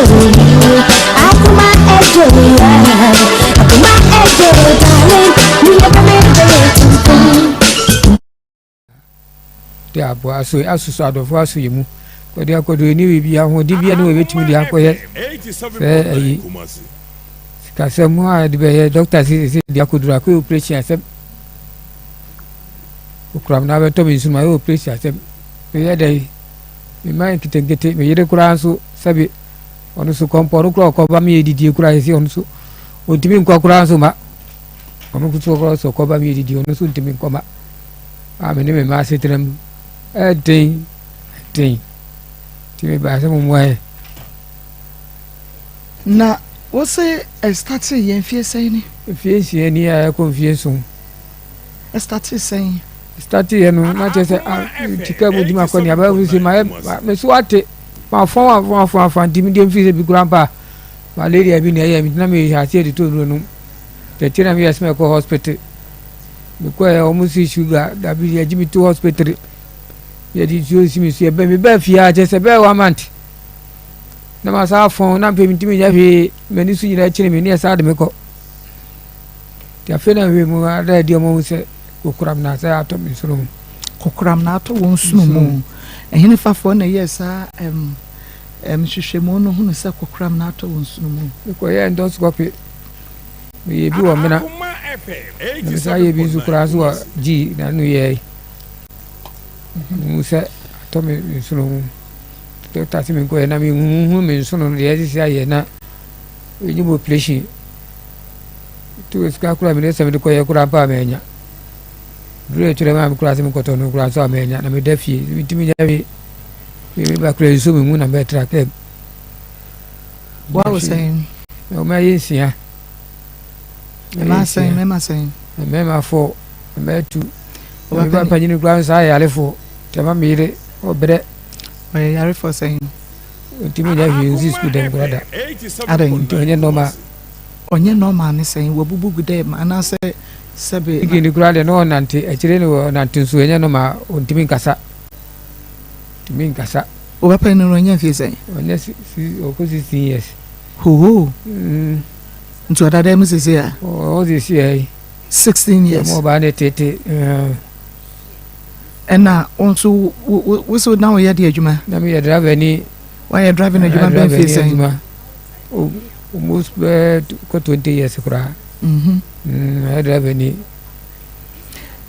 Akoma ejo darling, me dia bo aso asusu adofo aso yemu ko dia ko do ni bi ahun di bia no we betimi dia ko ye se ka se mo a di be doctor si dia ko dura ko operation asem ko kram na be to bi suma operation asem ye dai mi mai kitengete me yere kura so sabi onu su komporo ko ba mi edidi kura esi onu su o timi nko kura so ma onu ku so ko ba mi edidi onu su timi nko ma a me ne me ma setrem ding timi ba se mo moe na wo se start yen fie sen ni fie sie ni a ko fie so start sen start yen no na je se tika mu di ma ko ni aba fu se ma me so ate ma fon dimi dem fi se bi grandpa malaria bi na ya mi na me ha se de to no te tira mi asme ko hospital mi ko e o mu si sugar da bi ya jimi to hospital ya di jo si mi se be mi be fi a je se be wa month na ma sa fon na pe mi timi ya fi me ni su nyina chire mi ni sa de me ko ti afi na we mu ada di mo se ko kuram na sa ato mi suru ko kuram na ato won sunu mu ehine fafo na yesa hwehwemu no hu se ko kuram na ato won sunu mu ko ye endoscopy mi bi wo mena na sa ye bi zu kura zo ji na nu ye mu se ato mi sunu mu to ta si mi ko ye na mi hu mi sunu ye si aye na ni mo operation tu ska kura mi ne se mi ko ye kura pa me nya dure chure ma mi kura se mi ko to no kura so me nya na mi dafi mi timi nya mi ba kura so mi mu na be tra ke what was saying o ma yin sia me saying me ma fo me tu o ba pa ni kura sa ya le fo te ma mi re o bre o ya re fo saying timi nya fi nzi school dem brother ada onye normal ni saying wo bubu gude ma na se sebe igini kura de no nante e kire no nante so enye no ma ontimi nkasa o ba pa ni ro nya fi saying onye si o ko 16 years ho nto ada dem se se ya o di si ai 16 years mo ba ne tete ena onso wo so na wo ya de adwuma na me driver ni why you driving adwuma ben fi saying almost ko 20 years kura I driver ni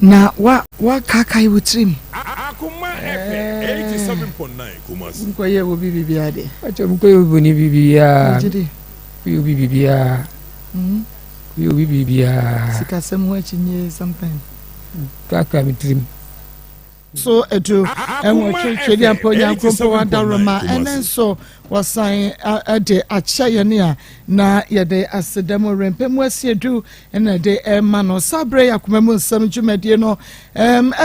na wa kakai wutrim Akoma FM 87.9 Kumasi nko ye wo bibi ade acho mko yo boni bibi ya yo bibi ya yo bibi ya sika sem wa chinye something kaka mitrim so edu enwo twetwe ampo nyankompo wadaroma enen so wasan ade achaye ne a na yede asedamo rempemu asiedu ena de emano sabre yakomemu nsem dwumade no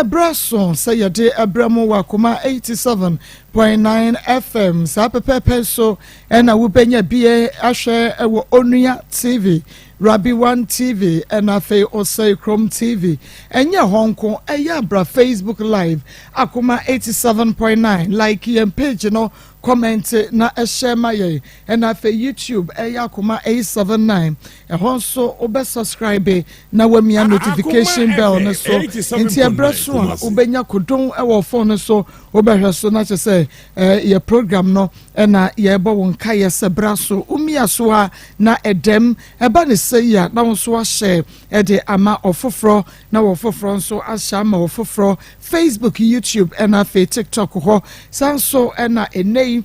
ebraso se yede abramo wakoma 87.9 FM sa pepepe so ena wubenya bie ahwe ewo onua TV Rabi One TV and Afe Osei Chrome TV enya honko eya bra Facebook live Akoma 87.9 like yen page no comment na share my and Afe YouTube eya Akoma 879 ehonso obe subscribe na wamia notification bell no so nti ebraso a obenya kodon ewo phone so obehwe so na say ye program no na ye bo wonka ye sebraso umia so a na edem eba ne say ya na wonso a share de ama ofofro na wofofro nso a share ma ofofro Facebook YouTube and Afe TikTok ho sanso na enei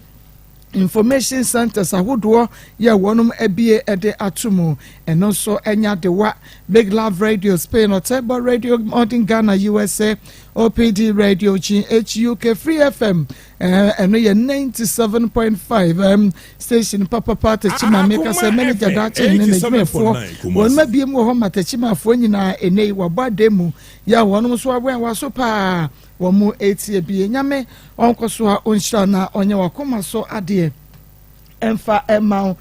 information centers ahodo ya wonum ebie ede atumu eno so enya de wa Big Love Radio Spain Otebo Radio Modern Ghana USA OPD Radio HUK Free FM eno ye 97.5 station papa party chima make say manager that in the for won ma biem wo matachima fo nyina enei wabademu ya wonum so awen waso pa womu etie bie nyame onkoso a onhira na onye wakoma so ade emfa emau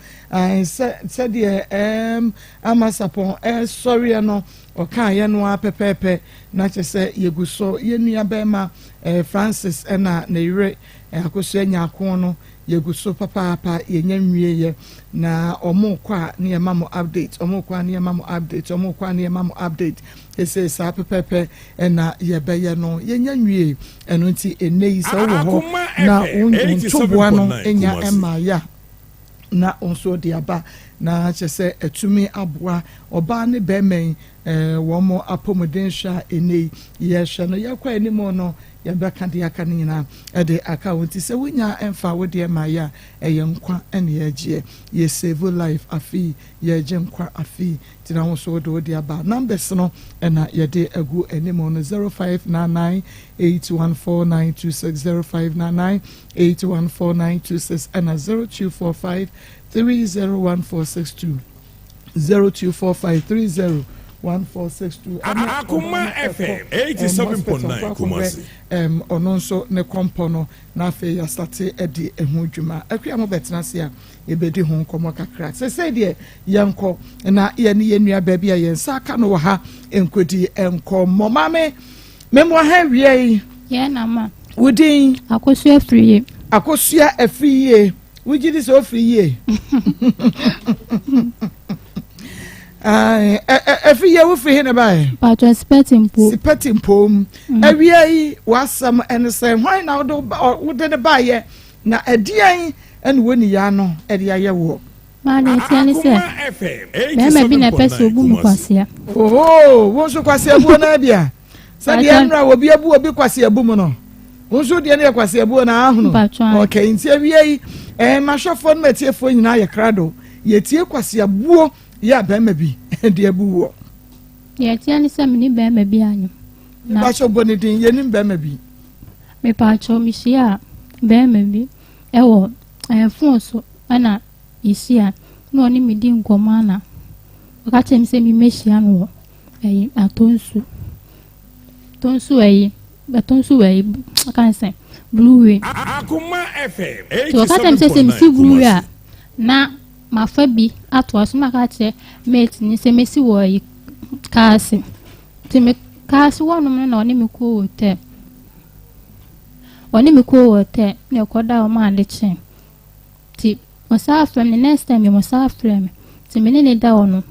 said the amasapon sorry no or can yenwa pepepe na say yeguso yenua bema Francis ena neire akosua nyako no yeguso papa yenya nwieye na omo kwa ne mamo update omo kwa ne mamo update omo kwa ne mamo update ese sa pepepe ena yebeye no yenya nwie eno nti enei so wo ho na untoboa no enya ema ya na onso de aba na chese etumi aboa oba ne bemen womo apomodensha enei yehwe no yakwa enimo no yabaka de aka nyina de account se wonya emfa wo de ma ya eyenkwa ene yagie ye save life afi ye genkwa afi tina wo so do de aba numbers no na ye de agu enimo no 0599 814926 0599 and 0245 301462 0245 301462 Akoma FM 87.9 Kumasi ononso ne kompono na fe ya starte edi ehu dwuma akua mo betena se a ebedi ho nkomo kakra se de yenko na ye ne yenua ba bia yensa aka no ha enkodi enkomo mame memo ha wie ye na ma wudin akosua afriye wujidi so afriye every wo free na bai but expecting pom awie wasam and say why now do wo de buy na adian and woni ya no e de aye wo ma na tiani se be bi na pese obu mu kwasia wo so kwasia bu na bia sabi enra wo bi abu obi kwasia bu mu no wo so de na kwasia bu na ahunu okay nti awie mashofo no metiefo nyina ye krado ye tie kwasia buo ya bema bi de abu wo ye tiani se mini bema bi anyo na ba so boni din ye nim bema bi me pa cho mi sia bema bi ewo fon so ana isia no ni mi din gomana ka chem se mi mehia no atonsu kan say blue way Akoma FM 87.9 to ka chem se mi si blue way na mafa bi ato aso maka che mate ni se mesi wo yi kaase ti me kaase wo no na oni me ko hotel ne ko da o ma de chen ti o sa from the next time you must have from ti me ne da ono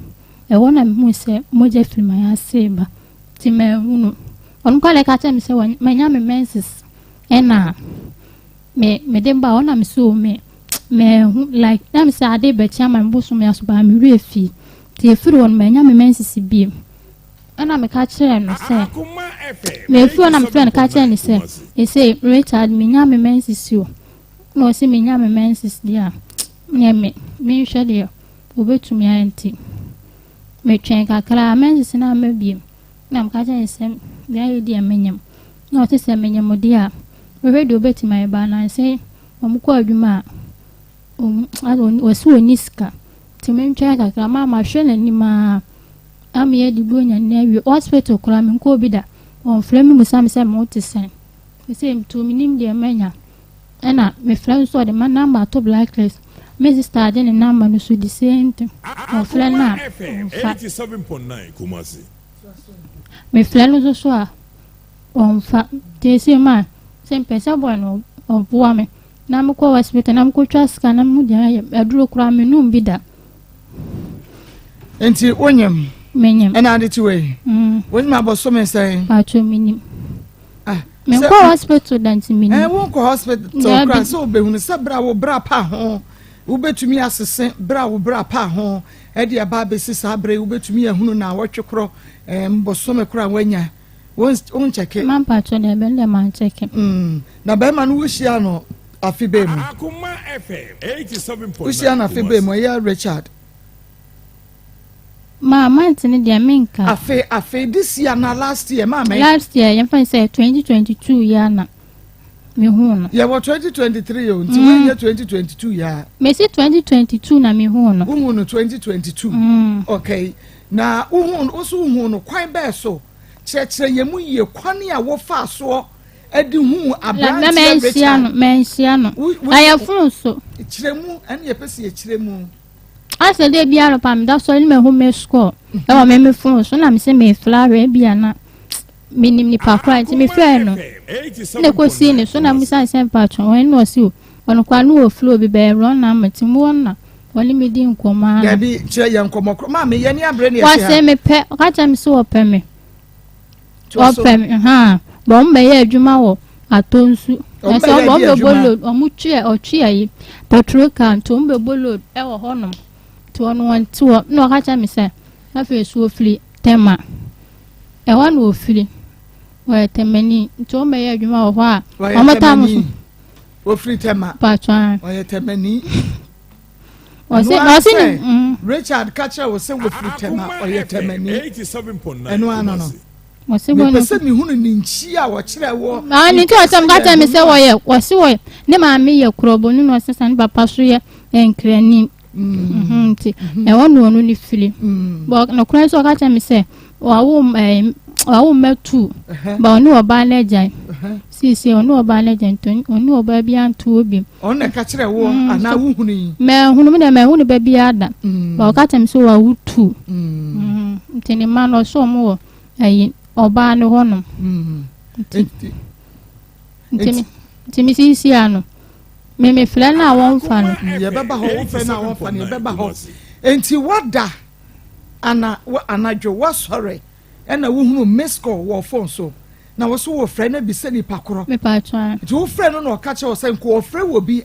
e wona me hu se moja film ya seba ti me hu on ko le ka che me se manya me menses ena me dem ba ona me so me like them say ade be chama mboso me aso ba me refi ti efiri won manya me menses bi ana me ka kire no say me fi won am friend ka kire ni say e say Richard me nya me menses yo no say me nya me menses dia me hwe de obetumi anti me twen kakra menses na ma bi na me ka kire say bia ye dia menyam no say say menyam dia we do obetumi ba na say omko adwuma wasu niska timentwa kakra mama hwe na ni ma amiye di bonya na wi hospital kura me ko bi da on flame musam se mo te sen se mtu minim de menya ena me friend so de man number to blacklist me sister de ne number no so the same thing on friend na 87.9 Kumasi me friend so a on fa te se man se pesa bueno on boa me na mko hospital na mko twaska na mu dia aduro kura me no bi da enti onyem menyem ena ade tiwe won ma boso me say pacho minim me ko hospital danti minim won ko hospital kra so behunu se bra wo bra pa ho wo betumi asese bra wo bra pa ho e dia ba be sisa bra wo betumi ahunu na wotwekro boso me kra wanya won cheke man pacho de be le man cheke na be man wo hia no afibe mu Akoma FM 87.9 wo hia na afibe mu ya Richard Mama ntini dia minka afe this year na last year mama last year you find say 2022 year na me hu no ya 2023 o nti we year 2022 ya me say 2022 na me hu no hu no 2022 okay na hu no kwan be so cheche yemu ye kwan ya wo fa so edi hu abranti mensiano ayafun so chiremu ene ye pese ye chiremu ase de bia lo pam da so ni me hu me score e wa me fun so na me se me flower bia na minim ni pa kwa nti me fe no ne ko si ni so na musa sen patron wen no si o ono kwa no flow bi be run na matimu na woni me di nkoma ya bi chire ye nkoma ma me ye ni abre ne ye wa se me pe ka cha me so o pe me ha bom be ye adwuma wo atonsu na so bom be bolo omuchi ochi ayi petrol can to be bolo e wo honom to ono wan to no ka cha me se na fe so ofiri tema e wa no ofiri wa temani to me ye adwuma wo ho a omata mu ofiri tema patron wa ye temani wasi Richard Catcher was saying with tema or ye temani 87.9 eno ano no wasi bo pese mi hunu ni nchia wo kire wo ni to tam ka tell me say wo ye wasi wo ne ma me ye krobo ni no sesa ni papa so ye enkrani ti e wonu onu ni fili bo no kran so ka tell me say wa wo metu ba onu oba lejan si onu oba lejan to onu oba bi anto obi on ka kire wo ana wo hunu yi me hunu me me hunu ba bi ada ba ka tell me say wa wutu ntini ma no so mo ayi oba ne honom ntimi sisi ano me fla na won fa no ye beba ho won fa na won fa ne beba ho enti wada anadwo wa sorry ena wo hunu mesco wo phone so na wo so wo frɛ na bi sɛ nipa koro me pa twa nti wo frɛ no na ɔka kyɛ wo sɛ nko wo frɛ wo bi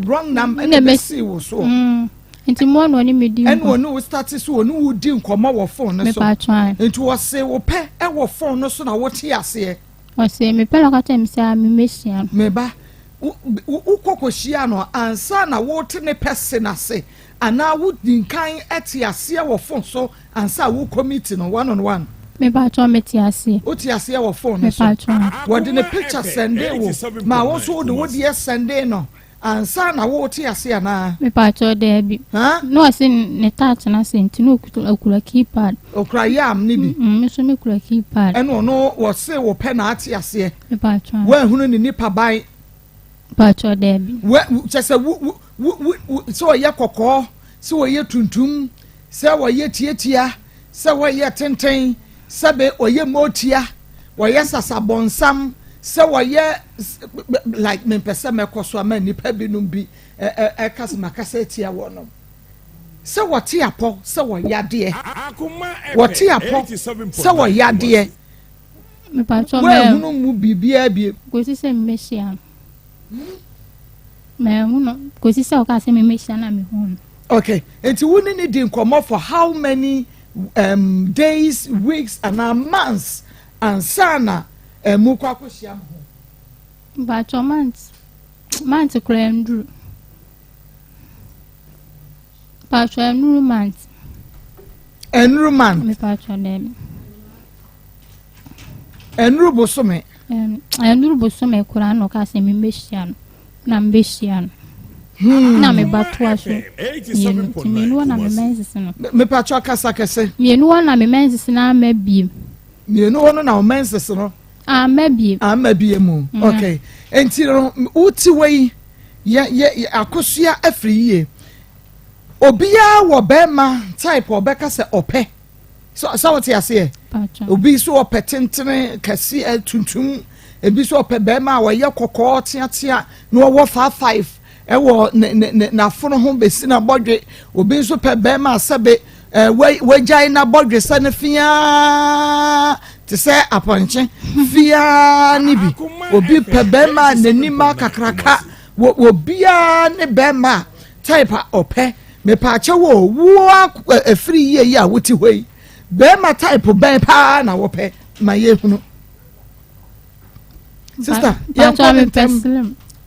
wrong number na be si wo so nti mo no ni me di and wo no wo start so wo no wo di nkɔmɔ wo phone no so nti wo se wo pɛ e wo phone no so na wo te ase wo se me pɛ la ka tɛ me sa me mesia me ba wo kokohia no ansa na wo te ne pɛse na se ana wo di nkan ete ase wo phone so ansa wo committee no one on one me ba twa me ti ase o ti ase wo phone no so wo de ne picture send wo ma wo so wo de send no ansa na wo ti ase ana me pa twa de bi no ase ne touch na se nti no okura keypad okura yam ni bi me so me kura keypad eno no wo se wo pɛ na ate ase me pa twa wo hunu ni nipa ban pa twa de bi wo chese so ye kokɔ so ye tuntum so wo ye tietia so wo ye tenten sabe oye motia wo ye sasabonsam so wo ye like me pese me koso ama nipa binum bi kasma kasetia wo no so wo te apo so wo yade wo te apo so wo yade me pa twa me hunu mu bibia bi ko si se me hia me hunu ko si se o ka se me hia na me hunu okay enti woni ni di nkomo for how many days, weeks and months and sana mu kwa koshia ho ba cho months kura ndru ba cho ndru months me pa cho dem enru bosome kura no ka se me mehia na mbehia na me batwa so mienu na me mensis no me patwa kasa kese mienu na me mensis na mabiem mienu no na o mensis no mabiem mu okay enti no uti wei ye akosua afri ye obia wo bema type obeka se opɛ so what you say obi so opɛ tentene kase tuntum ebi so opɛ bema wo ye kokɔ tiatia no wo 55 ewo na fono ho besi na bodwe obi nso pe be ma sebe wejai na bodwe sa na fia te se aponche fia ni bi obi pe be ma nanima kakraka obia ne be ma type ope me pa che wo afri ye ya woti hoi be ma type be pa na wo pe ma ye hunu sister ya ko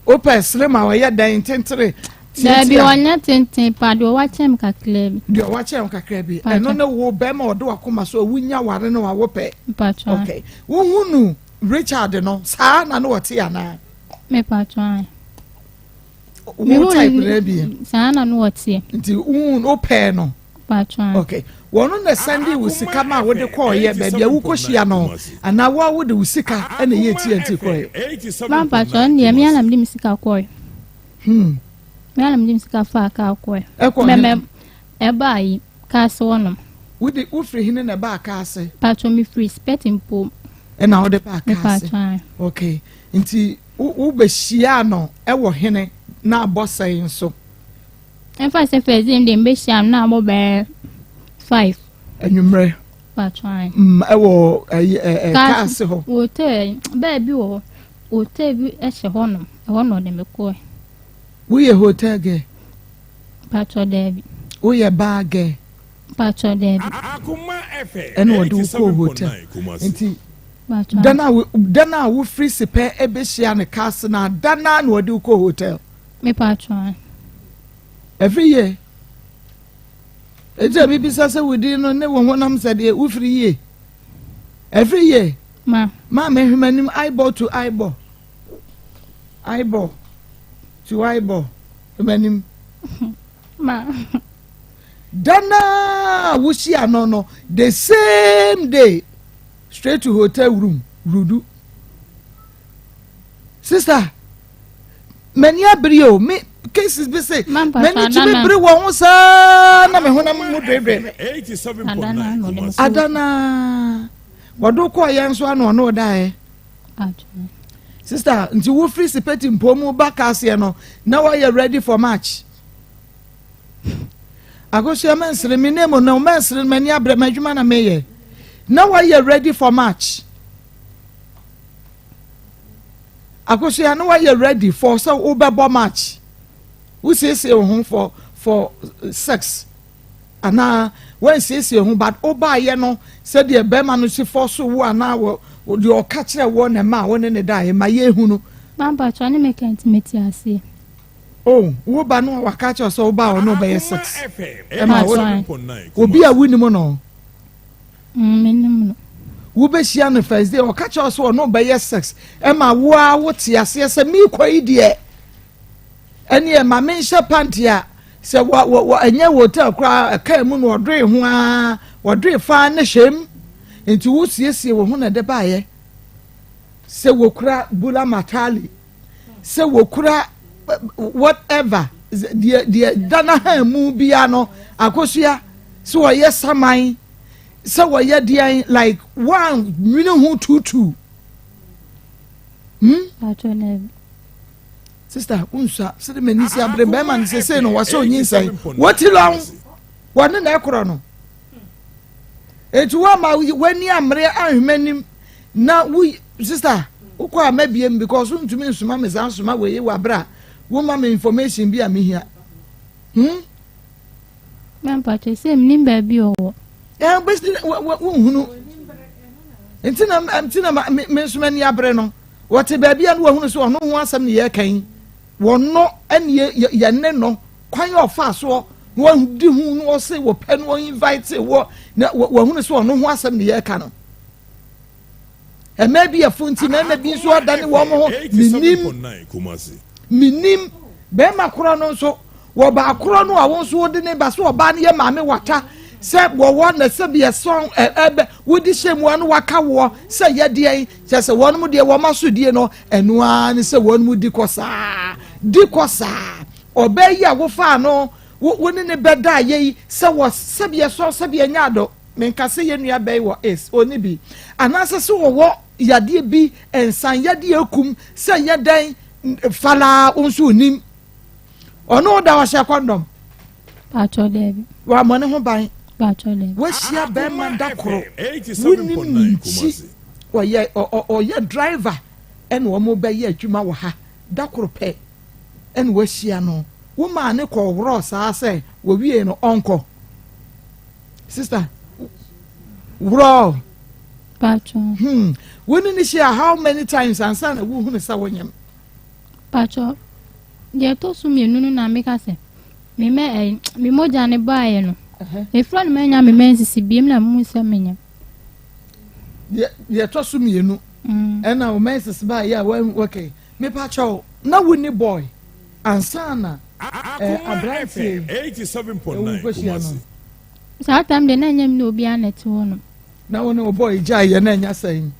open slim a ye dan tentere na bi wonya tenten pa do wa chem kakra bi do wa chem kakra bi eno ne wo be ma odo akoma so wunya ware no wa wo pe okay wo hunu Richard no sa na no wote ana me patron wo type na bi sa na no wote nti open no patron okay wono na Sunday wo sika ma wo de call ye baby wo kohia no ana wo de wo sika na ye TNT call man patron ye me anam dim sika call me anam dim sika fa ka call me eba yi ka se wonom wo de wo free hine na ba ka ase patron me free spetting pom na wo de ba ka ase patron okay nti wo be hia no e wo hine na abosai nso enfa se fezim de be hia na mo be 5 enwumre patron e wo ka ase ho hotel ba bi wo hotel bi e hye honom e wono de me ko wo ye hotel ge patron de wo ye ba ge patron de Akoma FM ene wo de ko hotel nti dana wo free sepe e be hia ne cast na dana na wo de ko hotel me patron every year eje bibi sase wudi no ne wo honam sade wo free year every year ma me hwemanim eyeball to eyeball to eyeball hwemanim ma dana wo hia no the same day straight to hotel room rudu sister many abrio me cases be say many to be won sa na me honam mu drebe 87.9 adana wado ko yen so ano no dae sister nti wo free speti mpomu bakase no na we ready for match agosia mensre me name no mensre mani abre madwuma na meye na we ready for match agosia na we ready for so obebo match who says you for sex ana when says you but oba ye no said the bema no si for so wo ana wo the okachire wo na ma wo ne da ma ye hu no mamba twa ne make intimate ase oh wo ba no wakache so oba wo no be sex e ma wo obi a wuni mo no menim no wo be hia no first day okache so no be sex e ma wo a wo te ase se mi kwai de eni e ma mensha pantia se wo enye hotel kra ka mu no odre ho a odre fa ne hwem enti wo siesie wo ho na de baaye se wo kra bula matali se wo kra whatever the dana ha mu bia no akosua se wo ye saman se wo ye dia like 1 million who 22 patron sister unsa se de menisi abre be man se no waso nyinsan what long wone na ekoro no etu wa ma wani amre ahwemanim na we sister ukwa amabiem because untumi nsuma me zansuma we wa bra wo ma me information bi amehia man patron se mnim ba bi owo best wo hunu entina me nsuma ni abre no wote ba bia no wo hunu so ono ho asem ne ye kan wono ene ye ne no kwan ofa so wo di hu no se wo pe no invite wo na wo hunu so ono ho asem ne ye kan no e ma bi afunti na ma bi so odane wo mo ho minim be makoro no so wo ba akoro no a wo so de ne ba so oba ne ye maame wata se wo na se bi son ebe wodi shemu anu waka wo se ye de se wonu mu de wo maso die no enu an se wonu mu di kosa obeyi awo fa no woni ne beda ye se wo se bi so se bi nyado menka se ye nua bei wo is oni bi anase se wo yade bi ensan yade akum se ye dan fala onso nim ono da wa sha condom patron de wa mo ne ho ban patron de we shia be man dakoro woni oye driver en wo mo be ye adwuma wo ha dakoro pe en we shia no wo ma ne ko woro sa se wo wie no onko sister woro patron woni ni shia how many times ansa na wo hunu sa wonyam patron de to su mi nunu na me ka se me moja ne baaye no e fro no menya me mensisi biem na mu se menya ye to su mi enu na o mensisi baaye a okay me pa cho na woni boy ansa na Akoma FM 87.9 Kumasi saa time de na nyem no obi anete wono na wo ne wo boy gya ye na nya sɛn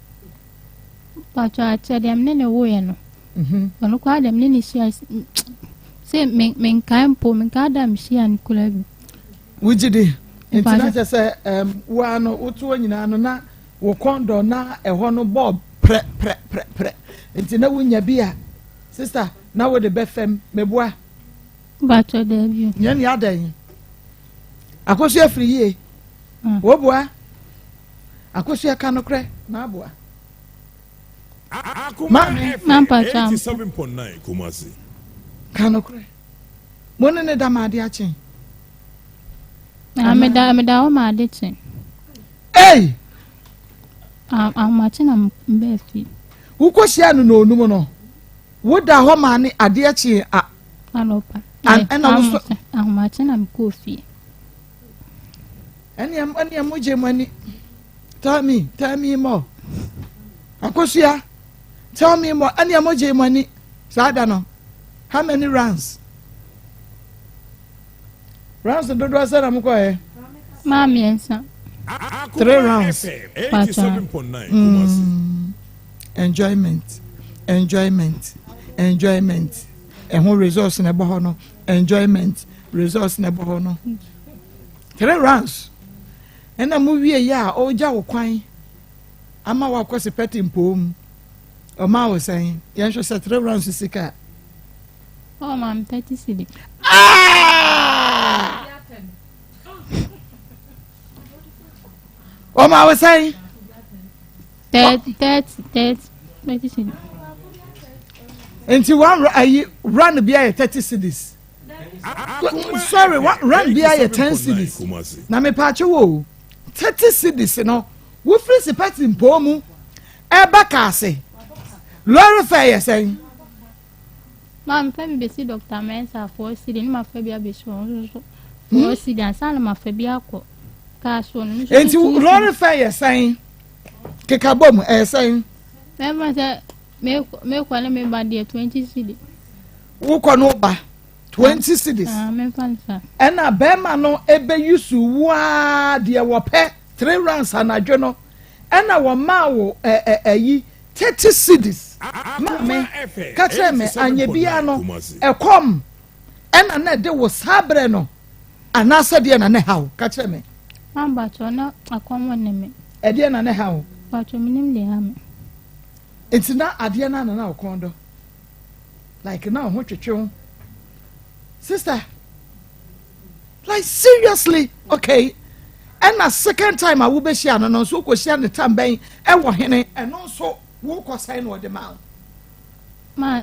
pacho ache dem ne wo ye no ono kwa dem ne ni shia se men kampo men ka dam shia ni kula bi wugidi ntina kyɛ sɛ wo ano woto nyina no na wo kondo na ɛhɔ no bob pre ntina wunya bia sister na wo de bɛfam meboa pacho de bi nya ni adan akoso afiri yie wo boa akoso aka no krɛ na aboa Akoma Man pacho 87.9 Kumasi. ka no krɛ mo ne da ma ade akye ameda o ma de chen ei amachi na mbe fi wukohyia no no onum no woda hɔ ma ne ade akye a alopa ɛna wo so amachi na mkofi ɛne mo gye mani tell me more akosua tell me more ɛne mo gye mani saa da no how many rounds dodo sɛ na mo kɔ ma miensa 3 rounds 87.9 Kumasi. enjoyment ɛho resource na ɛbɔ hɔ no enjoyment resource na ɛbɔ hɔ no 3 rounds ɛna mo wie yɛ a ɔgya wo kwan ama wakɔ sepɛti mpom ɔma wo sɛn yɛnhwɛ sɛ 3 rounds sika oh mam 30 cedi ɔma wo sɛn 30 cedi nti run bi ayɛ 30 cedis sorry run bi ayɛ 10 cedis Kumasi. na mepaakye wo 30 cedis no wofiri sepɛti mpom mu ɛba kaase lɔre fɛ yɛ sɛn mam fa bi besi Dr. Mensa 4 cedi ni ma fa bi abesi on so 4 cedi ansa na ma fa bi akɔ ka so no nti lɔre fɛ yɛ sɛn keka bom ɛyɛ sɛn mema sɛ me kwa na me ba de 20 cedi wokɔ no ba 20 cedis me fa nsa ɛna bɛrima no ɛbɛyi waa deɛ wɔpɛ 3 rounds anadwo no ɛna wɔmaa wo ɛyi 30 cedis maame ka kyerɛ me anyabia no ɛkɔm ɛna na ɛde wo saa berɛ no anaasɛ deɛ na ne haw ka kyerɛ me mamba cho na akɔmɔ ne me ɛdeɛ na ne haw pacho minim de ha me nti na adeɛ na na ɔkɔn do like na ho twetwe ho sister like seriously okay ɛna second time a wobɛhyia no no nso wokɔhyia ne tam bɛn ɛwɔ hene ɛno nso wokɔ sɛn na ɔde ma wo ma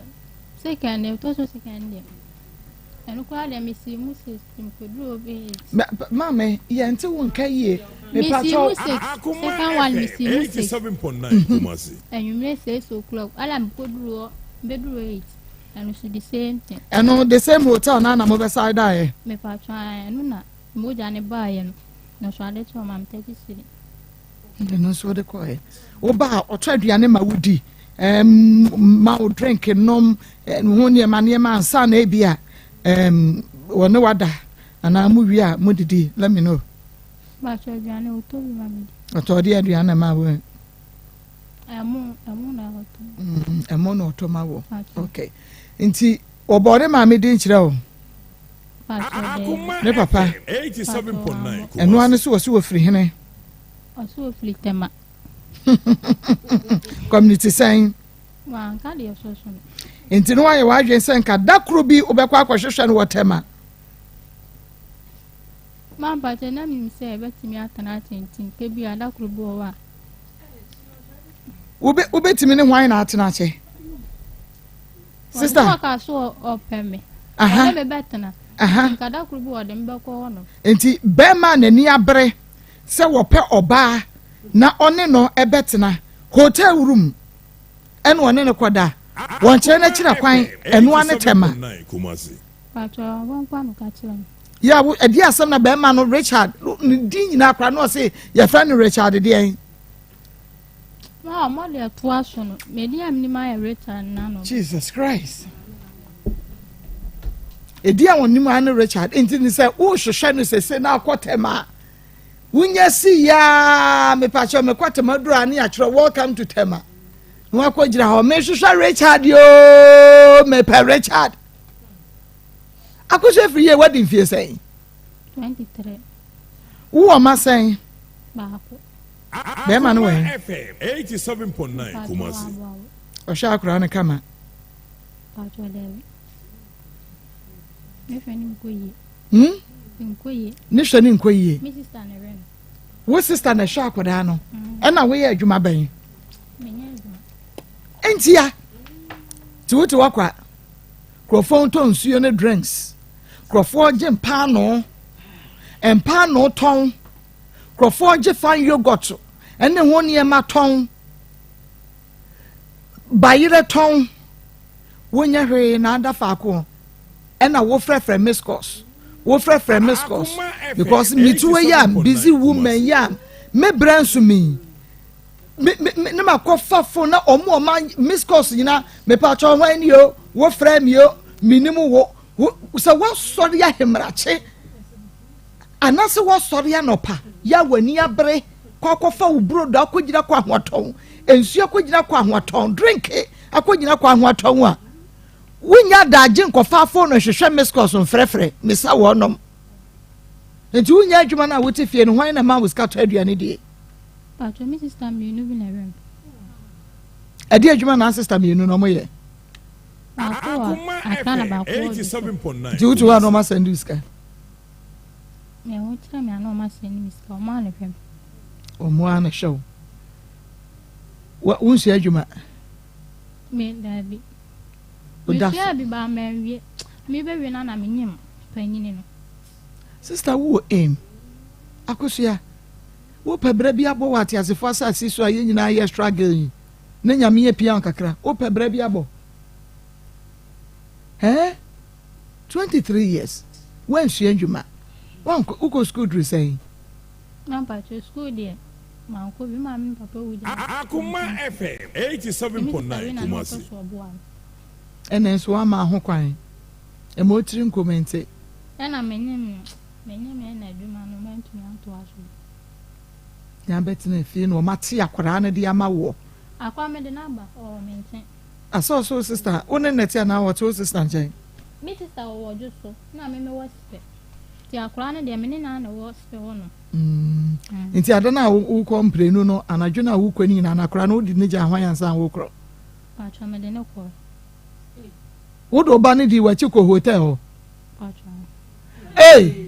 second de to so second de enu kwa de misi muses mkoduro be maame yɛnte wo nka yie misi mepatɔ muses second one misi muses 87.9 Kumasi. enwumre 6 o'clock ala mkoduro beduro 8 enu so the same thing ɛno the same hotel na mobɛsa daeɛ me pa twa enu na moja ne ba ye no no so ade to mam 30 cedi ɛno nso wode kɔɛ woba a ɔtɔ aduane ma wodi ma wo drink nom ho nneɛma ansa na ebi a wɔne wada anaa mo wie a modidi let me know ba twa aduane o to bi ma me ɔtɔ de aduane ma wo emu na hoto ɛmo na ɔtɔ ma wo okay nti ɔbɔre maame din kyerɛ wo pa twa de ne papa 87.9 ɛno ane so wɔ so wɔ firi hene oso flitema community sɛn wa nka de so so nti no wayɛ wadwen sɛ nka da koro bi wobɛkɔ akɔhwehwɛ no wɔ tɛma ma ba te na mi se betimi atana tintin ke bi ada kuro bo wa wobɛtumi ne hwan na atena kyɛ sister ka so opeme aha be betana aha nka da kuro bo de mbekɔ ho no nti bɛrima n'ani abere sɛ wɔpɛ ɔbaa na ɔne no ɛbɛtena hotel room ɛna ɔne no kɔda wɔn kyerɛ n'akyira kwan ɛnoa ne tɛma pa twa won kwa no ka kyerɛ ya wo ɛdi asɛm na bɛrima no Richard ne din nyinaa kora na ɔse yɛfrɛ no Richard deɛ ma mo le to aso no me di am ni ma ya return na no Jesus Christ ɛdi a wɔn nim ane Richard nti ne sɛ wohwehwɛ no sɛ na akɔ tɛma Wunya si ya me pacho me kwate maduro ani atro welcome to Tema. No akwagira ho me hwehwa Richard yo me pa Richard. Akoshe free wedding fee say 23. Wo ma say Baako. Be ma no we FM 87.9 Kumasi. o sha akura ne kama. Pacho lewe. Me fani nkoyi. Nkoyi. Ne hwe ne nkoyi. Me sister na rem. Wo sister na sha akura no. E na we ye adwuma ban. Me nya adwuma. Entia. Ti wo ti wakwa. Crofon ton suyo ne drinks. Crofon je mpano. Empano ton. Crofon je fan yogurt. Ene ho ne ma ton. Bayire ton. Wonya hwe na ada faako. Ena wo frefre miscos. Wo frefre miscos. Because me too yam busy woman yam. Me bransu me. Ne ma ko fafo na omo ma miscos nyina me pa cho hwan yo wo frame yo minimu wo so wo sori ya hemrache anase wo sori ya nopa ya wani abre kokofa wo brodo akogira kwa ahoton ensu akogira kwa ahoton drink akogira kwa ahoton a wunya daje nkofafo no hwehwe miscos mfrefre misa wo nom enti wunya adwuma na wote fie no hwan na ma wo skato aduane die Pacho me sister me no bi na rem. adi adwuma na sister me no mo ye Akoma FM 87.9. ti wutu wa no ma send iska Me wo tira me ana ma send me ska o ma na rem. o mo ana show wa unsi adwuma Me dabi. O Me da sia bi ba ma wie. Me be wie na na me nyim panyini no. sister wo aim akosua wo pebra bi abo wate asefo asase so aye nyina ye struggle yi ne nyame ye pia kakra wo pebra bi abo 23 years when she adwuma wan uko school dri say Na pacho school there. Ma ko bi ma me papa wo ja. Akoma FM 87.9 Kumasi. ene so ama ho kwan e mo tiri nkomente Na me nyim na adwuma no ma ntumi anto aso. ya betina fie no mate akwara ne de ama wo Akwa me de na ba o me nten. aso so sister one neti na wo to sister nchen Me sister wo jo so na me wo spe. Ti akwa na de me ne na wo spe ho no. nti adana wo komprenu no anadwo na wo kwani na akwara no di ne ja hwan yansa wo kro Pacho me de ne ko. wo do ba ne di wa chi ko hotel ho Pacho. eh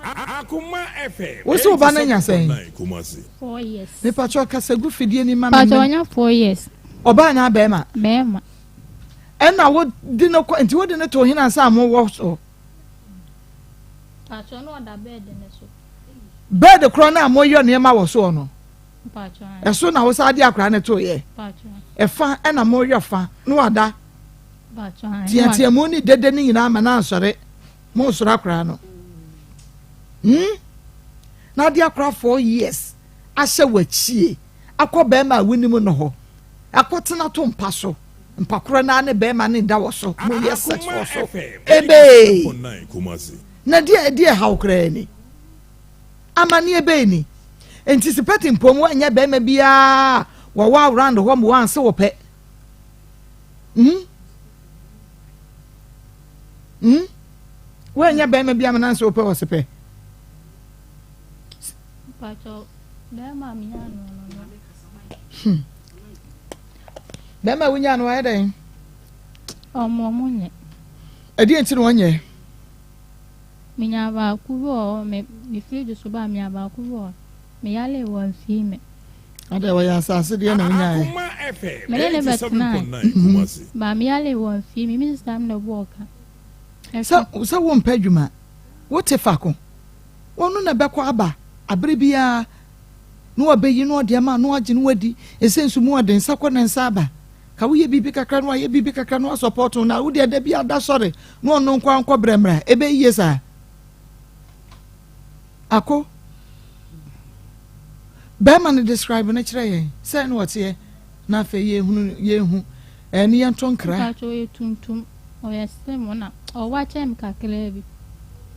Akoma FM. Wo so ba na nya sen? 87.9 Kumasi. 4 years. me pacho kasagu fidie ni ma Pacho me anya 4 years. oba na be ma Bema. ena wo di no ko nti wo di ne to hina sa mo wo so Pacho no da bed ne so. bed kro na mo yo ne ma wo so no Pacho. eso na wo sa di akra ne to ye Pacho. e fa ena mo yo fa no ada Pacho. tia mo ni dede ni nyina ma na asore mo soro akra no na di akra 4 years ahye wachie akọ ma winimu no ho akotena to mpa so mpakoro na ne be ma ne da wo so mo ye sex Akoma for so FM ebe 87.9 Kumasi. na die hawkra ni amani ebe ni anticipating pom anya be ma bia wo wa around ho mo wan se wo pe wo anya be ma bia ma nan se wo pe wo se pe Pacho. Bema mi nya no. be ma wunya no ayi den Omo munye. edi enti no onye Mi nya ba ku wo me fridge so ba mi aba ku wo. Me yale wo fi me. ada wa ya asase de na wunya ai Akoma FM Mele le bet 87.9 Kumasi. Ba mi yale wo fi me mi sister no boka. so wo mpa dwuma wo te fa ko wonu na be ko aba abere bia no obeyi no de ma no age no wadi esensu mu ode nsa ko na nsa aba ka wo ye bibi kakra no ye bibi kakra no support na wo de da bia da sore no ono nkwa nkọ bremra ebe yiye sa ako be man describe na kire ye say no wote na fe ye hu eni ye ntonkra Pacho ye tuntum. O ya stem na. O wa chem kakra bi.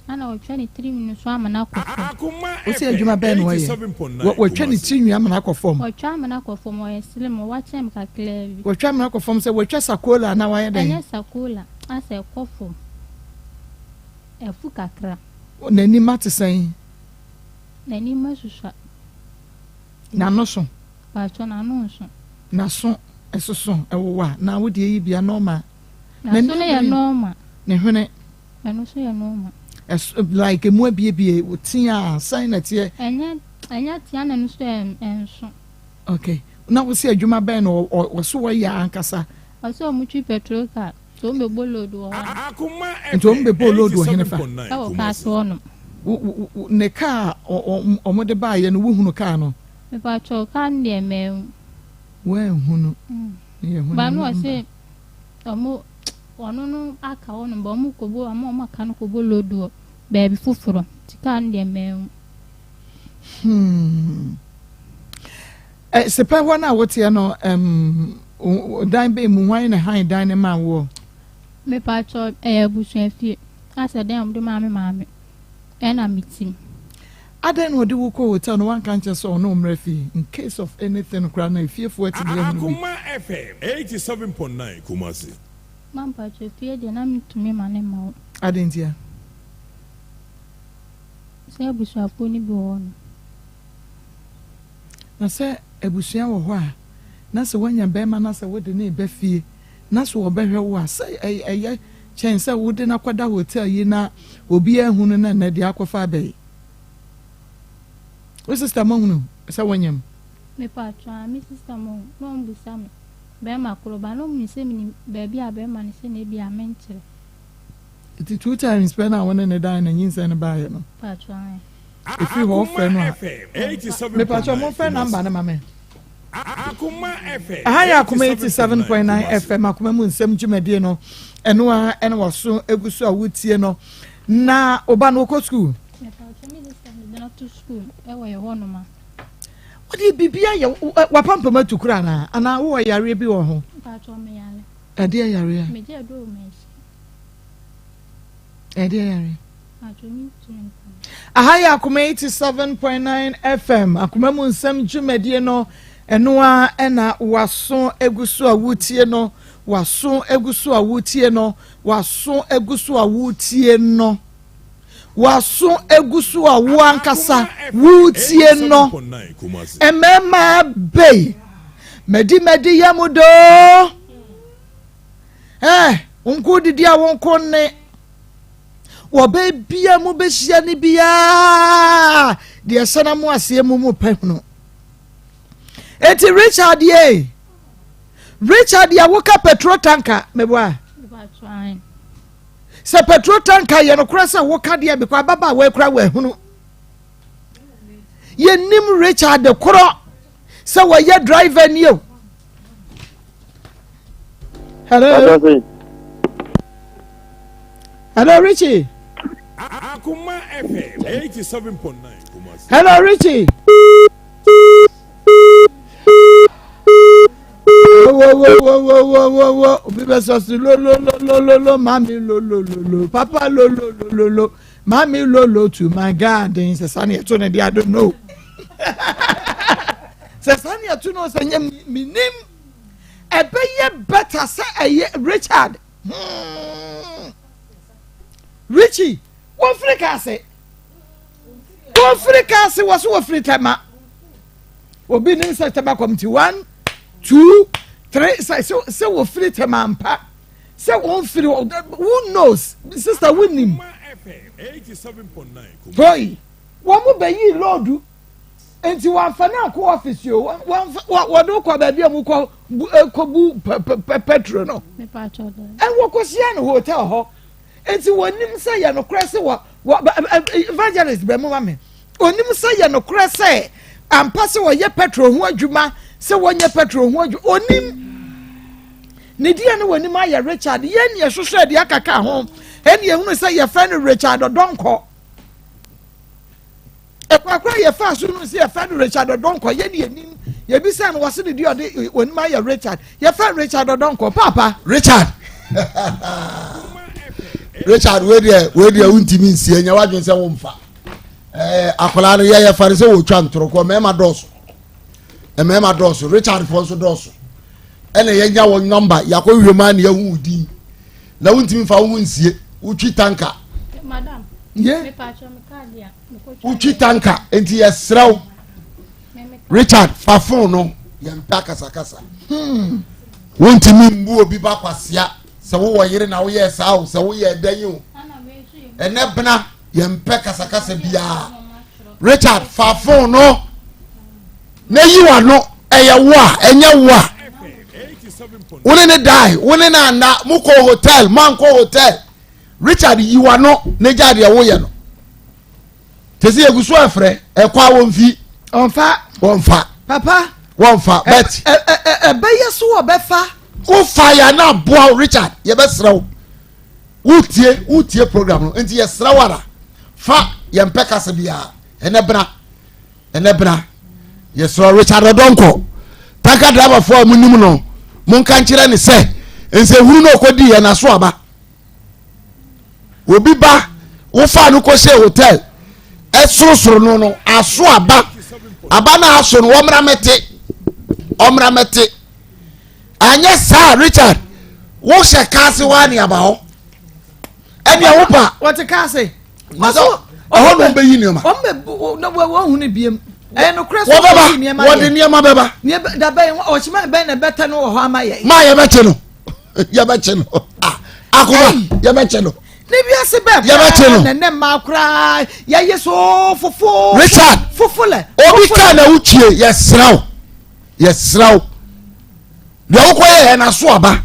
ana otwa ne 3 minutes so amana akọ Akoma Wo se adwuma bɛn no yɛ. 87.9. Wo twa ne tinwi ama na akɔfom. otwa amana akọ fom o slim wa chem ka clear bi Wo twa ama na akɔfom sɛ wo twa sakola na wayɛ anya den. sakola asa ekọ fom efu kakra N'ani mate sɛn. na ni masusua Na no so. pa cho na no nso Na so ɛsoso ɛwowa na wo de yi bia normal. na so na ya normal Ne hwene ɛno so yɛ normal like emu abiebie wo tia sign na tie. ɛnyɛ tia na no so ɛnso Okay. Na wo se adwuma bɛn no wo so wo yɛ ankasa. ɔsɛ ɔmutwi petrol car so me bolodo wɔ hɔ Akoma Nti o mbe bɔ load wɔ hene fa. 87.9 ɛwɔ kaa Kumasi. so ɔnom Ne car ɔmo de ba yɛ no wo hunu car no. mepa kyɛw kaa no deɛ mɛɛmu Wo hunu. Ne hunu. ba no ɔsɛ ɔmo ɔno no aka ɔnom ba ɔmo kɔbɔ ɔmo aka no kɔbɔ load wɔ baabi foforɔ nti kaa no deɛ mɛɛmu Sepɛ hɔ na wote no dan bɛ mu hwan na han dan ne ma wo. mepa kyɛw ɛyɛ abusua fie asɛ dɛn ɔmo de maame ɛna me tim Adan no de wo ko hotel no wan kan kyɛ so no mra fi in case of anything kra na fiefo ati de mu. Akoma FM 87.9 Kumasi. mampa kyɛw fie deɛ na metumi ma ne ma wo Adan tia. sɛ abusuafoɔ no bi wɔ hɔ no Na sɛ abusua wɔ hɔ a na sɛ wanya bɛrima na sɛ wode ne ba fie na sɛ wɔbɛhwɛ wo a sɛ ɛyɛ kyɛn sɛ wode na kɔda hotel yi na obi ahunu na na de akɔfa abɛyi. Wo sister ma hunu sɛ wanyam. mepa kyɛw a me sister mo na ɔmbusa me bɛrima koro ba na ɔmu sɛ meni baabi a bɛrima no sɛ na ebi a menkyerɛ It 2 times pɛ na wɔne ne dan na nyinsɛ ne baayɛ no. pa kyɛw If you offer no. Me pa cho mo fɛ number na ma me. Akoma FM. Aha ya akoma 87.9 FM akoma mu nsɛm dwumadie no. Ɛno a ɛna wɔso egusu a wotie no. Na oba no kɔ school. mepa kyɛw me sister no de na to school ɛwɔ yɛ hɔ noma Odi bibia yɛ wapampam atukura na ana wo yare bi wɔ ho. pa kyɛw me yale Ɛde yare a. megye do mensi Ɛde yare. pa kyɛw me tumi Aha ya akoma 87.9 FM akoma mu nsɛm dwumadie no. Ɛno a ɛna waso egusu a wotie no. Waso egusu a wotie no. Waso egusu a wotie no. Waso egusu a wo ankasa wotie no. Emema bei medi yamudo unko didi a wonko ne wo be bia mu be hia ni bia de sana mu asie mu pehunu eti Richard ya woka petrol tanker meboa pa kyɛw se petrol tanker ye no kura se woka de be kwa baba we kura we hunu ye nim Richard de koro se wo ye driver ni o. Hello Richie. Akoma FM 87.9 Kumasi. Hello Richie. Whoa. Obibe so lo mami lo papa lo mami lo to my garden se sani eto ne dia I don't know. Se sani eto no se nyam minim ebeye better say Richard. Richie, one Africa say was so Africa. Obi nim say tema committee 1, 2, 3 say we free tema mpa. Say one free who knows? Sister Winnie. Akoma FM 87.9 Boy, one mo be yi load. Enti wan fa na ko office yo. Wan do ko ba bia mu ko bu petrol no. mepa kyɛw dɛ En wo ko sia no hotel ho. Enti wonim say ya no krese wo evangelist be mu ma me. Onim say ya no krese ampa se wo ye petrol ho adwuma se wo nye petrol ho adwuma onim ne dia no wonim aye Richard ye ne hwehwɛ de akaka ho en ye hunu say ye friend Richard Donko ekwakwa ye fa so no say ye friend Richard Donko ye ne nim ye bi say no wose de dia de wonim aye Richard ye friend Richard Donko papa Richard Richard we dey untimi nsie nya wadwen se wo mfa akola no ye fare se wo twa ntoro ko mema doso mema doso Richard fonso doso ene ye nya wo number yakọ wiema na ye hu din na untimi fa wo nsie utwi tanka madam ye utwi tanka enti ye sraw Richard fa phone no ye mpa kasa wontimi mbu obi ba kwasia se wo yire na wo ye saa se wo ye dan yo ene bena ye mpe kasa bia Richard fa phone no na yiwa no eye wo a enye wo a woni ne dai woni na na muko hotel man ko hotel Richard yiwa no ne jade wo ye no tesi eguso afre ekwa wonfi onfa papa wonfa bet beye so obefa wo fire na boa Richard ye be sraw utie program no enti ye srawara fa ye mpeka se bia ene bra ye sraw Richard odonko taka driver fo amunim no mon kan kire ne se ense huru no kodi ye na so aba obi ba wo fa no ko she hotel esorosoro no aso aba na aso no omra mete anya sa Richard wo she kase wani aba ho eni a wo pa what kase maso ho no be yini ma no wo hu ne biem no kreso wo de niema beba da be o chima be na beta no ho ama ye ma ye be che no akoma ye be che no ne bi ase be na ne ma kra ya ye so fofo Richard fofole obi ka na uchie ye sraw de okoye na so aba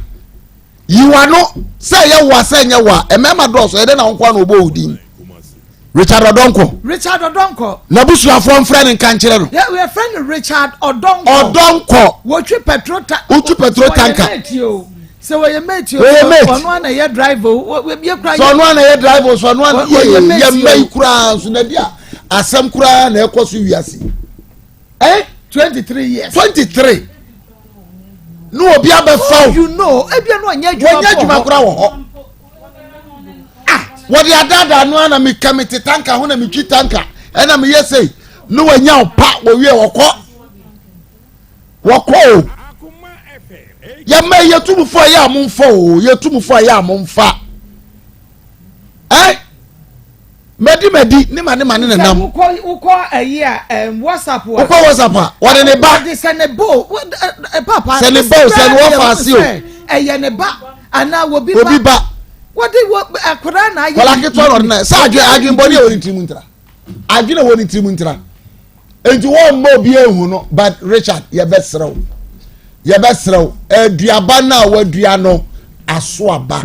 yiwa no say ye wa say nya wa emema dos e de na nkwa na obo odin Richard Odonko na busuafo mfrɛ ne kan kyerɛ no yeah we are friend Richard Odonko wotwe petrol tanker so we mate ono na ye drive we be kra so ono na ye drive so ono na ye mai kura so na dia asem kura na ekoso wiase 23 years 23 no obi abefa you know ebia no anya adwuma kura wo ho what the dada no na me kamete tanka ho na me twi tanka na me yesei no wanya opa wo wie wokọ ya me yetumfo ya amomfo yetumfo ya amomfa medi ni ma ne nam ukọ ayi a WhatsApp what ne ba de senebo papa senebo wo fasi o eye ne ba ana wo bi ba what akura na ayi wala ke to na sa adwen body woni timuntra adwen woni timuntra enti wo mbo bi ehu no but Richard ye besrew aduaba na wadua no aso aba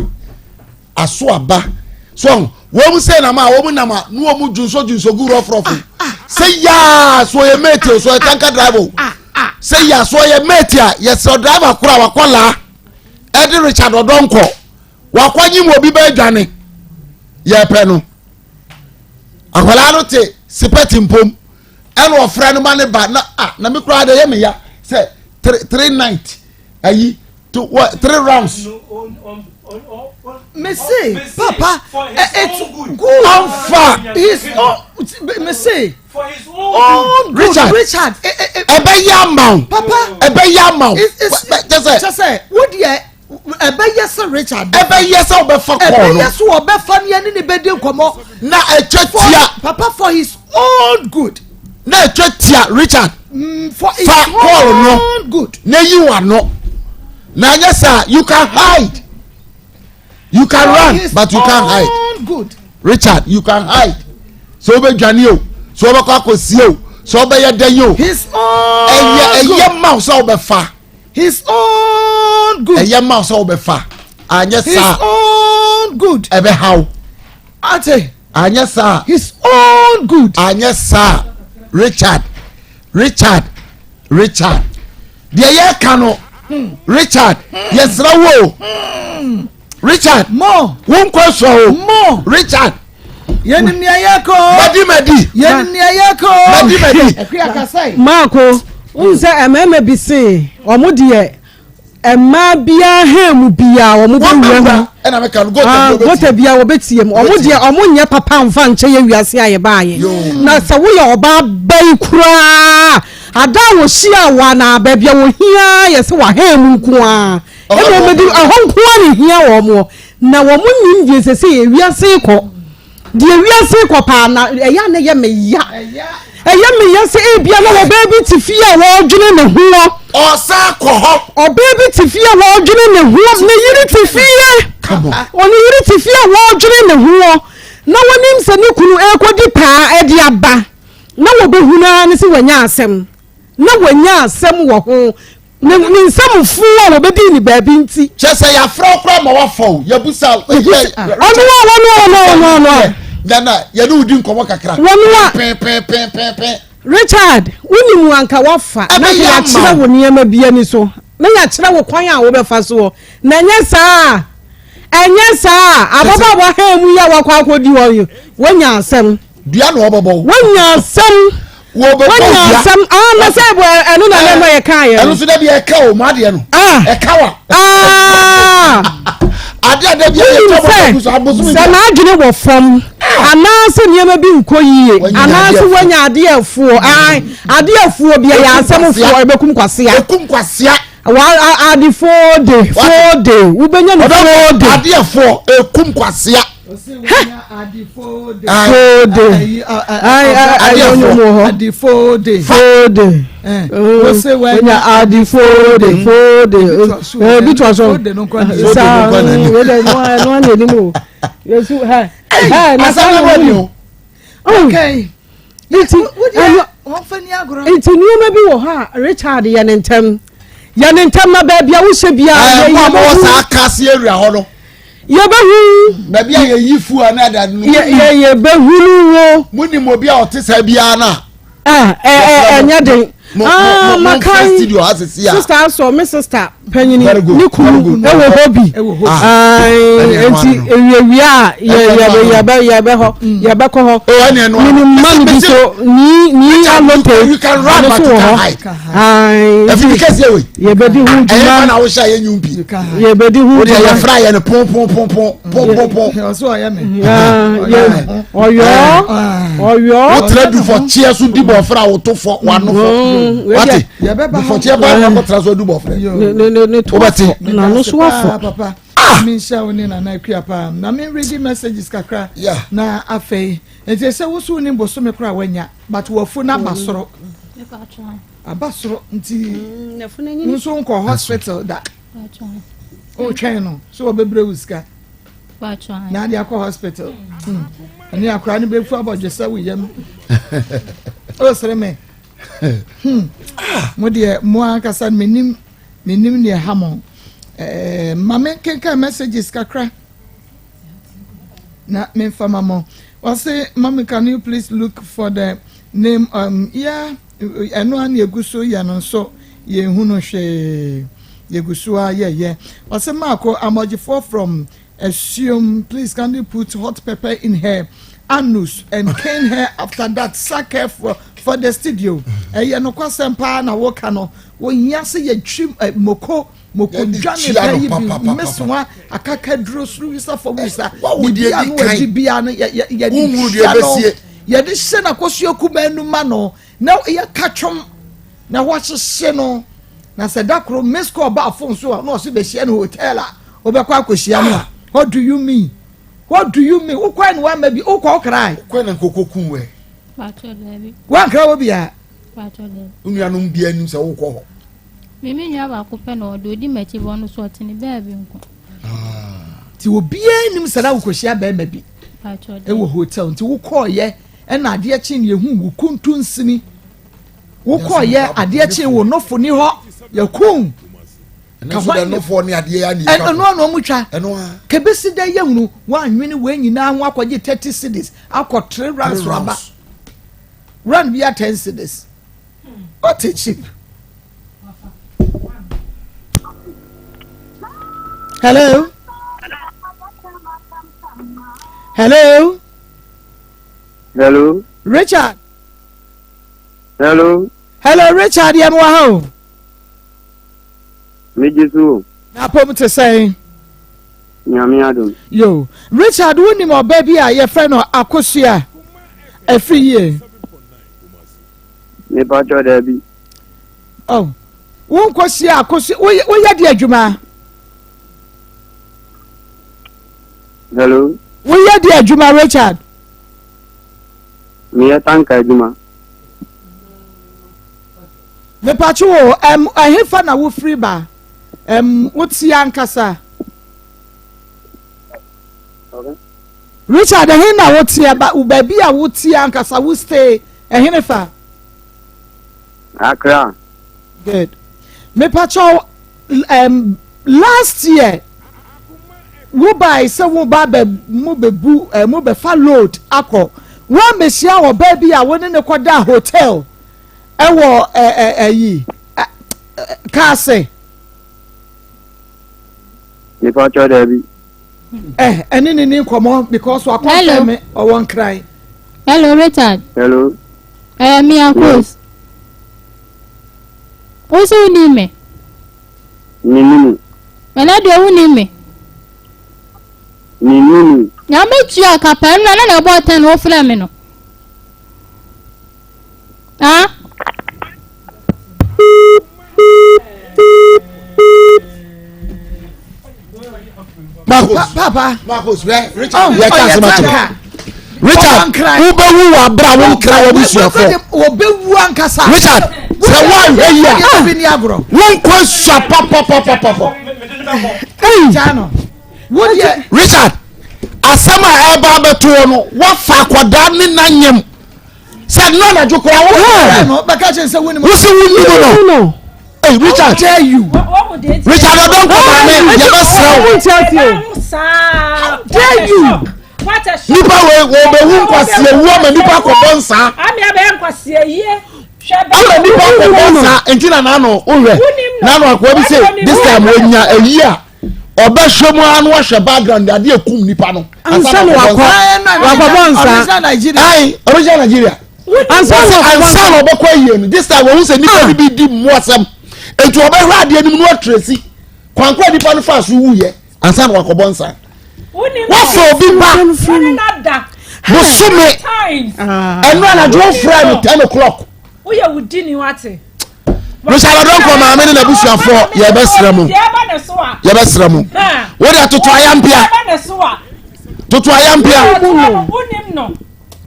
so wo mu say na ma wo mu na ma no wo mu junso gu rofrofo say ya so ye mate so tanker driver say ya so ye mate ye so driver kura wakola edi Richard Odonko wakwanyi mo bi ba dwane ye pe no akola no te sipeti mpom eno ofra no ma ne ba na me kura de ye me ya say 3 night ayi to what 3 rounds me say papa it's good far is me say for his own Richard ebe ya maun papa ebe ya maun just say what ye ebe yes Richard ebe yes obefa call ebe yes obefa ne ne bedi nkomo na etwetia papa for his own good na etwetia Richard for his own good na you are no na yes sir you can hide you can run but you can't hide good Richard you can hide so be dwane o so be kwakosie o so be ye dan o his own eye mouse obefa his own good eye mouse obefa anya sa his own good ebe how ate anya sa his own good anya sa Richard de ye kano Richard yes rawo Richard more won kwaso more Richard yenim ne ayako madi yenim ne ayako madi akua kasai Mako unse ememe bisi omudie emma bia hemu bia omubewu ɛna meka no gota bia wɔbɛtie mu ɔmo deɛ ɔmo nyɛ papa mfa nkyɛ yɛ wiase a yɛbaayɛ na sɛ woyɛ ɔbaa bɛyi koraa ada wɔ hyia wa na baabia wɔ hia yɛ sɛ waha mu nko a ɛna ɔmɛdi ɛhɔ nko a ne hia wɔ mo na wɔn mo nim die sɛ yɛ wiase kɔ deɛ wiase kɔ paa na ɛyɛ na yɛ me ya ɛyɛ me yɛ sɛ ebia na wɔbaa bi te fie a wɔdwene ne ho ɔsa kɔ hɔ ɔbaa bi te fie a wɔdwene ne ho ne yiri te fie ɔne yiri te fie a wɔdwene ne ho na wɔnim sɛ ne kunu ɛkɔdi paa ɛde aba na wɔbɛhu na ne sɛ wɔnya asɛm na wɔnya asɛm wɔ ho ne nsɛm fu a wɔbɛdi ne baabi nti kyɛ sɛ yɛafrɛ kora ma wɔfɔw yɛbusa ɔno nana yɛne wodi nkɔmmɔ kakra Richard wonim anka wafa na yɛakyerɛ wo nneɛma bia ni so na yɛakyerɛ wo kwan a wobɛfa so na ɛnyɛ saa ababa ha mu ya wakɔ akɔdi hɔ wonya asɛm dua na wɔbɛbɔ wonya asɛm na sɛ bo ɛno na lɛma yɛka yɛ ɛno so da bi ɛka o maadeɛ no ɛka wa ade da bi yɛ sɛ n'adwene wɔ fam anaasɛ nneɛma bi nkɔ yie anaasɛ woanya adeɛfoɔ bia yɛ asɛmfoɔ ɛbɛkum kwasea adefode wobɛnya no fode adeɛfoɔ ɛkum kwasea nti nneɛma bi wɔ hɔ a Richard yɛ ne ntɛm na baabi a wohyɛ biara saa kase awura hɔ no yɛbɛhu baabi a yɛyi fu a na ada no yɛbɛhu no wo monim obi a ɔte saa biara no ɛnyɛ den makai studio sister so me sister panyini ni kunu ewo hobby enti ewia yɛbɛkɔ hɔ mini mami bi so ni alote you can run back to high efficacy we yɛbɛdi hu dwuma na wo sha yɛ nyumpi yɛbɛdi hu dwuma yɛ fra yɛ no pon so ɔyɛ me ɔyɔ what trade do for cheers so di bo fra wo to for wano for what yɛbɛba for cheers ba na tra so du bo fra ne to na no so afọ papa me nhyɛ wo ne nana akua pa na me ready messages kakra na afei enti sɛ wo so ni boso me kora wanya but wafu na basoro abasoro nti nso nkɔ hospital da o twɛn no so obebre wuska na dia kɔ hospital ani akora ne befu abɔdwesa wo yam o sere me mo de mo akasa menim ne hamon mame kenka messages kakra na me fama mo say mama can you please look for the name eno an yeguso ya no so ye hu no hwe yeguso a ye say Marco amojifo from assume please can you put hot pepper in her anus and cane her after that sack her for the studio no kwasempa na wo ka no wo nya se ye twim moko dwane bayi bi meswa akaka duro suru wisa for wisa bibia no bibia no ye de hye na kosua kumanu ma no na ye katwom na wo hye no na se dakro mesko ba phone so na o se be hye no hotel a obekwa akohia no what do you mean wo kwa no wa ma bi wo kwa okrai kwa na kokokun we wa kra wo bia unuanom bia nim se wo kɔ hɔ mimi nwa ba ko pe no do di machi bo no so tini baabi nko ti obia nim se na wo kohia ba ma bi e wo hotel ti wo kɔ ye na ade achi ne hu wo kuntu nsini wo kɔ ye ade achi wo nofo ni hɔ ya kun ka fa no fo ne ade ya ni ka no mu twa kebesi da ye hunu wa anwene wa nyina ho akɔgye 30 cedis akɔ 3 rands raba run via 10 cedis what a cheap. Hello. Richard. Hello, Richard. Yam wa ho. Me Jesu. Na pom te say. Nyame adom. Yo, Richard, woni mo baby a ye friend no Akosua. Every year. Me pacho there bi. Oh. Won Akosua, wo ye de adwuma. Hello. Wo ye de adwuma Richard. Me tanka adwuma. Me pacho ahefa na wo free ba. Woti ankasa. Okay. Richard, na woti ba baby a woti ankasa wo stay fa. Accra. Good. Me pacho last year wo buy say wo ba be mo be fa load akọ. Wo mesia wo baby a wo ne koda hotel. Ewo yi kase. Me pacho there bi. Eni ni komo because wa confirm me or one cry. Hello, Richard. Hello. Maa Akos. What's your name? Nini. When do you name me? Nini. Now make you a capel and about 10 or flamino. Huh? Papa. Marcos, Richard, you can't match. Richard, who be who are brown cry what is your fault? Richard, say one here. One question, papa. Hey, Jano. What ye? Richard, asama eba beto no, what fa kwada ni nanyem. Said no na joko wa. No, bakache say woni. Who say woni no? Hey, Richard, dare you? Richard, I don't come on me. You must How dare you? What a shame. Nipa we be hu kwase wo nipa ko bonsa. Ami abe nkwase ye. Ama nipa ko bonsa entina na no ohwe. Na no akwa bi say this time onya ayi a obehwemu anu ohwe background ade ekum nipa no. Ansa no akwa bonsa. Ai, original Nigeria. Ansa no obekwa yie no. This time we say nipa bi di muasem. Etu obehwa ade nim no atresi. Kwankwa nipa no fa so wuye. Ansa no akwa bonsa. What's so big man? Musume. And when I drove Friday 10 o'clock. We are within you at it. Richard, don't come on in the bush for your best ramu. Your best ramu. What are to triumpia? To triumpia.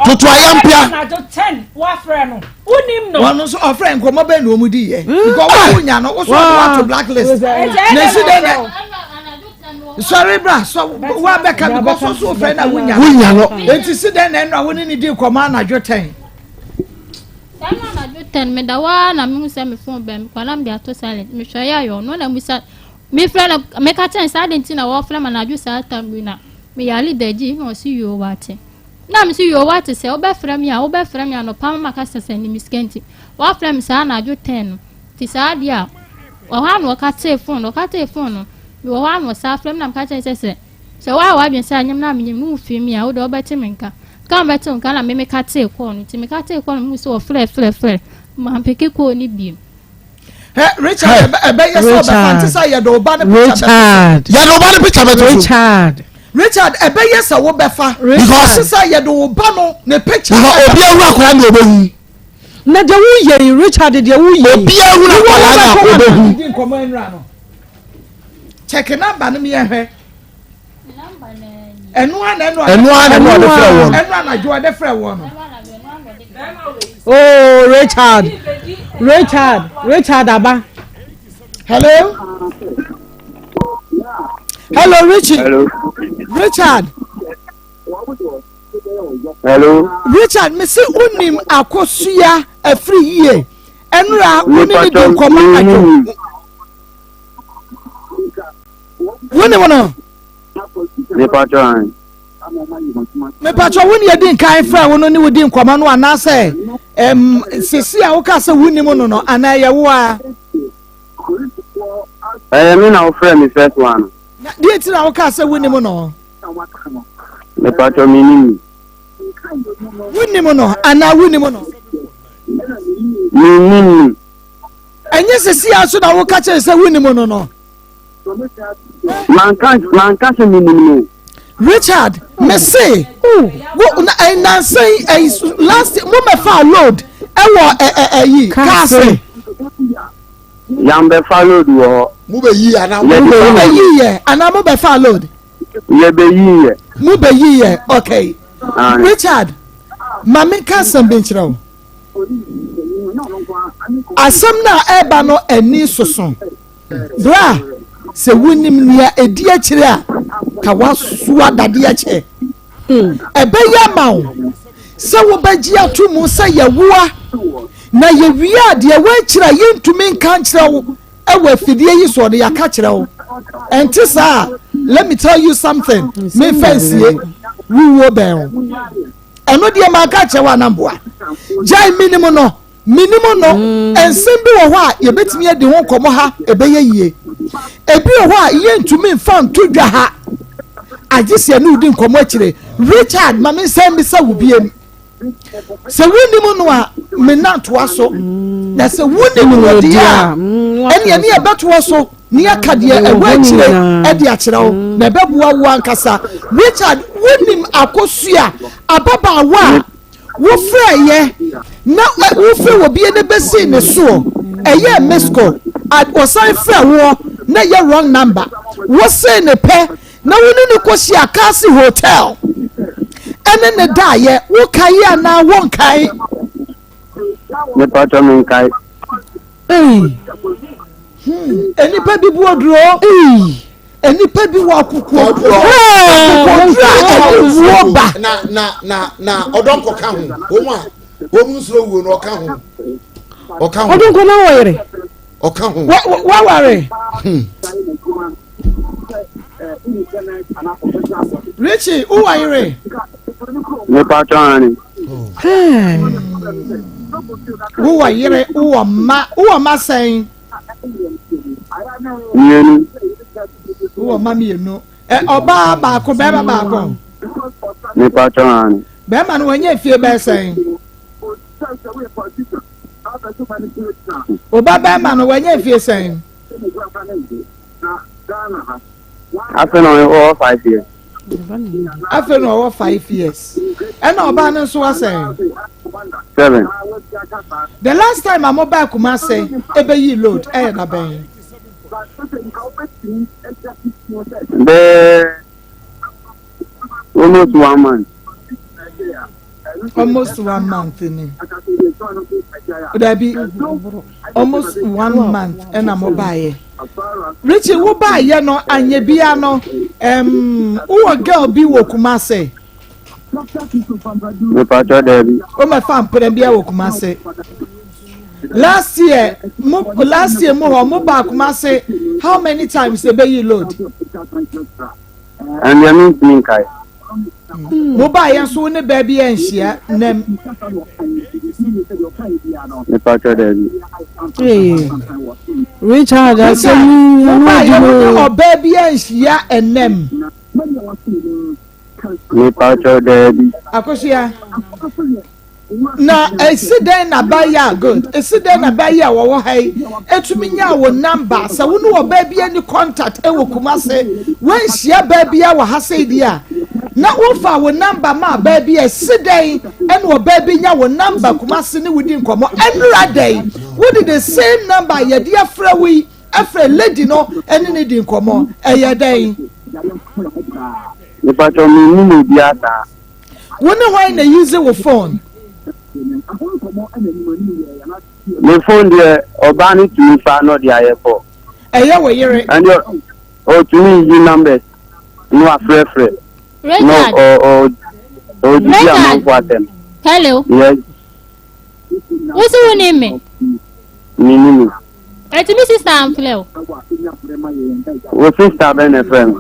To triumpia. 10. What friend? One also a friend come up and Mudi. Because we are to blacklist. Sorry, bra. So what back and because so friend I win. It is then and I wouldn't need you command at your time. Me the one I'm using phone bem Columbia to silent. Me show you no na musa me friend make a chance I didn't know what flame and I just at time winner. Me ali the G or see you what. Now me see you what to say obe frame ya no Pama Macasa send me scanty. What flame sana do 10. Tisadia. Or han or cat phone or cat phone. You one was half flame and catch say. So why I've been saying na me move me out over Timinka. Come back to Ghana, me make a take on to make a take on so flare. Man, pick a cool beam. Richard, I beg yourself, fantasy your Dobana Richard, Richard, I beg yourself, what befa? Because I had Obano, the picture. na de wo Richard de wo ye obi ehu na kwala na obehu check number no me ehwe enu ana de frɛ wo enu ana jo de frɛ wo no oh Richard aba hello Richard Richard hello Richard me say unim akosua afri yie enura woni do koma ajo woni wono me patro woni e din kan fra wono ni wodi nkoma no anase sesi a wo ka se woni mo no ana ye wo a me na wo fra me first one di ti na wo ka se woni mo no me patro minimi woni mo no ana woni mo no minimi enye sesi a so na wo ka che se woni mo no manka se minimum. Richard, me say, go na say last moment for load. Ewo castle. Yambe follow do. Mube yi ana Ye ana mo be for load. Ye be yi. Mo be yi. Okay. Richard, mama castle be nchira. Asem na eba no ani soso. Bra, se wonim nia edi akire a ka wasua dade ache. Ebe ya mawo. Se wo bagi atumu se yewua. Na yewia de we akira yentumi nka nkira wo. Ewa fidie yi so de yaka kire wo. Enti sa, let me tell you something. Me fancy wo ben. Eno de ma ka kire wa namboa. Jai minimum no. Ensem bi wo ho a yebetimi ade ho komo ha ebeye yie. Ebi wo ho a yentumi mfa ntodwa ha. Agise no udi nkomo akire. Richard mame nsem bi sa wo biem. Se wonimu no a me nantoa so. Na se wonimu no dia. Ene e betoa so. Ni akade ewa akire e de akire wo. Na beboa wo ankasa. Richard wonim akosua ababa wa wo freye na wo fre wo bie ne besi ne so eye mesco at osan fre wo na ye wrong number wo say ne pe na wo ni kosi akasi hotel ene ne da ye wo kai ana won kai Ne pato men kai. Eni pe bi bu odro eni pe bi wa kuku odro na odonko ka ho wo mu sro wo no ka ho odonko na were o ka ho wa ware Richie who are you Ne pato ani. who are you who ma saying Yenu. who mami no oba ba ko be ba ko Ne pato ani. be ma no wenye fie be saying oba be ma no wenye fie saying After no 5 years. after no 5 years and oba no so saying 7. the last time I'm back kuma say ebe yi load na ben Almost 1 month. almost 1 month ni that be almost 1 month and I'm buy Richie wo buy ye no anye bia no wo girl bi wo kuma say Ne pato debi. o ma fam pere bia wo kuma say last year mo ba kuma say how many times ebe yi load And you mean me kai. mo ba ye so ne baby enhia nem Ne pato debi. Richard, I say mo ba ye no baby enhia enem Ne pato debi. akosia na esiden na baya good esiden na baya wo hai etumi nya wo number sa wo no wo baby any contact e wo kumase wan hia baby a wo hase dia na wo fa wo number ma baby esiden and wo baby nya wo number kumase ni wudi nkomo enra day wo the same number ye dia fra wi afra lady no ene ni di nkomo eye day Ne pato mi ni biata. wo ne why na use wo phone Me phone there obani to me fa no dia ye for. eye wo yere And you to me you numbers. No afre. No or dia man for them. Hello. Yes. What's your name? Minimum. It's me sister Amfleo. O sister ben e friend.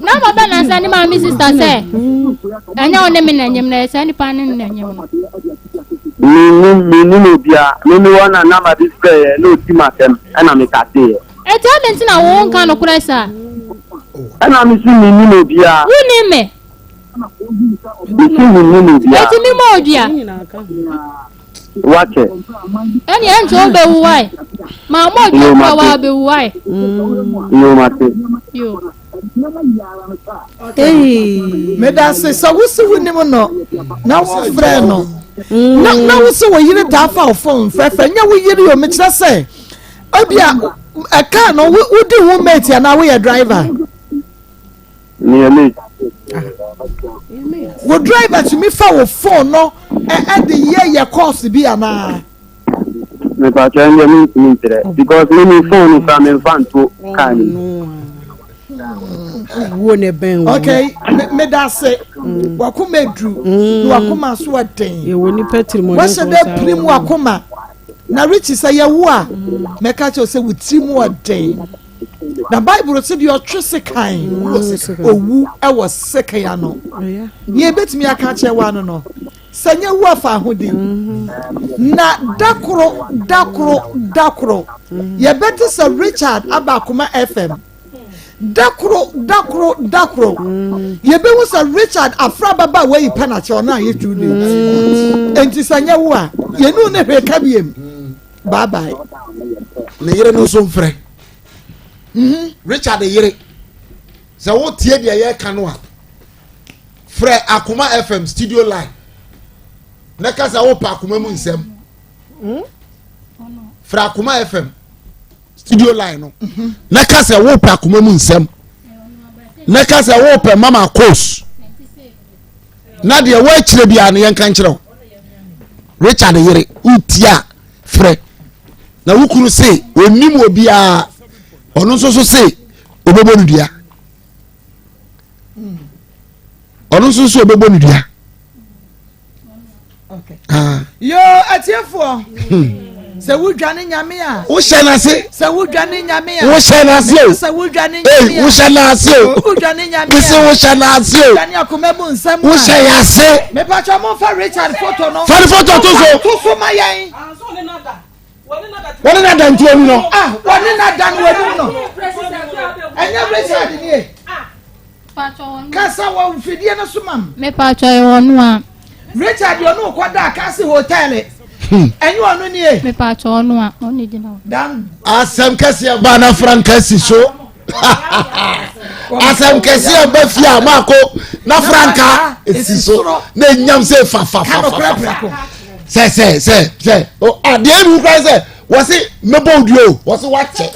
Na baba na sani ma mi sister say. Anya one me na nyem na sani pa ne na nyem. Minimum bia. Me wana na ma display no team atem. Na me kate. E to den na wo nka no kura sa. Na me si minimum bia. Wo ni me? Me si minimum bia. Eti mi mo dia. Wache. Any enjo be why? Mama do power be why. Yo mate. Yo. Hey, me da say so we see we nim no. Na wo frɛ no. Na wo so we yire da fa phone frɛ nya wo yire yo me kira say. Obia a car no we di wo mate ya na we driver. Me. Wo driver to me fa wo phone no e de ye course bi ana. Me pa try me because me phone from me fan to can. Okay, me da say wakuma dru wakuma so aden ye woni petrim what's the prim wakuma na rich say ye wo a me ka che say wutimu aden na bible say your twese kan owu e was sekan ya no ye betimi aka che wa no sanya wo afa hodin na dakro ye better say Richard abakuma FM dakro ye be wo say Richard afra baba we penache na ye tude enti sanya wo a ye nu ne hwe ka biem bye bye ne yere no so mfrɛ Richard yere sɛ wo tie de ye ka no a frɛ Akoma FM studio line na ka sɛ wo pa Akoma mu nsɛm frɛ Akoma FM studio line no na ka sɛ wo pa Akoma mu nsɛm na ka sɛ wo pa Maa Akos na de wo akyire bia ne yɛnka nkyerɛ Richard yere utia frɛ na wukuru se onim obia ono nso so se obebo nudua ono nso so obebo nudua okay yo atiefo se wudwane nyame a wo hye na se se wudwane nyame a wo hye na se se wudwane nyame wo hye na se wudwane nyame a se wo hye na se wudwane Akoma mu nsam wo hye ya se me pa cha mo fa Richard photo no fa photo to so ma yen woni na dan tuo no woni na dan woni no enya Richard ni e kasa wa fidie no so mam Me pa cho e wonu a Richard yo no kwada kasi hotel enyu onu ni e me pa cho onu a oni di na dan asem kase ba na franka si so asem kase ba fia mako na franka esi so na nyam se fa se o ade enu kra se wo se mebo duo wo se wache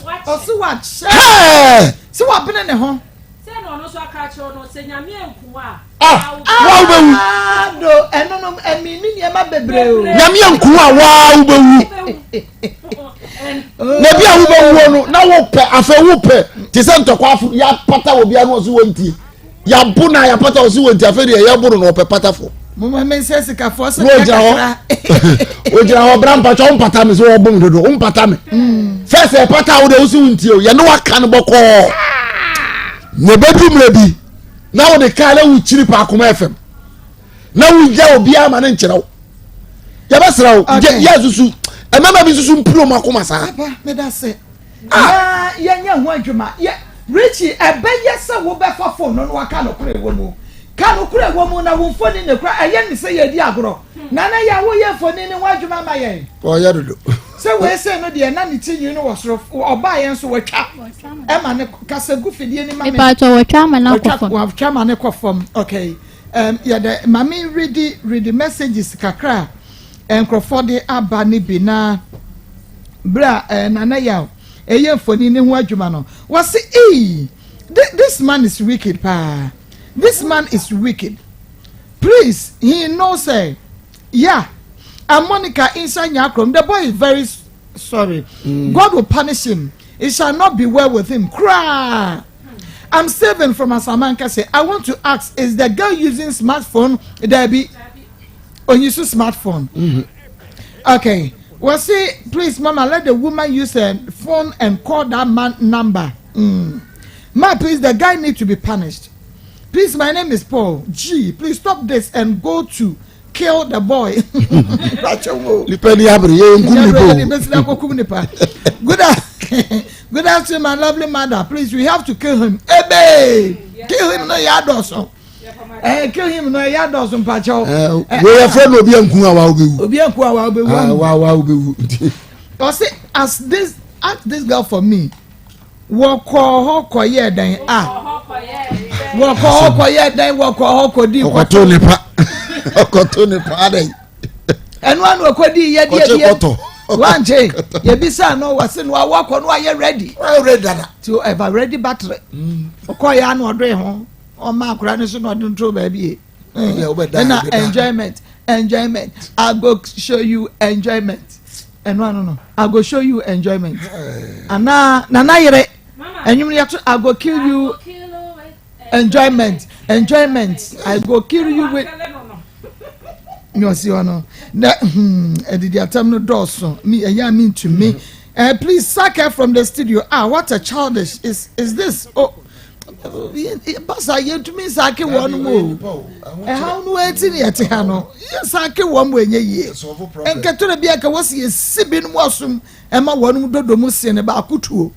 se wa bene ne ho se no no so aka che no se nyame enkuwa wa ubewu do eno no emi ni niema bebre o nyame enkuwa wa ubewu na bia ubewu no na wo pe afa wo pe ti se ntokwa afu ya pata wo bia no so wonti ya bu na ya pata wo so wonti afa de ya buru no pe pata fo mama men se sika fo se ka o jira ho brampa cho mpata me so wo bum dodo mpata me first e pata wo de wo so wonti o ye no waka no boko ne bedu mrebi na wo de kale wo chiri pa Akoma FM na wo ja obi ama ne nkyerɛ wo ya basra wo ya susu e mama bi susu mpiro makoma sa me da se ya nya ho adwuma ya Richie ebe yesa wo be fa phone no waka no kure wo mu ka no kure wo mu na wo phone ne kura eye ni se ye di agro na ya wo ye phone ni wadwuma ma ye o ya dodo se we se no de na ni tinyi no wo soro oba ye nso watwa e ma ne kasegu fidie ni ma me pa cho watwa ma na ko fom watwa ma ne ko fom okay ya de mami read messages kakra enkrofo de aba ni bi na bra na ya eye phone ni ho adwuma no wo se this man is wicked pa. This man is wicked. Please, he knows yeah. And Monica inside Yakrom, the boy is very sorry. God will punish him. It shall not be well with him. Cry. I'm saving from Asamanka. Say, I want to ask, is the girl using smartphone? Debbie, or use a smartphone? Okay. Well, see, please, Mama, let the woman use a phone and call that man number. Ma, please, the guy needs to be punished. Please, my name is Paul. G, please stop this and go to kill the boy. Good afternoon, my lovely mother. Please, we have to kill him. Hey, babe! Kill him, no yadoso. Kill him, no yadoso, Pacho. We are from Obianku. As this ask this girl for me. Woko koye dan woko koye dan woko kodi okoto nipa okoto nipa dan enu anu okodi ye die wanje ye bisa no wase no awako no aye ready to ever ready battery okoye anu odo ho o ma akura ni so no do ntro ba bi na enjoyment I go show you enjoyment enu anu no I go show you enjoyment ana na yere enyum ya to I go kill you enjoyment I go kill you with no see ono na edidi atam no doso me eya mean to me please sack her from the studio. What a childish is this. Basa ye to me sack one mo how no etin yet hano sack one mo enye ye enketo na bia ka wasi esibi no wasum ema wonu dodo mu se ne ba akutuo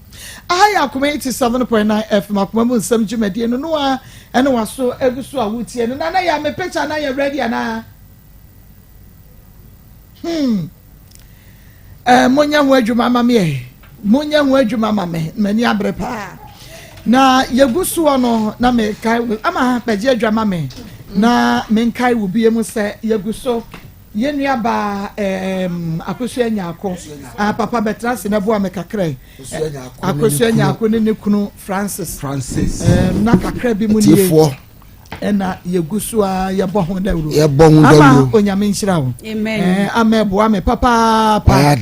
Akoma 87.9 FM Akoma mu nsem dwumadi no no a ene waso eguso a wutie no na ya me picture na ya ready ana monya ho adwuma mama me mani abrepa na yeguso no na me kai ama peje adwuma me na me kai wo biemu se yeguso yenua ba akosu anyako papa betrase na bo amekakrai akosu anyako ne kunu Francis na kakra bi mu nie ena yegusu a yebo ho dawro ama onyame nhyira wo amen amebo ame papa pa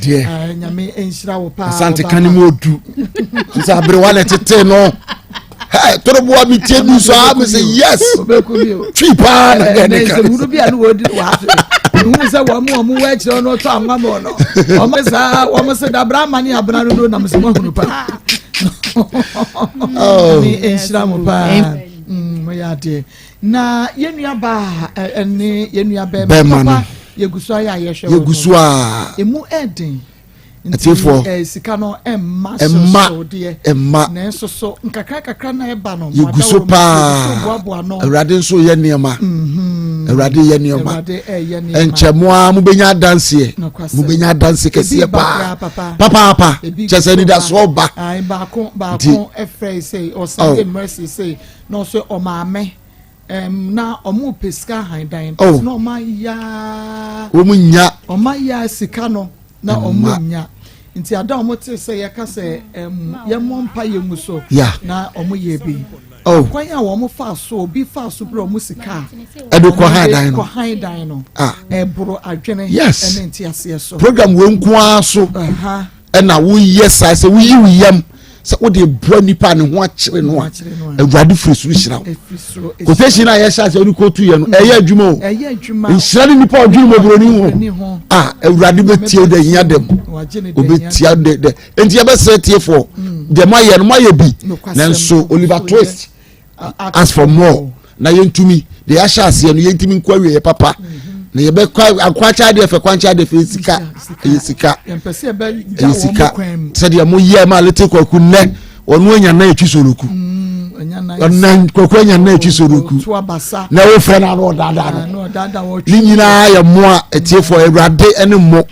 nyame nhyira wo pa asante kanimo odu nsa abre wale tete no torobo abi tiedu so am say yes twi pa na gene ka muru bia no wodi wa nu se wo mu wa kire no to anwa mo no o mo se da brahma ni abna no na mo se mo hunu pa ni nhyira mo pa moyade na yenua ba ene yenua ba papa yeguso ya yehwe yeguso a emu eden atifo sika no emma na so nkakra na eba no yeguso pa awrade nso ye niema awrade ye niema enchemoa mubenya dance kese pa papa chese ni da so ba ba kon efrey say or say mercy say no so o maame na omu peska handan no ma ya o ma ya sika no na omunya nti ada omote se yeka se yemompa yemuso na omoye bi kwan ya wo mo fa so obi fa so bro musika edukọ handan no ebro adwene ene nti ase so program we nko aso na wo yesa se wo yi yam se wo de bro nipa ne ho akire no awurade frisuru hyira quotation na yesa se ori kotu ye no eye adwuma o hyira nipa odwuma broni ho awurade betie de hia dem obetia de enti ye be se tie for de maye no maye bi nanso Oliver Twist ask for more na yentumi de asha ase no yentimi nkwawe papa na ye be akwacha de fe kwancha de fe sika se de mo ye ma lete kwaku ne onu anya na etwi soroku onan kwaku anya na etwi soroku na wo fe na no dada no ni nyina ya mo a etie for Awurade ene mo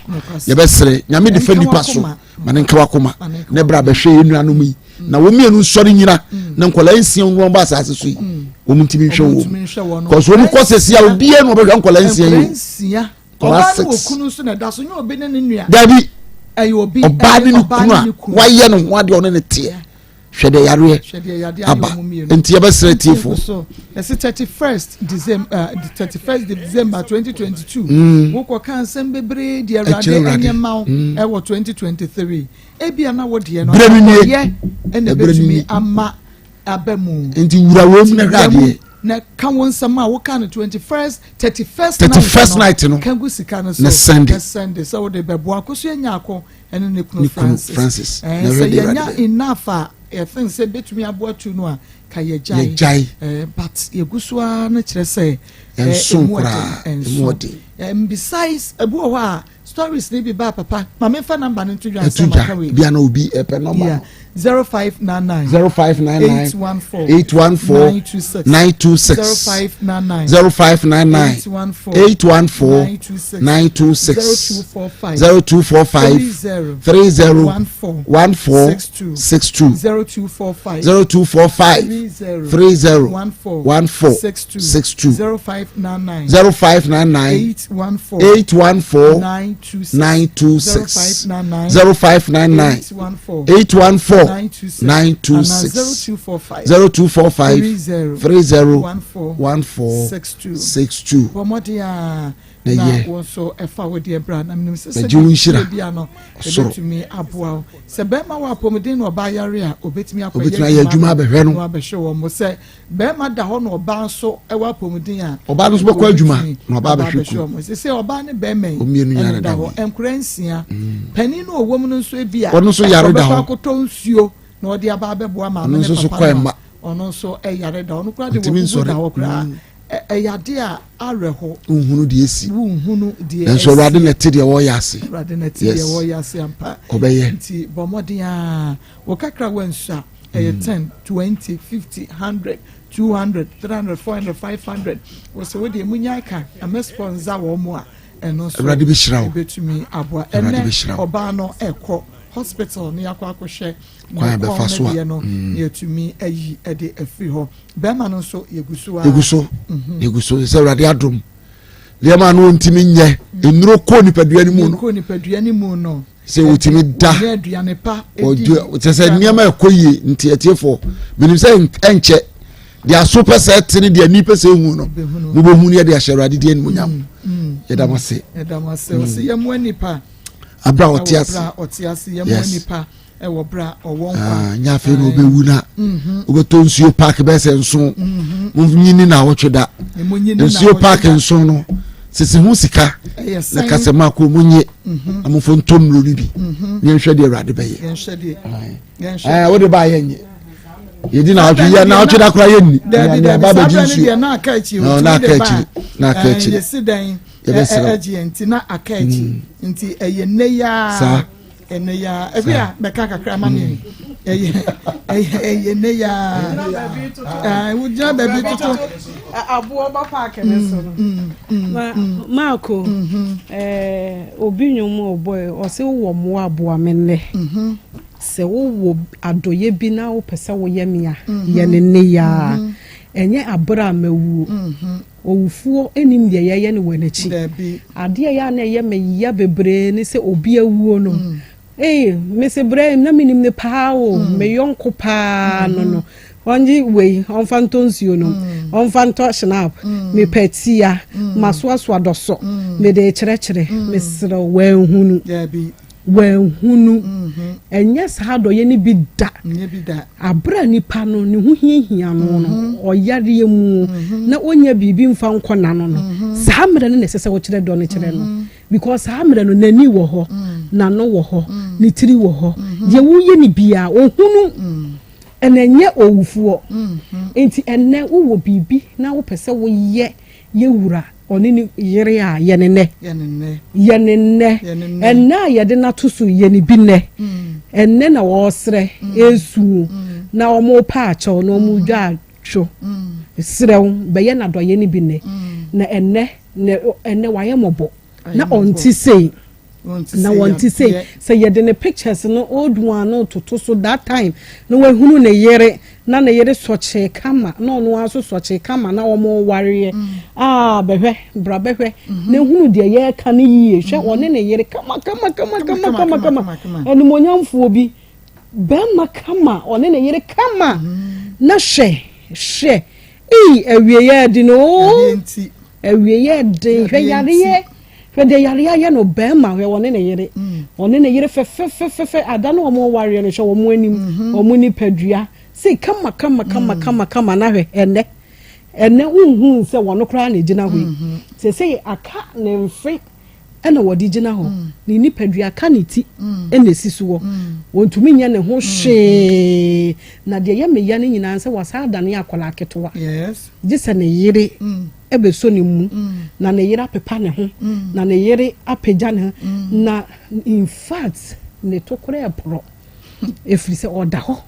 ye be sere nyame de fe nipa so mane nkawa koma ne bra be hwe enu anu mi na wo mienu nsori nyina na nkola nsia nwo ba asase so yi wo mutimi hwe wo cause wo mukosesi a obi e no be nkola nsia yi oba no kunu so na da so nyo obi ne nua dabi ayi obi oba ne kunu wa ye no ho ade ono ne te hwede yare aba enti yebesere tiefo so the 31st December 2022 wo ko kan sem bebre di Awurade enyema e wo 2023 ebia na wo de no ye ene betumi ama abamu enti wura wo mu na hwade na kan won sama wo kan 31st night no kan gu sika no so na Sunday so de bebo akoso enya akọ ene ne kunu Francis na ready enya enough I think say betumi aboatu no a ka ye jai but yegusua na kire say besides abu wa stories ni bi ba papa ma me fa number no to dwan say maka we bia na obi epe number 0599 814 926 0599 814 926 0245 30 14 62 0245 30 14 62 0599 814 926 0599 814 926 0245 30 14 62 na so efa wo de bra na menim se bia no ebetumi aboa se be ma wa pomodin no ba yare a obetumi akoye adwuma abehwe no abehwe wo mo se be ma da ho no ba so e wa pomodin a oba no so be kwa adwuma no ba abehwe wo mo se oba ne be men omienu yare da ho enkransia pani no owom no so bia ono so yare da ho akoto nsuo na odi aba abeboa ma me ne papa ono so e yare da ono kra de wo da ho kra eyade a areho unhunu de esi unhunu de esi enso rade na tede wo yase rade na tede wo yase ampa obeye nti bomodi a wo kakra wansa 10 20 50 100 200 300 400 500 wo se wo de munya ka am sponsor wo mo a eno so rade bi shirawo betumi aboa ene oba no ekọ hospital ni akwa akohwe kwa be faso a yetumi ayi ede afiri ho be ma no so yeguso se rade adom le ma no ntimi nye enuro ko nipadua ni mu no se wotimi da aduane pa ojo se niam ekoyi nti etiefo binim se enche dia super set ni dia ni pese hu no mu bo hu ni dia hye de ni munyam edamase o se yemu nipa abra otias yemu nipa e wo bra owon kwa nya fe no obewu na obeto nsuo park be se nso mu nyini na wotweda nsuo park nso no sisi hu sika na kasema ko munye amufo ntomro ni bi ne hwede awrade be ye wo de ba ye nye yedi na atwe ya na atwe da kura ye ni na baba jinsu na akachi na akachi yesidan agent na akachi nti eyene ya sa ene ya ebia beka kakra ma me eyene ya wuja baby tutu abuo ba park ne so no Marco obi nyum oboy o se wo mo aboa menle se wo adoye bi na wo pese wo yemia ye ne ya enye abra mawu owufuo enim de ye ne wanachi ade ya na ye me ya bebre ne se obi awuo no me se bre na minim ne paawo me yonko pa no onji we onfantonsuo no onfanto snap me petia masoaso adoso me de kyerɛkyerɛ me sere wanhunu wanhunu enye sa do ye ni bi da abra nipa no ne hu hiahia no oyare mu na onya bibi mfa nkona no sa mre ne sese wo kyerɛ do ne kyerɛ no because sa mre no nani wo ho na no wo ho ni tiri wo ho ye wo ye ni bia ohunu enenye owufuo enti enne wo bibi na wo pese wo ye wura onini yere a yenene enna yede na tosu yeni binne enne na wo sre esu na omo pa acho na omo dwa atwo srew be ye na do yeni binne na enne waye mobo na onti sei na wanti say yede ne pictures no old one no to so that time no we hunu ne yere na ne yere soche kama na ono aso soche kama na omo ware behwe bra behwe ne hunu de ye ka ne yie hwe one ne yere kama eni monyamfo bi be ma kama one ne yere kama na hwe awie ye di no awie ye di hwe yare ye fede yare no be ma hwe one ne yere fe ada no omo ware no hwe omo anim omo ni padua say kama na hwe ene unhu se wono kra na gina hwe say aka ne mfe ena wodi gina ho ni nipadua aka ne ti ena sisuwo wontumi nya ne ho hwe na de ye meya ne nyina se wasa da ne akola aketowa yes gise ne yere ebe so ne mu na ne yere apepa ne ho na ne yere apagya ne na in fact ne tokore epro efiri se oda ho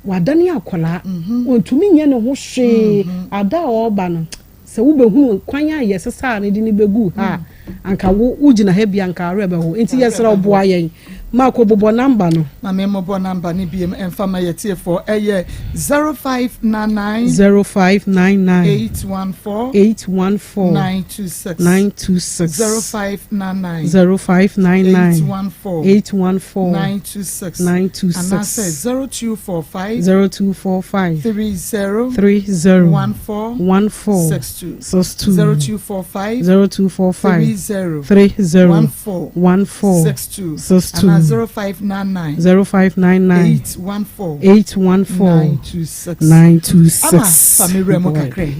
wadane akola ontumi nye ne ho hwe ada oba no se wo behu kwan aye sesa ne di ne begu ha anka wo ugina ha bia anka arebe ho enti yesra obo ayen mako bobo number no na me mobo number ni biem enfama yetie for eye 0599 814 926 0599 814 926 and I say 0245 30 14 0245 30 14 and 0599 814 926 family mo kakre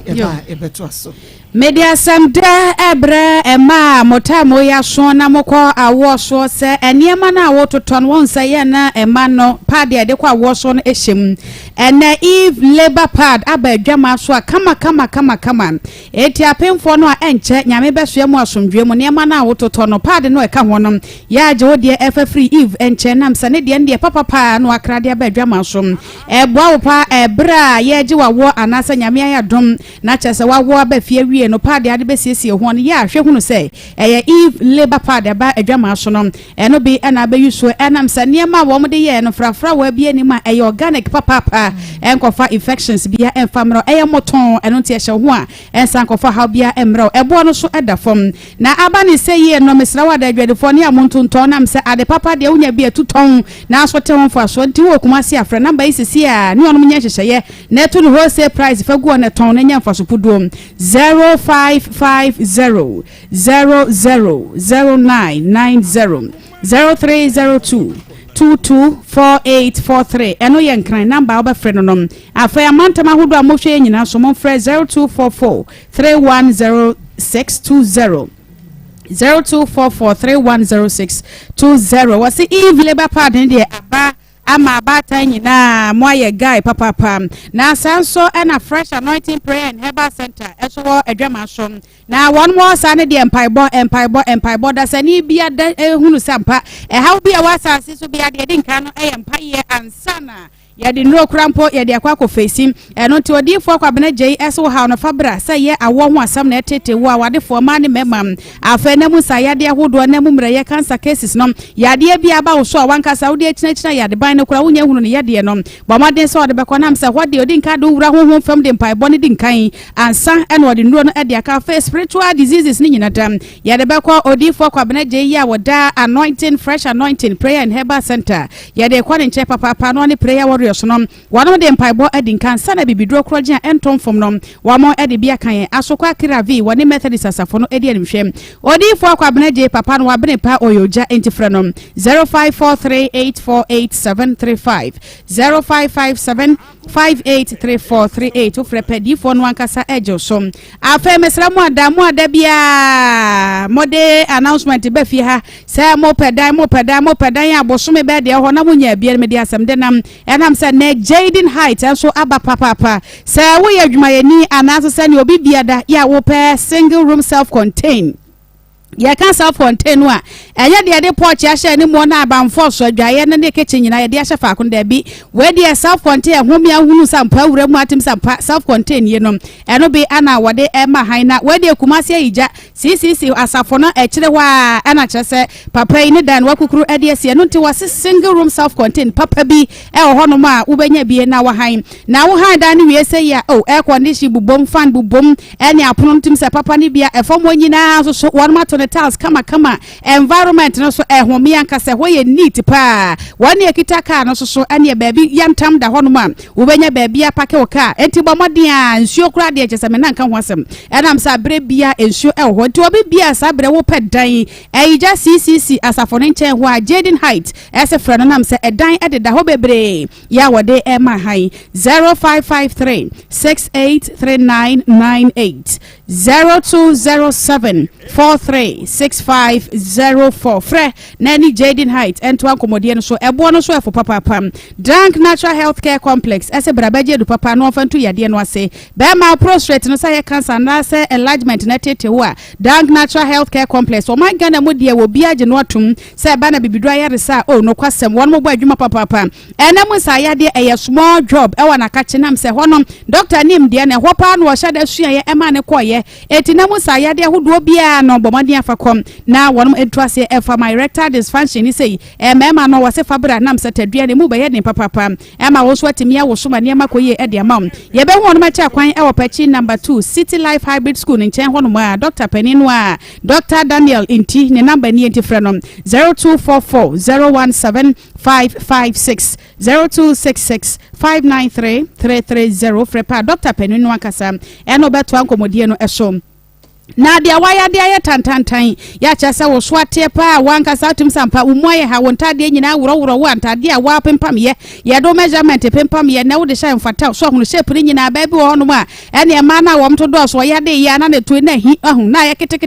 ebeto aso media samda ebre ema motamo ya so na mokọ awo so se eniema na awototon won se ye na ema no pad ye de kwa awo so no ehyem ene eve labor pad abadwama so kama eti apemfo no a enche nyame beso mu asomdwe mu niema na awototon no pad no eka ho no ya je wo de efa free eve enche nam se ne de papa no akrade abadwama so eboa wo pa ebra ye je wawo anasa nyame ya dom na chese wawo abafie no pad ade besiesie ho no ya hwe hunu se eye eve labor pad aba adwama so no eno bi na ba yuso enam se niema wo mo de ye no frafra wa bi ani ma eye organic papa enkofa infections bia enfamro eye moton eno nte hye ho a ensan kofa ha bia emro ebo no so edafom na aba ni se ye no mesra wa da adwadefo ne amontonton nam se ade papa de unya bia tuton na so te won fa so nti wo kuma se afra number isisi a ne onom nya hyehyeye na to no wholesale price fa guo ne ton ne nya fa so podom 0550 000990 0302 224843 eno ye nkran number oba frɛ no nom afa amanta mahodo amohwe nyina so mon frɛ 0244 310620 0244 310620 wasi eve labor pad ndi aba ama abata nyina mo aye guy papa na sanso na fresh anointing prayer and herbal center eso adwama so na one more sane de empaibo da sani bia da hunu sampa how bia wasase so bia de nka no empaye ansana ya di no krampo ya di akwa ko facing eno ti odifo kwa bena JS wo ha no fabra say ye awo ho asam na etete wo awadefo ma ne memam afa na mu sa ya de ahodo na mu mreye cancer cases no ya de bia ba wo so wanka sa wo de china ya de ban no kura wo nya hunu ne ya de no bomaden so de bekọ nam sa hode odi nka do wura ho fam de mpai boni di nkan ansa eno odi no no de aka fa spiritual diseases ni nyina dam ya de bekọ odifo kwa bena JS ya woda anointing fresh anointing prayer and herbal center ya de kwa ne nche papa no ne prayer warriors no wano de mpaibo edi nkan sana bibidro kroje entom fom no wamo edi bia kan asokwa kiravi wani methodist asafo no edi enhwem odi fo akwa benaje papa no wabene pa oyoja entifre no 0543848735 0557583438 ofre pedi fo no ankasa ejo so afa mesramu ada bia mode announcement be fi ha say mo pedan abosome be de ho na munya bia me de asem de nam enam say ne Jaden Height and so aba papa say we adwumayeni anaso say ne obi biada ya wo pe single room self-contained ya kan self-contained wa enye de porch ya share ni mo na abanfo so adwaye na ne kitchen nyina ye de ahye fa ko da bi we de self-contained homia hunu sampa wura mu atim sampa self-contained ye no eno bi ana wode ema haina we de kumase ija CCC asafo no ekire wa ana kyese papa ni dan wakukuru adiesie no nti wase single room self-contained papa bi ho no ma wo benya bi na wa han na wo han dan wi ese ya air condition bubom fan bubom ene apono ntim se papa ni bia efom nyina so one ma the tiles kama environment no so ehome anka se hoye neat pa wane ekita car no so ane baabi yantam da hono ma wo benya baabi apake wo car enti bomode a nsuo kura de kyese me nanka ho asem enam sa bre bia nsuo ho nti obi bia sa bre wo pedan eija CCC asafo ne nchen ho a Jaden Height ese fra no nam se edan ededa ho bebre ya wode ema hai 0553 683998 0207436504 frɛ nani Jaden Height ento ankomodie no so ebo no so efo papa pam Dank Natural Healthcare Complex ese brabaje du papa no fantu yade no ase be ma prostate no say cancer na say enlargement na tete wo a Dank Natural Healthcare Complex o man gana mo die wo bia je no atum say ba na bibidu ayare sa o no kwasem won mo bo adwuma papa pam ena mo sa yade eye small job e wana ka chenam say honom doctor nim de na hopa no wo hyada sua ye e ma ne koye eti na mo sa yade hodo bia no bomade afakom na won entu ase e fa my erectile dysfunction ni say e mema no wase fabra nam say tadua ne mu be ye ne papa pam e ma wo so atimi ya wo so ma ne ma koye e de amam ye be ho no ma cha kwan e wo pachi number 2 City Life Hybrid School in chen hono ma Dr. Peninu a Dr. Daniel Inti ne number ni enti frɛ no 0244017556 0266593330 frɛ pa Dr. Peninu akasa e no beto ankomodie no ɛso na dia waya dia ya tantantan ya chese wo so ate pa wanka satum sampa umoye ha wontade nyina woro wo antade a wa pempam ye do measurement pempam ye na wo de sha mfata so hunu shape ni nyina ba bi wo no ma ene ma na wo mto do so ya de ya na ne to na hi ahu na ya kete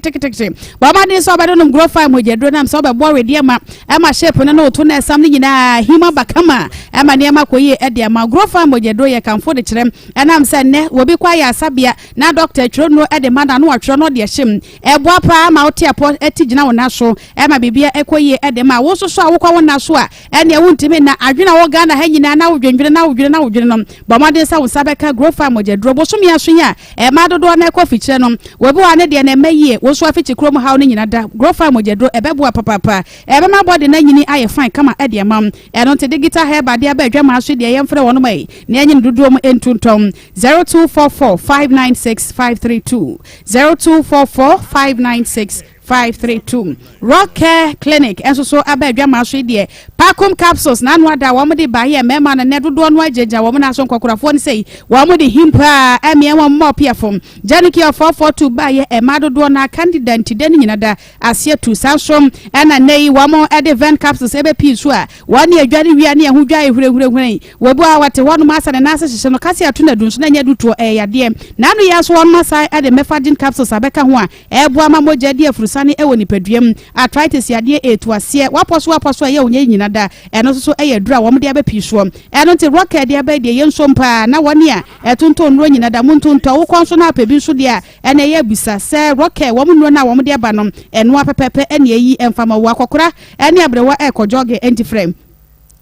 ba ma de so ba do no grow fine mojedro nam so ba bo we de ma e ma shape na no to na sam ni nyina hima bakama e ma ne ma koye e de ma grow fine mojedro ye kan fo de kirem enam se ne wo bi kwa ya sabia na doctor tro no e de ma na no atro no de hyem eboa pa ma wote apo etigina wona so e ma bibia ekoye e de ma wo so so awokwa wona so a ene wuntimi na adwena wo ga na ha nyina na wodwendwene no ba ma de sa wo sabeka grow farm mojedro bo so mia so nya e ma dodo na ekwa fikyire no wo bi wa ne de na mayie wo so afichi krom ha no nyina da grow farm mojedro e beboa papa e be ma body na nyini aye fine kama e de mam e no te digital hair ba de ba adwa ma so de yemfre wono mai na enyin dodo mo entuntom 0244596532 0244596532 Rock Care Clinic enso so abadwa ma so de Pacum capsules na no ada wo mo de ba ye mema na ne dodo no ajeja wo mo na so nkokorafo ne sei wo mo de himpa eme wo mo piafom Janiki 442 ba ye e ma dodo na candidate de ne nyina da asie tu sansom ena nei wo mo e de vent capsules ebe pi so a wo ne adware wi ne ho dwa ehurehurehureh wo bo a wate wo no ma sa ne na se no kase atuna dun so na nya duto e yade na no ya so wo ma sa e de mefadin capsules abeka ho a e bo ama mo jade afurusane e wo nipaduam arthritis yade etu ase waposo ye onye nyina da eno so eye dura wo de abepi so eno ti rocket de abe de ye nsompa na woni a etonto nro nyina da muntonto wo konso na apebi so de a ene ye bisa se rocket wo nro na wo de aba no eno apepepe ene yi emfama wo akokora ene abrewa e kojoge enti frame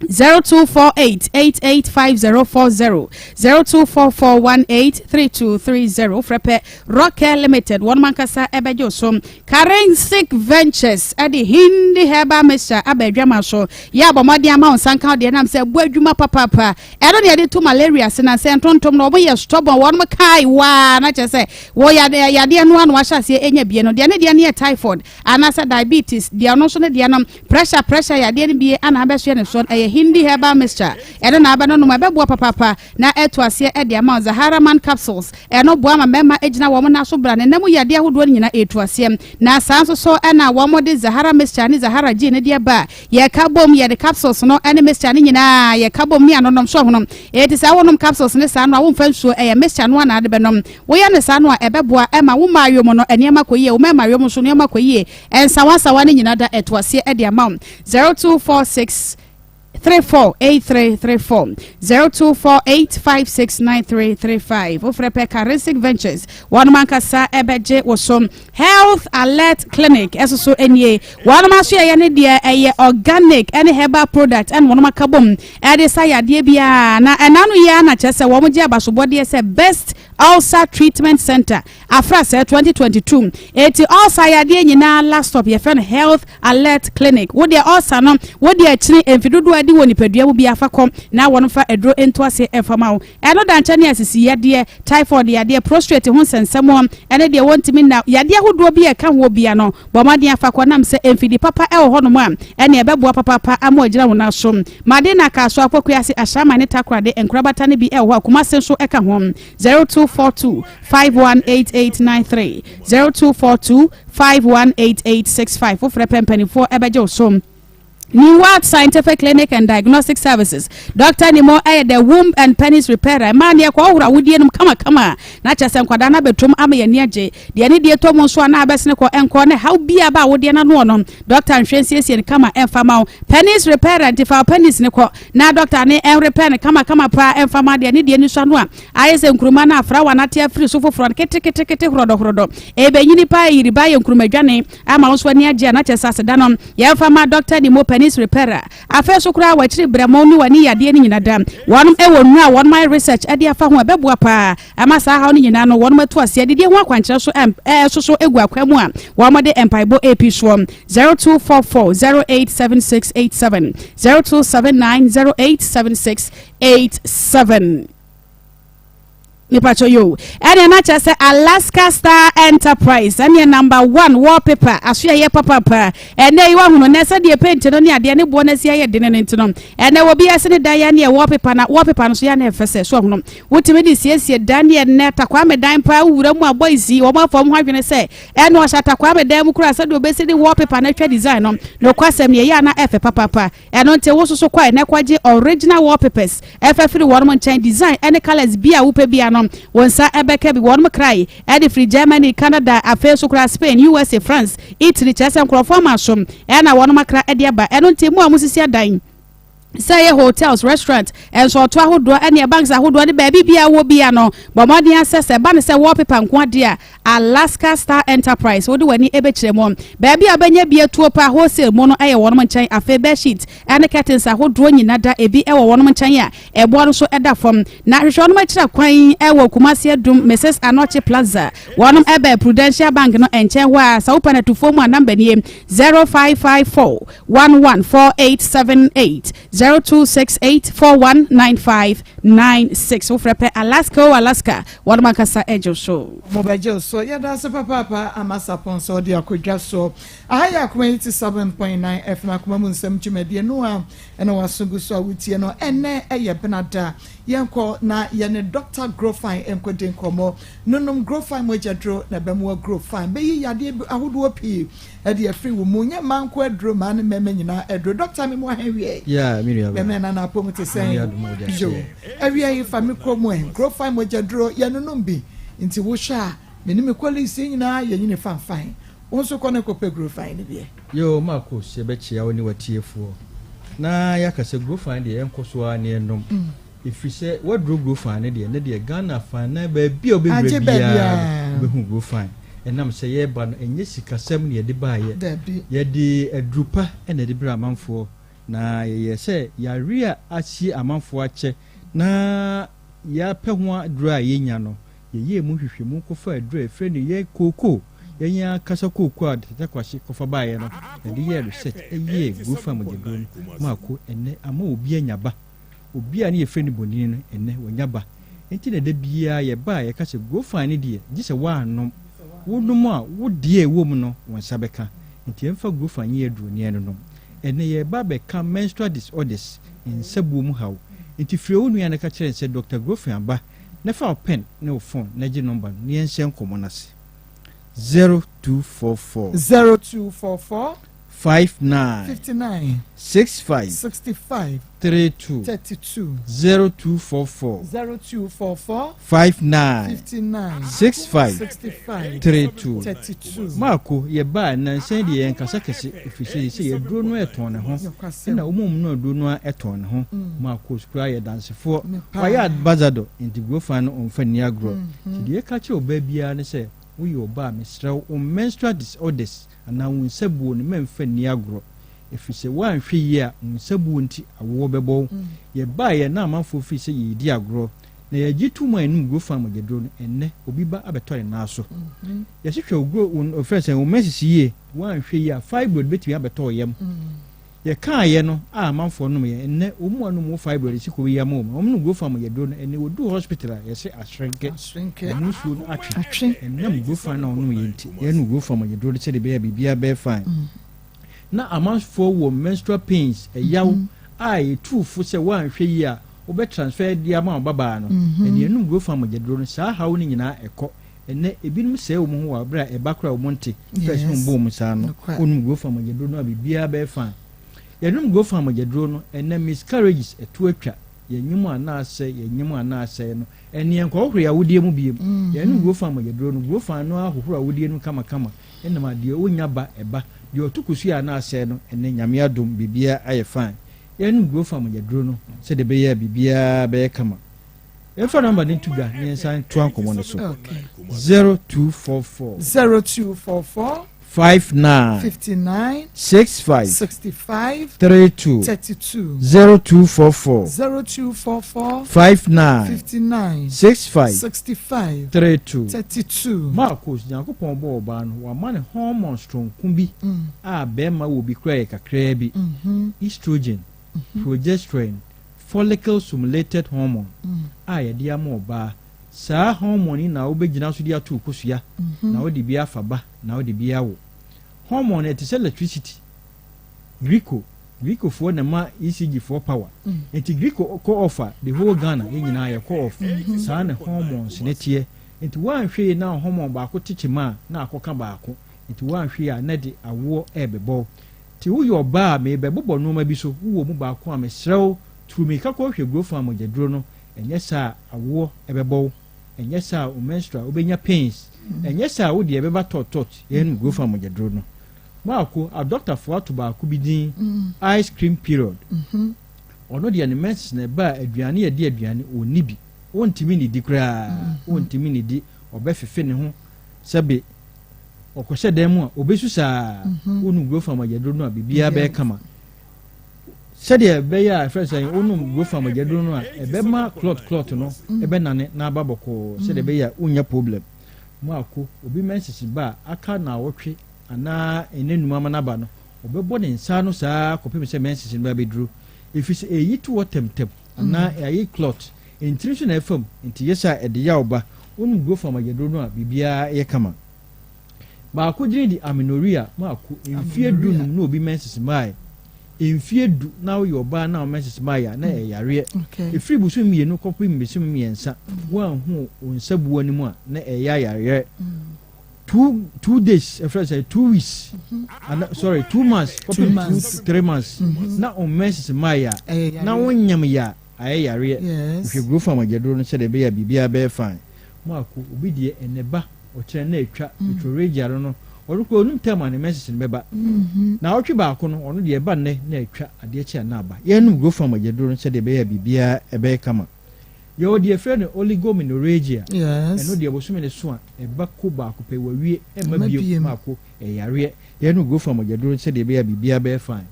0248885040 0244183230 Frepe Rocker Limited one mankasa ebejo so Karensic Ventures ade hindi heba mesha abedwama so ya bomodi ama sanka de nam se boadwuma papa eno de ade to malaria se na se ntontom no oboye stubborn one makai wa na chese wo ya de no anu ahya se enya bie no de ne typhoid anasa diabetes de no so ne de nam pressure ya de ne bie ana abeso ne so hindi heba mixture eno na aba no no mabebo papa na eto ase e de ama Zahara Man capsules eno boa ma mema ejina wo na so bra ne namu yade ahodo nyina eto ase na sanso so ena wo mo de Zahara mixture ni Zahara G ne de ba ye kabom ye de capsules no ene mixture ni nyina ye kabom ni anonom so honom eti sa wonom capsules ne sa no wo mfa nsuo e ye mixture no na de benom wo ye ne sa no ebeboa e ma wo ma ayomo no ene makoye wo ma ayomo so ne makoye ensawa ne nyina da eto ase e de ama 0246 348334 0248569335 Ofrepe Karensic Ventures one mankasa ebeje wosom Health Alert Clinic eso enye one ma so ye ne de eye organic any herbal product and one makabom e de sayade bia na enanu ya na chese wo mo je abasobode se best ulcer treatment center afrase 2022 eti ulcer yade nyina last stop ye friend Health Alert Clinic wo de ulcer no wo de akiri emfidodo adi woni padua wo bia fakom na wono fa edro ento ase efama wo eno dancha ne asisi yade typhoid yade prostate ho sensemo ene de wontimi na yade ahodo bia ka ho bia no bomade afakọ nam se emfidi papa e ho no mo a ene ebeboa papa amo agira wo na so made na ka so akwaku ase ashama ne takrade enkrabata ne bi e ho akuma se so eka ho 0242518893 0242518865 ofre pempani for ebeje osom Niwat Scientific Clinic and Diagnostic Services. Dr. Nimo the womb and penis repairer. Man ya kwa ura wudienum kama. Na chase nkwadana betum ama ye niaje. De ani de to mo so na abesne ko enko ne how bia ba wudiena no no. Dr. Nhwensie kama enfama penis repairer antifa penis ne ko. Na doctor ne en repair ne kama pa enfama de ani de ni so no a. Ayese nkruma na afra wana tia free so foforo kete hrodo. Ebe nyini pa yiriba ye nkruma dwane ama wo so ani age na chase asedanom. Ye enfama Dr. Nimo penis repairer afa so kura wa chiri bramo ni wani yade ni nyina dam wonum ewo nu a won my research ade afa ho ebeboa pa ama sa ha ni nyina no wonum atu ase ade ho akwankyere so so egu akwamu a won de empaibo ap so 0244087687 0279087687 Nipacho yo. Ene na cha se Alaska Star Enterprise. Ene number 1 wallpaper. Asuya ye papa. Ene iwa hunu nesa die paint no ni ade ne bo na sia ye de ne ntino. Ene wo bia se ne da ya ne wallpaper no so ya na efese so hunu. Wotime di siesie dan ne ne takwa me dan pa wura mu aboisi wo ma fom hwadwene se ene wo shata kwa me dan mu kura se do besi di wallpaper na twa design no. No kwasem ye ya na efe papa. Ene nte wo so kwa ne kwaje original wallpapers. Efe free one man chain design ene colors bia wupe bia no. Wonsa ebeke bi wonm cry edi free Germany, Canada, afeso kra Spain, USA, France, Italy, chese nkrofo masom na wonm kra edi aba eno ntemu amusisi adan say hotels, restaurants, and so to ahodo any banks ahodo de baby bia wo bia no bomodi ansese ba ne se wallpaper nko dia Alaska Star Enterprise wo de wani ebekire mo baby abanya bia tuo pa wholesale mo no eye wonom nchan afa bed sheet and curtains ahodo nyina da ebi ewo wonom nchan a ebo no so eda fom na hwehwe wonom akira kwan ewo Kumasi Adum Mrs. Anoche Plaza wonom ebe Prudential Bank no enchen ho a sa upa na tufo mu number ni 0554 114878 0268419596 Ufrepe Alaska one makasa ejo so mobajo so ya da se papa amasa ponso de akodwa so aya 87.9 FM akoma mu nsem twemedie no a ena wasungu so awutie no ene eye benada yenko na ye ne Dr. Grofine enkoden komo nonum Grofine mojadro na bemwa Grofine be yi yade ahodo pi e de free wo munya manko adro man meme nyina adro Dr. me mo hawie yeah me na na pomute sen jo awie yi fa me kromo Grofine mojadro ye nonum bi nti wo sha me ni me kwalisi nyina ye nyine fanfan wonso kone kope Grofine ne bi yo Maa Akos ye be chia woni watiefuo na yakase Grofine de enkoso a ne enom ifise wadro Grofine ne de Ghana fan na ba bi obebre bia be hu Grofine enam se ye ba no enye sikasem ne de ba ye de adrupa ene de bra amanfo na ye se ya ria achi amanfo ache na ya pe ho adru a ye nya no ye mu hwehwe mu ko fa adru efre ne ye koko yenya kasa koko a de kwahye ko fa ba ye no de ye research ye Grofine mo de don Maa Akos ene ama obi anyaba obi ani efre ne boni no ene wonyaba enti na de bia ye ba ye kase Grofine ne de gise wa anom wodum a wodie wom no wonsa beka enti emfa Grofine ye adru ne no ene ye ba beka menstrual disorders insabu mu haw enti fire wonu ya na ka kire se Dr. Grofine aba na fa pen na phone na gi number ne ense nkomo na se 0244 59 65 32 0244 59 65 32 Maa Akos ye ba na nsen de yen kasa kese ofisi se ye duro no eton ne ho na omum no duro no eton ne ho Maa Akos kura ye dansefo fire ambassador indi Grofine no onfa ni agro de ye ka che oba bia ne se wo ye oba mesra o menstrual disorders ana wonsabuo ne memfa ni agro efise wan hwe yi a wonsabuo nti awo bebo ye ba ye na amanfo fi se ye di agro na ye gitu mu enum Grofine mo gedro no enne obi ba abetore na so ye hwehwe ogro ofrese wo mesisi ye wan hwe yi a fibroid beti abeto yem ye kan ye no a amanfo no ye enne omu anu mo fibroid si ko yem o mo Grofine mo gedro no enne wodu hospital ye se ashrenke enu su no atwe enne mo Grofine na onu ye nti ye no Grofine mo gedro se de be bibia be fine na amanfo wo menstrual pains yaw ai tufu se wan hwe yi a wo be transfer dia ma baba no ene enu Grofine mo gedro no sa hawo ni nyina ekọ ene ebinum se wo ho wa bra e bakra wo monte first mo bo mu sa no onu Grofine mo gedro no bibia be fine yɛnum go farm yɛduro no ɛnɛ miscarriages ɛto atwa yɛnyim anaasɛ no ɛne nkɔhoro awudie mu biem yɛnum go farm yɛduro no go farm no ahohoro awudie no kama ɛnam adeɛ onya ba ɛba deɛ ɔtukusu anaasɛ no ɛne nyame adom bibia ayɛ fine yɛnum go farm yɛduro no sɛ de bɛyɛ bibia bɛyɛ kama yɛmfa number ne tuga ne yɛnsan to ankɔmmɔ no so 0244 59 65 32 0244 59 65 32 Maa Akos Nyankopɔn bɔ ɔbaa no wama ne hormone stronko bi a bɛrima wɔ bi kura yɛ kakraa bi estrogen progesterone follicle stimulated hormone a yɛde ama ɔbaa saa hormone na wobɛgyina so de ato kosua na wode bi afa ba na wode bi awo hormone it is electricity Grico for na ma ECG for power enti Grico ko offer the whole Ghana nyina yɛ ko off saa na hormones ne tie enti wan hwe na hormone ba ko tiche ma na akoka ba ko enti wan hwe a na de awo ebebɔ ti wo yɔ ba me bɛbobɔ no ma bi so wo mu ba ko a mesrew tumi ka ko hwe growth am gyaduro no ɛnyɛ saa awo ebebɔ ɛnyɛ saa o menstrual obenya pains ɛnyɛ saa wo de ebeba tot yɛn growth am gyaduro no Maako a doctor for to ba ku bidin ice cream period ono de ne message na ba aduane ye de aduane oni bi wontimi ni di kra wontimi ni di obefefe ne ho sebe okohye dan mu a obesu saa onu go fam agedro no a bibia be kama sede be ya friends say onu go fam agedro no a ebe ma clot no ebe nane na baboko sede be ya unya problem Maako obi message ba aka na wotwe ana enenuma manaba no obebo ne nsa no saa kopem se mensis no abedru efisi eyi to wotemtem ana ayi clot intrinsu na fam nti yesa ede ya oba onu go fam agedro no a bibia ye kama ba ko gini di amenorrhea Maako enfie du no obi mensis mai enfie du na wo yoba na mensis mai na e yare efiri busu mienu kopem besu miensa wan hu onsabu animu a na e yare 2 days after say 2 weeks sorry 2 months 3 months na on menses maya na wonyam ya ayare if you grow from agedro no say be ya bibia be fine Maako obi de eneba o kire na atwa regiaro no orukọ onum tema ne menses beba na otwe ba ko no ono de eba ne na atwa ade chi na aba ye no grow from agedro no say be ya bibia ebe kama yo de friend oligomenorrhea eno de bosume ne so a eba ko ba ko pe wawie ema bio Maako yare ye no go from agedro se de be ya bibia be fine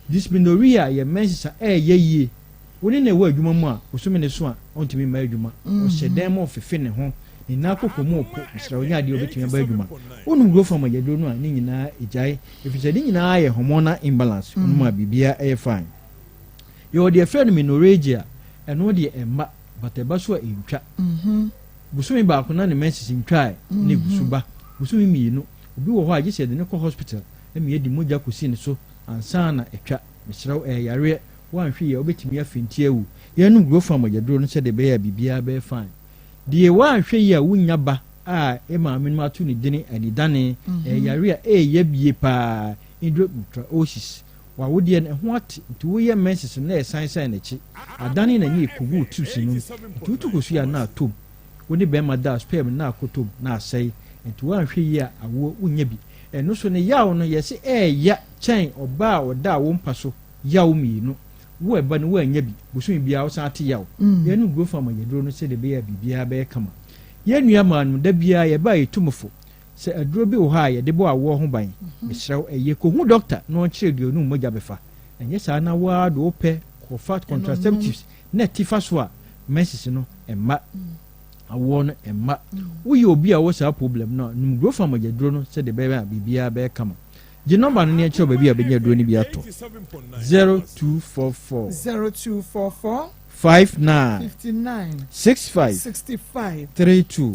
dysmenorrhea ye mensa yeye woni na wa adwuma mu a bosume ne so a ontimi ma adwuma o hyeden mo fefe ne ho ni na kokko mu opo misra onya de obetimi ba adwuma wonu go from agedro no a ni nyina ejai efise ni nyina ye hormonal imbalance wonu ma bibia fine yo de friend menorrhea eno de emma but eba so entwa busumi ba ko na ne menses ntwa ne gusuba busumi mienu obi wo ho age se de ne ko hospital e me di moja kosi ne so ansa na etwa mesrew yare wanhwe ye obetimi afinti ewu ye no go fam agedro no se de be ya bibia be fine de wanhwe ye wunya ba a e ma amenu atu ne dini ani dane yare a ye bie pa endometriosis wa wodie ne ho ate nti wo ye menses na esan na chi adane na nye kugu tusi no tutu kosu ya na atom woni be ma da sperm na akotom na asai nti wo anhwe yi a awo unya bi eno so ne yawo no yesi ya chen oba oda wo mpa so yawo mienu wo eba no wo anya bi bosu bia wo san ate yawo ye no go fam agedro no se de be ya bibia be kama ye nua manu da bia ye ba yetumfo se aduro bi wo ha ye de bo awo ho ban misrew ye ko hu doctor no kire de onu moja befa enye sa na wa do pe ko fat contraceptives na tifa so a menses no emma awo no emma wo ye obi a wo sa problem no num grow from agedro no se de be bibia be kama the number no ne kire ba bia be nya duro ni bi ato 0244 59 65 32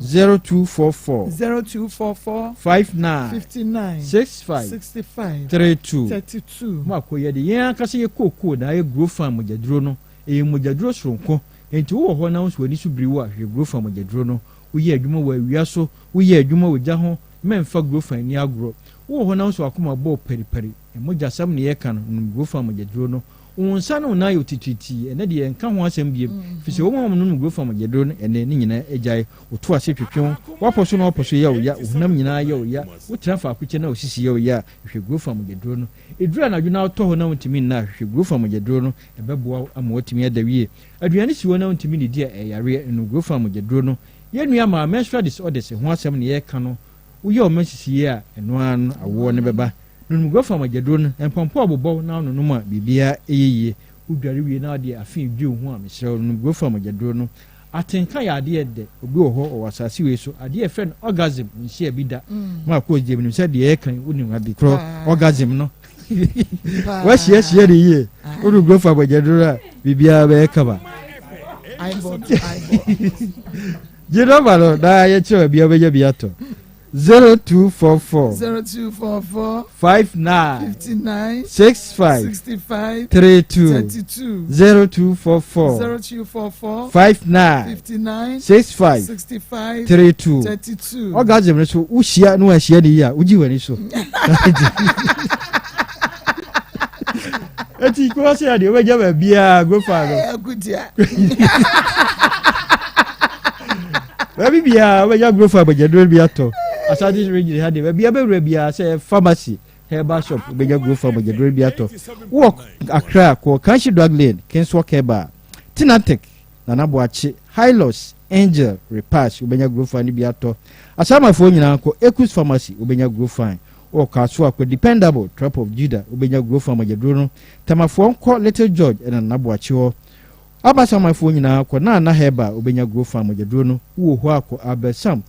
0244 59 65 32 Maako ye de yen akase ye kokoo na ye grow farm agedro no mojaduro soronko enti wo ho na wo so ani so biri wo a hwe grow farm agedro no wo ye adwuma wo awia so wo ye adwuma wo gya ho memfa grow farm ni agro wo ho na wo so akoma bo periperi moja sam ne ye kan no go fa mogyedro no wonsa no na yo tititi ene de enka ho asem biem fise wo mom no go fa mogyedro no ene ne nyina ejai oto ase twetwon waposo no waposo ya oya ohunam nyina ya oya wotra fa akuche na osisi ya oya hwe go fa mogyedro no edura na dwuna to ho na wontimi na hwe go fa mogyedro no ebeboa ama wotimi adawie aduane siwo na wontimi ne dia eyare no go fa mogyedro no yenu ya ma menstrual disorders ho asem ne ye ka no uye o masisi a eno an awo ne beba no go fa mogyedro no empompo abobo na no no bibia eyeye udware wie na de afin dwi ho a mesere no go fa mogyedro no atenka ya de de obi ho o wasase we so ade friend orgasm nsi abida ma ko je bi se de e kan uni ma bi kro orgasm no wa hie de ye o go fa mogyedro a bibia be kaba I bought Jiro balo da ye che bia be bia to 0244 59 65 32 0244 59 65 32 orgasm so uhia no ahia de ya uji wani so eti ko se ade we ja bia go fa go gudia baby bia we ja go fa mogyedro bia to asadi region ha de bia be bia say pharmacy herbal shop be ja go fa mogyedro bia to work Accra ko Kanshi Drug Lane Kenswo Keba Tinatek Nanaboachi Hylos Angel Repass ubenya go fa ni bia to asama fo nyina ko Ekus Pharmacy ubenya go fa o kaso akwa dependable Trap of Judah ubenya go fa mogyedro no tamafo nko Little George na Nanaboachi ho abasa mafo nyina ko na heba ubenya go fa mogyedro no wo ho akọ abesam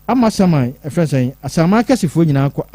amasama efensan asama kasifo nyina ko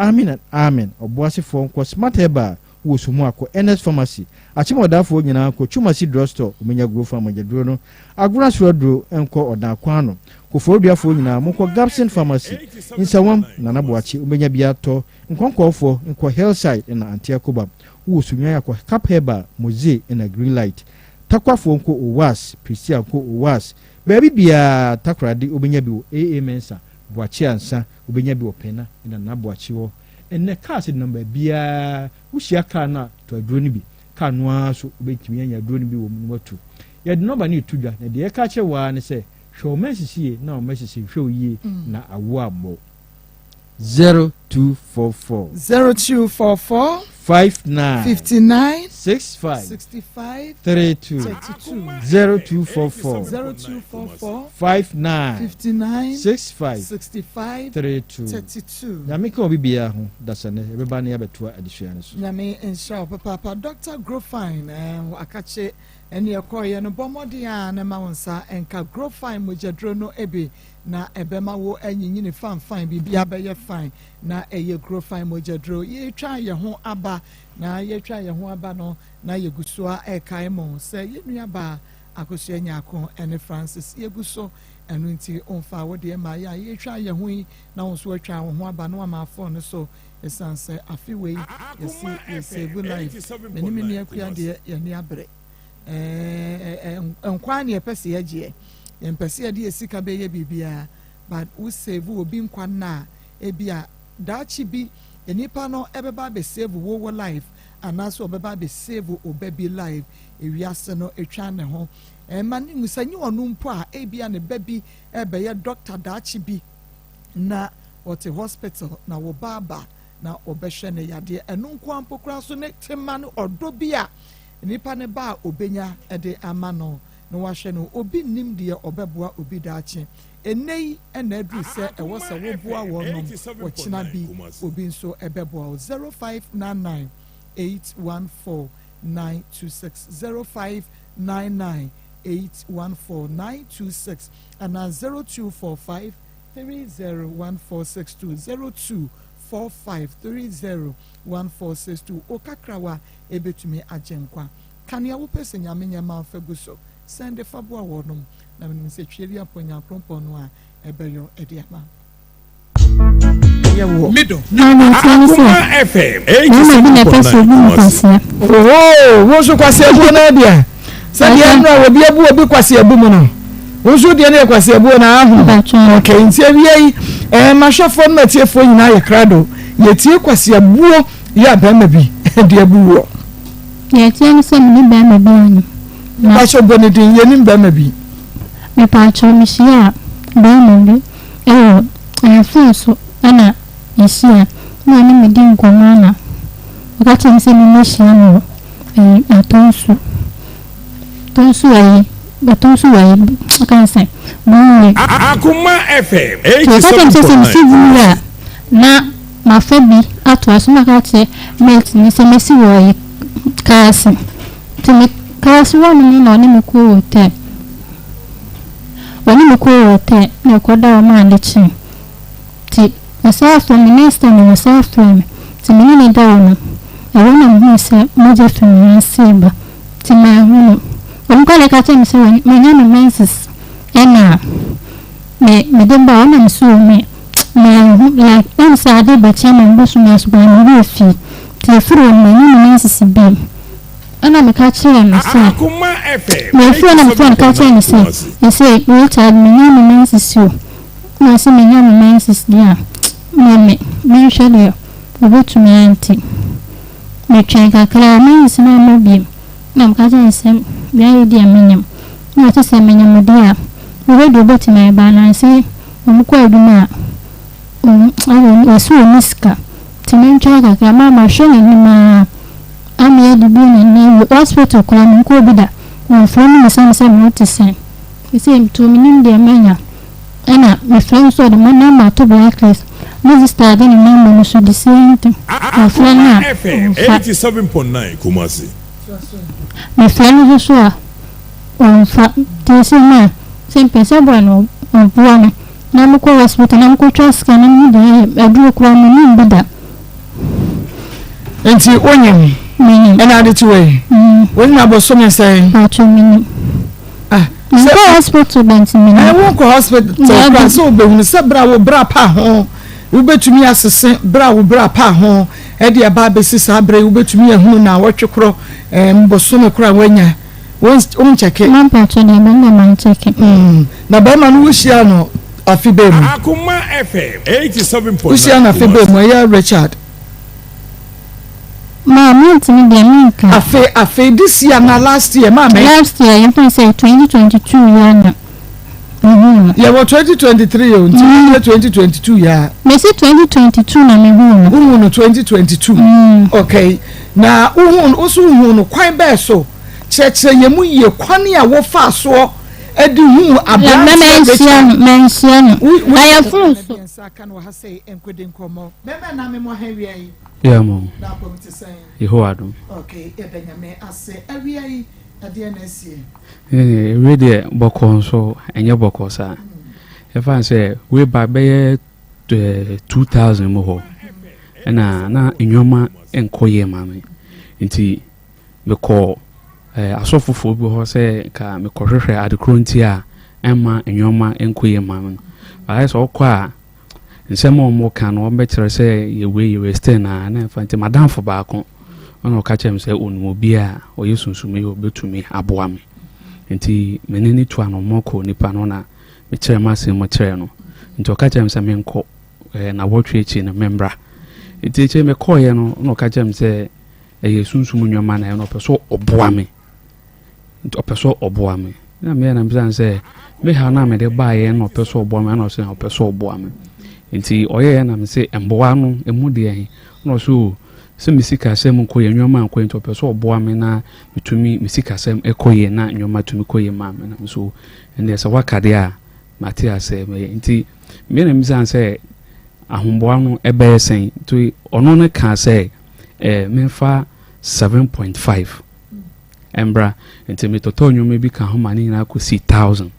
amen oboasefo nko smart heba wo sumu akọ NS Pharmacy achimodafo nyina ko Chumasi Drugstore ubenya go fa mogyedro no agura suadro enko odakwa no ko foduafo nyina mo ko Gapson Pharmacy insawam Nanaboachi ubenya biato nkonkofo nko Hillside na Antiakoba wo sumu akọ Cap Heba Moze na Green Light takwafo nko owas Prisia nko owas baby bia takrade obenya bi AA Mensa boachi ansa obenya bi opena na Nanaboachi wo enne cars number bia wuhia car na to aduro ni bi car no so obetimi anya aduro ni bi wo mu watu ye de number ni tudwa na de ye ka che wa ne se hwe o mesisi na o mesisi hwe oyi na awo abo 0244 59 65 32 0244 59 65 32 Nyamika obibia ho dasane ebeba na yabetua adisua ne so nyame ensha papa Dr. Grofine akache ene yekoye no bomodi a na ma wonsa enka Grofine mogyedro no ebe na ebema wo anyinyini fan bibia beye fine na eye Grofine mogyedro ye twa ye ho aba na ye twa ye ho aba no na ye gusua ekai mo se ye nuaba akosua nyako ene Francis ye guso enu nti onfa wo de ma ya ye twa ye ho na wonso atwa ho aba no ma afọ no so esanse afiwe ye save life meni ni akua de ye ni abre nkwa ne pese ye je empese ye de esika be ye bibia but we save obi nkwa na ebia dachi bi enipa no ebeba be save wo life anaso obeba be save obebi life ewiase no etwa ne ho mani musanyi onu mpo a ebia ne baby ebe ye doctor dachi bi na wote hospital na wo baba na obehwe ne yade enu nkwa ampokra so ne tema no odo bi a nipa ne ba obenya ede ama no no wahwe no obi nim de obeboa obi dachi enei ena adru se ewo se wo boa wonom wo kina bi obi nso ebeboa 0599 814 926 0599 814 and 0245 301462 0245 301462 okakrawa ebetumi agenkwa kania wo pese nyame nyama faguso send fabua wonom na mense tweri aponya krompon no a ebeyo ediama middle Akoma FM 87.9 wo so kwase abu na dia sadi enra wo bi abu kwase abu mu no wo so dia na kwase abu na ahu okay nti awie mahwefo no matiefo nyina ye krado ye tie kwase abu ya bɛrima bi de abu wɔ yɛtie no sɛ mene bɛrima bi ano ba so bɔ ne din yɛnim bɛrima bi mepaakyɛw mehyia a bɛrima bi ɛwɔ ayɛfo so ɛna yɛhyia na ɔne medi nkɔmmɔ na ɔka kyerɛ me sɛ mehyia no atɔnso ayi aka sɛ bɔnwe Akoma FM ɔka kyerɛ me sɛ mesi wuru a na mafa bi ato aso na aka kyerɛ mate ne sɛ mesi wɔ ɔyɛ kaase nti me kaase wɔ no na ɔne me kɔɔ hotel na ɛkɔda wɔ maa de kyerɛ nti ɔsaa frɛ me next time na ɔsaa frɛ me nti mene ne da wɔ no ɛwɔ na mehu sɛ mogya firi me ase ba nti maahu no ɔmkɔde ka kyerɛ me sɛ manya me menses ɛna mede ba ɔna me so me maahu like ɛne sɛ ade bɛkyɛ ma mbɔso me aso baa mewɔ fie nti ɛfiri wɔ no manya me menses bi ɛna meka kyerɛ no sɛ mefiri na mefiri no ka kyerɛ no sɛ ɛsɛ Richard menya me menses o na sɛ menya me menses deɛ a menhwɛ deɛ wɔbɛtumi anti metwɛn kakra menses no ama biem na meka kyerɛ no sɛ biayɛ deɛ menyam na ɔte sɛ menyam deɛ a wɔbɛde wɔbɛtumi ayɛba nansɛ ɔmokɔ adwuma a ɔsi wɔ ne sika nti mentwɛn kakra mahwɛ n'anim a ameyɛ de bi n'ani wɔ hospital koraa menkɔɔ bi da wɔmfrɛ no me sɛ mewote sɛn ɛsɛ mtuo menim deɛ manya ɛna mefrɛ nso ɔde mo namba ato blacklist mo sister de ne namba no so de same thing mefrɛ no a 87.9 Kumasi mefrɛ no so a ɔmfa nti sɛ no a sɛ mpɛ sɛ bɔɛ no ɔboa me na mokɔ hospital na mokɔtwa sika na mede aduro koraa menim bi da nti wonyam ɛna ade te wei wonyam abɔsɔme sɛ patro menim nkɔ hospital bɛnti menim wokɔ hospital kora sɛ wobɛhunu sɛ bra wo bra pa ho wobɛtumi asese bra wo bra pa ho ɛde ɛba bɛsi saa berɛ wobɛtumi ahunu na wɔtwe korɔ mbɔsɔme kora wanya wonkyɛke mampatro deɛ bɛnda mankyɛke na bɛrima no wohyia no afe bɛ mu Akoma FM 87.9 wohyia no afe bɛ mu ɛyɛ Richard mentimi deɛ menka afe this year na last year last year yɛmfa sɛ 2022 yɛ na yɛwɔ 2023 o nti yɛ 2022 yɛ mesi 2022 na mehu no wohu no 2022 okay na wohu no kwan bɛɛ so kyerɛkyerɛ yɛ mu yie kwane a wɔfa soɔ ɛde hu abrante mensia no ayɛfo so yeah mo Yehoadum okay ebenyame ase awiai ade na asie ready bɔkɔ nso enye bɔkɔ sa e fa sɛ we ba bɛyɛ 2000 mo ho na enwoma enkoye mame nti mekɔ asɔfofo bi ho sɛ ka mekɔhwehwɛ adekro nti a ɛma enwoma enkoye mame ayɛ sɛ ɔkɔ a nsɛm a mo ka no ɔbɛkyerɛ sɛ yɛwe stay na fa nti madamfo baako ɔno ɔka kyerɛ me sɛ onimo bi a ɔyɛ sunsumi ɔbɛtumi aboa me nti menene to ano mɔkɔ nipa no na mekyerɛ ma asɛm kyerɛ no nti ɔka kyerɛ me sɛ menkɔ na wɔtwe akyi no membra nti kyerɛ me kɔɔyɛ no ɔno ɔka kyerɛ me sɛ ɛyɛ sunsum nnwoma na ɛno ɔpɛ so ɔboa me nti ɔpɛ so ɔboa me na me na mbisan sɛ me ha na me de baayɛ no ɔpɛ so ɔboa me na ɔsɛ ɔpɛ so ɔboa me nti ɔyɛ na me sɛ mboa no emu de ɛhe no so sɛ mesika sɛm kɔ yɛ nnwoma nkɔ nti ɔpɛ so ɔboa me na metumi mesika sɛm ɛkɔ yɛ na nnwoma tumi kɔ yɛ ma me na so ɛnɛ sɛ wakade a mate asɛ me nti me na mbisan sɛ ahomboa no ɛbɛyɛ sɛn nti ɔno ne ka sɛ memfa 7.5 embra nti metotɔ nnwoma bi ka ho ma ne nyinaa kɔsi 1000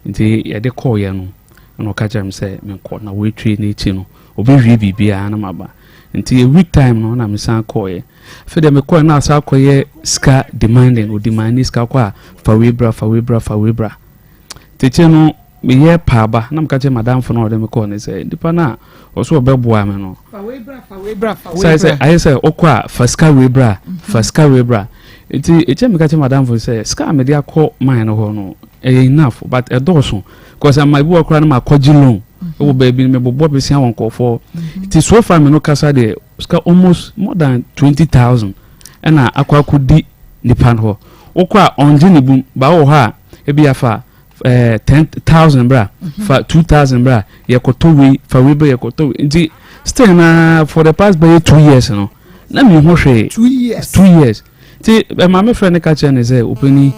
nti yɛde kɔɔyɛ no no ka kyerɛ me sɛ menkɔ na wɔatwie n'akyi no ɔbɛwie biribiara na maba nti a week time no na mesan kɔɔyɛ afei deɛ mekɔɛ na asa akɔyɛ sika demanding ɔdemande sika kɔ a fa webra tekyɛ no meyɛ paaba na meka kyerɛ madamfo no ɔde mekɔɔ ne sɛ nipa no a ɔso ɔbɛboa me no sɛ ayɛ sɛ ɔkɔ a fa sika webra nti ɛkyɛ meka kyerɛ madamfo sɛ sika a mede akɔ man no hɔ no ɛyɛ enough but ɛdɔɔso because my boy kora na makɔgye loan ɛwɔ baabi me bobɔ besia wɔn kɔfɔ It is so far me no kasa de ska almost more than 20,000 na akwa kudi nipan ho okwa onje ne bum ba wo ha e bia fa 10,000 bra fa 2,000 bra yekoto we fa we bra yekoto nti still na for the past by 2 years no na me ho hwe 2 years ti ma me friend ka che ne say opani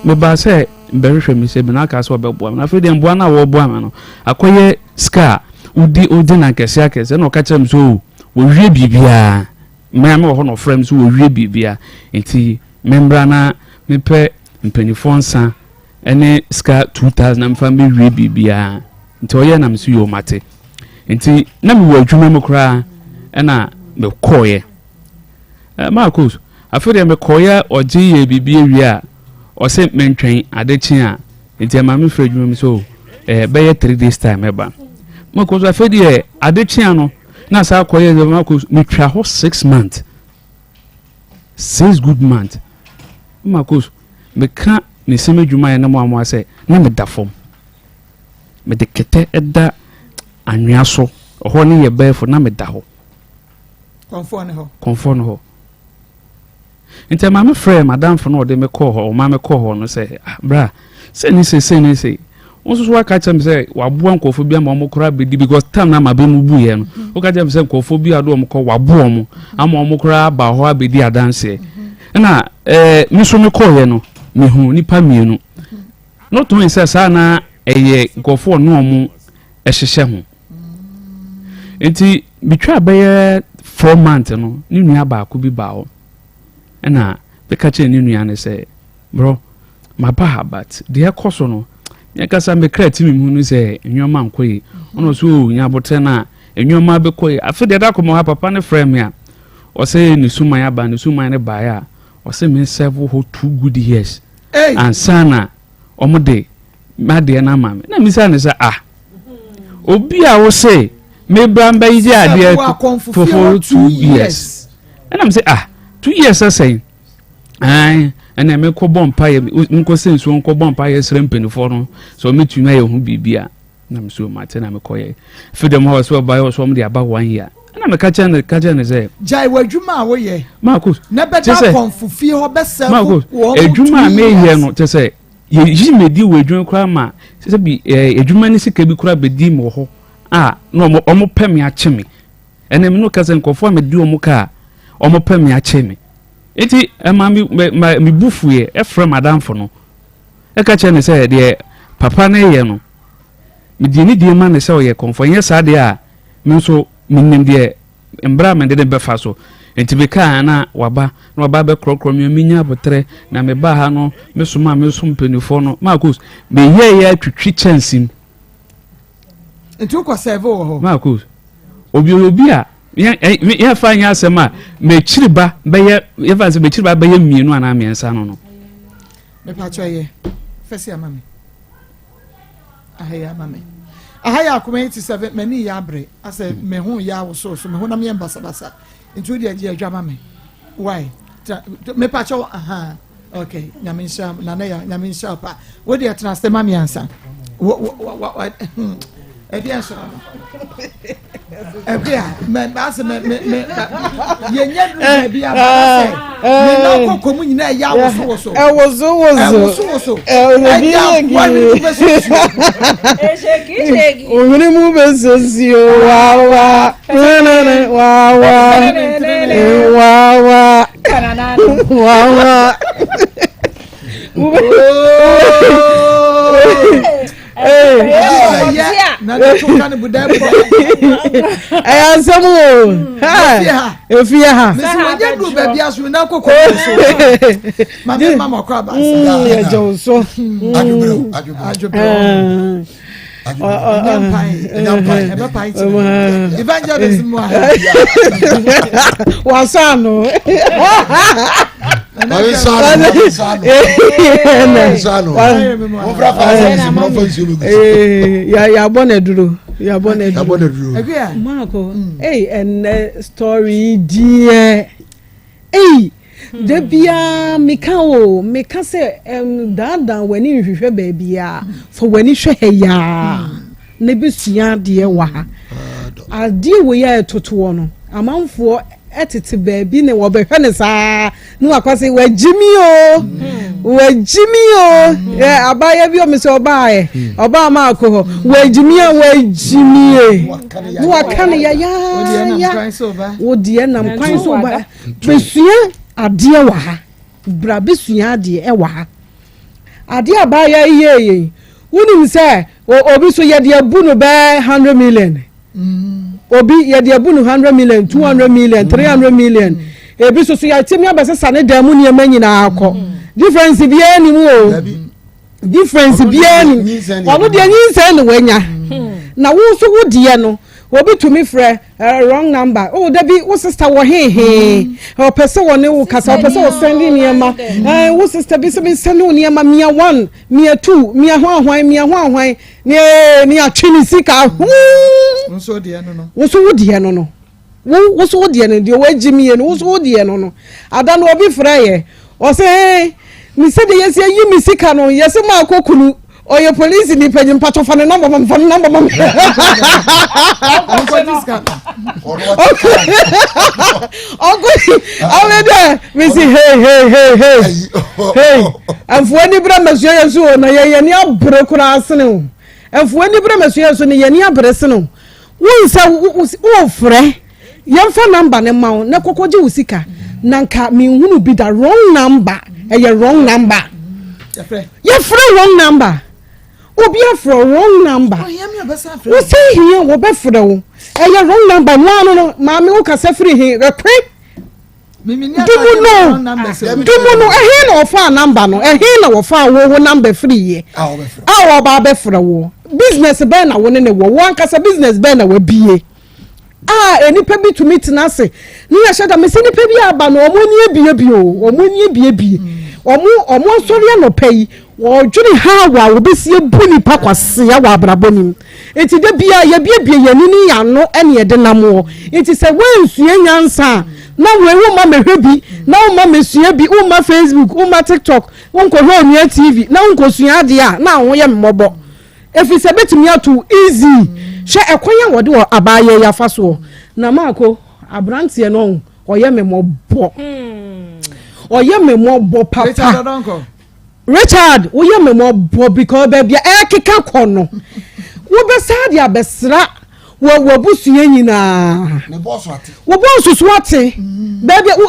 me ba say berehwe mi say be na ka so be boa na fe de boa na wo boa no akoye ska udi na kese akese na ka che mi so wo hwe bibia me ho no frame so wo hwe bibia nti membra na me pe mpanifo nsa ene ska 2,000 mfa me hwe bibia nti oye na mso yo mate nti na me wo adwuma mu kra na me koye Maa Akos afere me koye oje ye bibia wi a o se mentwen adechi a nti ma me fra adwuma mi so be 3 days time eba Maa Akos afere adechi ano na sa koye Maa Akos me twa ho 6 months 6 good months Maa Akos me ka me se medwuma ya na mo amo ase na me da fom me de kete eda anwea so ho ne ye befo na me da ho konfo ne ho nti ma me frɛ madam fo no de me call ho o ma me call ho no say bra say ni say onso so aka chem say waboa nkofo bia ma mo kora bedi because time na ma be mu bu ye no o ka chem say nkofo bia do mo ko waboa mo ama mo kora ba ho abedi adanse na mi so me call ye no me hu nipa mienu no to say sa na eye nkofo no mo ehyehyɛ ho nti bitwa be 4 months no ni nua ba ko bi ba ho na be ka che ni nua ne say bro ma ba but de ekoso no nyakasa me krati mi hunu say enwoma nkoyi ono so nya bote na enwoma be koyi afede da ko mo ha papa ne frame ya o say ni suman ya ba ni suman ne ba ya o say me serve ho 2 good years and sana omode ma de na ma me na mi say ne say obi a wo say me bramba yi ade for 2 years and I'm say 2 years say and me ko bompa ye nko senso nko bompa ye srempeni for no so me tuma ye hu bibia na me so mate na me koye freedom house so ba yo so me de aba 1 year na me ka ne say jai wadwuma a wo ye Maa Akos na be da konfufie ho be sel wo adwuma me ye no te say ye yi me di wadwuma kra ma se bi adwuma ni sika bi kra be di mo ho no omo pem ya cheme ene me no ka se nkofo me di omo ka omo pem ya cheme eti ma mi bufuye efre madam fo no e ka che ne se de papa na ye no mi di ni die ma ne se o ye konfo ye sa de a mi so minnim de embra me de be fa so enti be ka na waba be krokro mi nya botre na me ba ha no me so mpenifo no Maa Akos be ye atwitwi chansim enti ko serve ho Maa Akos obi a ya fa nya asema me chiriba be ye fa se me chiriba be ye mienu ana miensa no me pa cho ye fesi amame ahaya Akoma 87 mani ya bre ase me hu ya wo so me hu na me basa into the adwa mame why me pa cho okay nyaminsha na na ya nyaminsha pa wo de atna mame ansa Ebiaso. Ebia, me basa me ye nyadu ebia basa. Me na kokomu nyina ya woso. Woso. Sheki. Ohuni mu besosi wawa. Wawa. Na de tuka ne budai ansam o efia ha mesi wanya du ba bia so na kokko so mama kwa ba ya jo so ajobro evangelism wasano ya bona duro Marco and story dear de bia meka se dan when you hwehwe baby for when you hwe ya ne besua de wa ade wo ya totoɔ no amanfoɔ etete baabi ne wo behwɛ ne saa no akwase wagimi o abaya bi o me se oba Maa Akos wagimi no akane ya wo de nam kwan so ba besua ade wa ha bra besua ade wa ha ade abaya yeye wonim se obi so ye de abu no be 100 million obi ye de abu no 100 million 200 million 300 million ebi so ya timi abesesa ne da mu ne manyina akọ difference bi ani mu o difference bi ani ono de nyinsa ne wanya na wo so wo de no obi to me frɛ wrong number oh da bi wo sister wo he o pese wo ne wo kasa o pese wo send ni ma wo sister bi se me send ni ma mia 1 mia 2 mia hwan ni atwini sika wo so de no wo so wo de no wo so wo de no de wagimi no wo so wo de no ada no obi frɛ ye o se mi se de yesi yi mi sika no yesi Maa Akos kunu oye police ni pejim pato fa number mam okay we see hey amfo ni bra maso yeso na ye ni abre kura asene o amfo ni bra maso yeso ni ye ni abre sene o wonsa wo frɛ yemfa number ne mawo na kokoje usika nanka mi hunu bi da wrong number wrong number ye frɛ wrong number obi afro wrong number we say here wo be fro wrong number no maami wo kasa free he repre dumu no na ofa number no na wo fa wo number free ye wo ba be fro wo business be na wo ne wo kasa business be na wo bie enipa bi to meet na se ni ya shada me se nipa bi aba no omoni ebie omo sori no pay wo dwuni ha wa wo besie bu nipa kwase ya wa abrabonim enti de bia ya bie yanini ya no ene ye de namo enti se wensue nyansa na wo ma mehwe bi na wo ma mesue bi wo ma Facebook wo ma TikTok wo nko ho onua TV na wo nko sua ade a na wo ye mmobo efi se betumi ato easy hwe ekonya wode wo abaye ya faso na Maa Akos abrantie no oye memmobo oye memmobo papa Richard oye memmobo because baby ekeka kono wo be sad ya besra wo busua nyina ne boss ate wo boss so ate baby na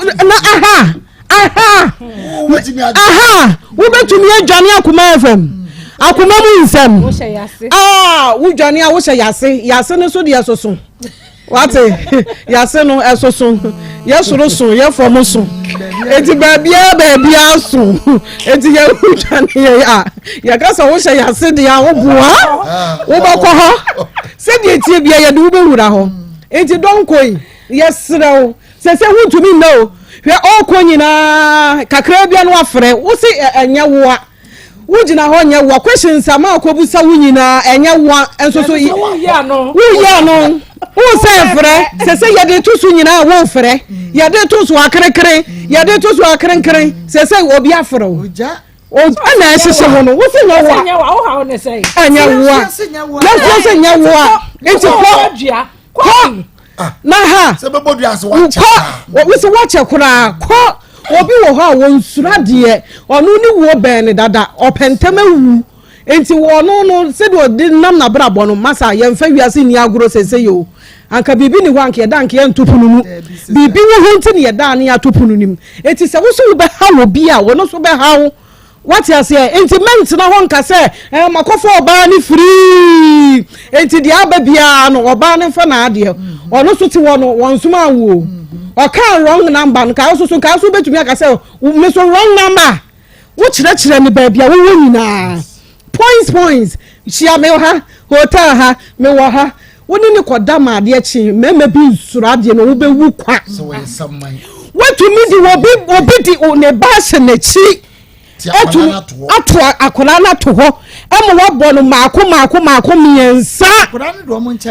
wo betumi adwane Akoma FM Akoma mu Nsem wo dwane a wo hye yase no so de asoso wate yase no esoso yesoro so ye fomo so eti baby aso eti ye dwane ya kasa wo hye yase de a wo boa wo bako ho se de eti bia ye de wo bewura ho eti don koi yesrew se huntumi no hwe okonyina kakra bia no afre wo se enya wo wujina ho nya wo questions Maa Akos busa wunyina enya wo enso so wo ya no wo se frɛ se ye de tusu nyina wo frɛ ye de tusu akrenkren se obi afro oja o ana ehye wo no wo se nya wo ha wo ne sei enya wo na se nya wo enti ko na ha se bebodu ase wa cha wo se wa che kura ko obi wo ha wo nsura de onu ni wo ben ne dada opentema wu enti wo no se de odi nam na brabo no masa ye mfa wiase ni agoro sese yo anka bibi ni wanke ye danke ye ntopunu mu bibi wo honti ni ye dan ya topunu nim enti se wo so be ha wo bi a wo no so be ha wo what you say enti ment na ho nka se makofo oba ni free enti dia babia no oba ne fa na ade ono so ti wo no won suma wo o kan wrong number no ka so betumi aka say me so wrong number wo kire ni babia wo nyina points shia me ha hotel ha me wo ha woni ni koda ma ade chi mema bi nsuro ade no wo be wu kwa so we samman wetu mi di obi di ne ba hye na chi atu akora na to ho emo wo bo no maako miensa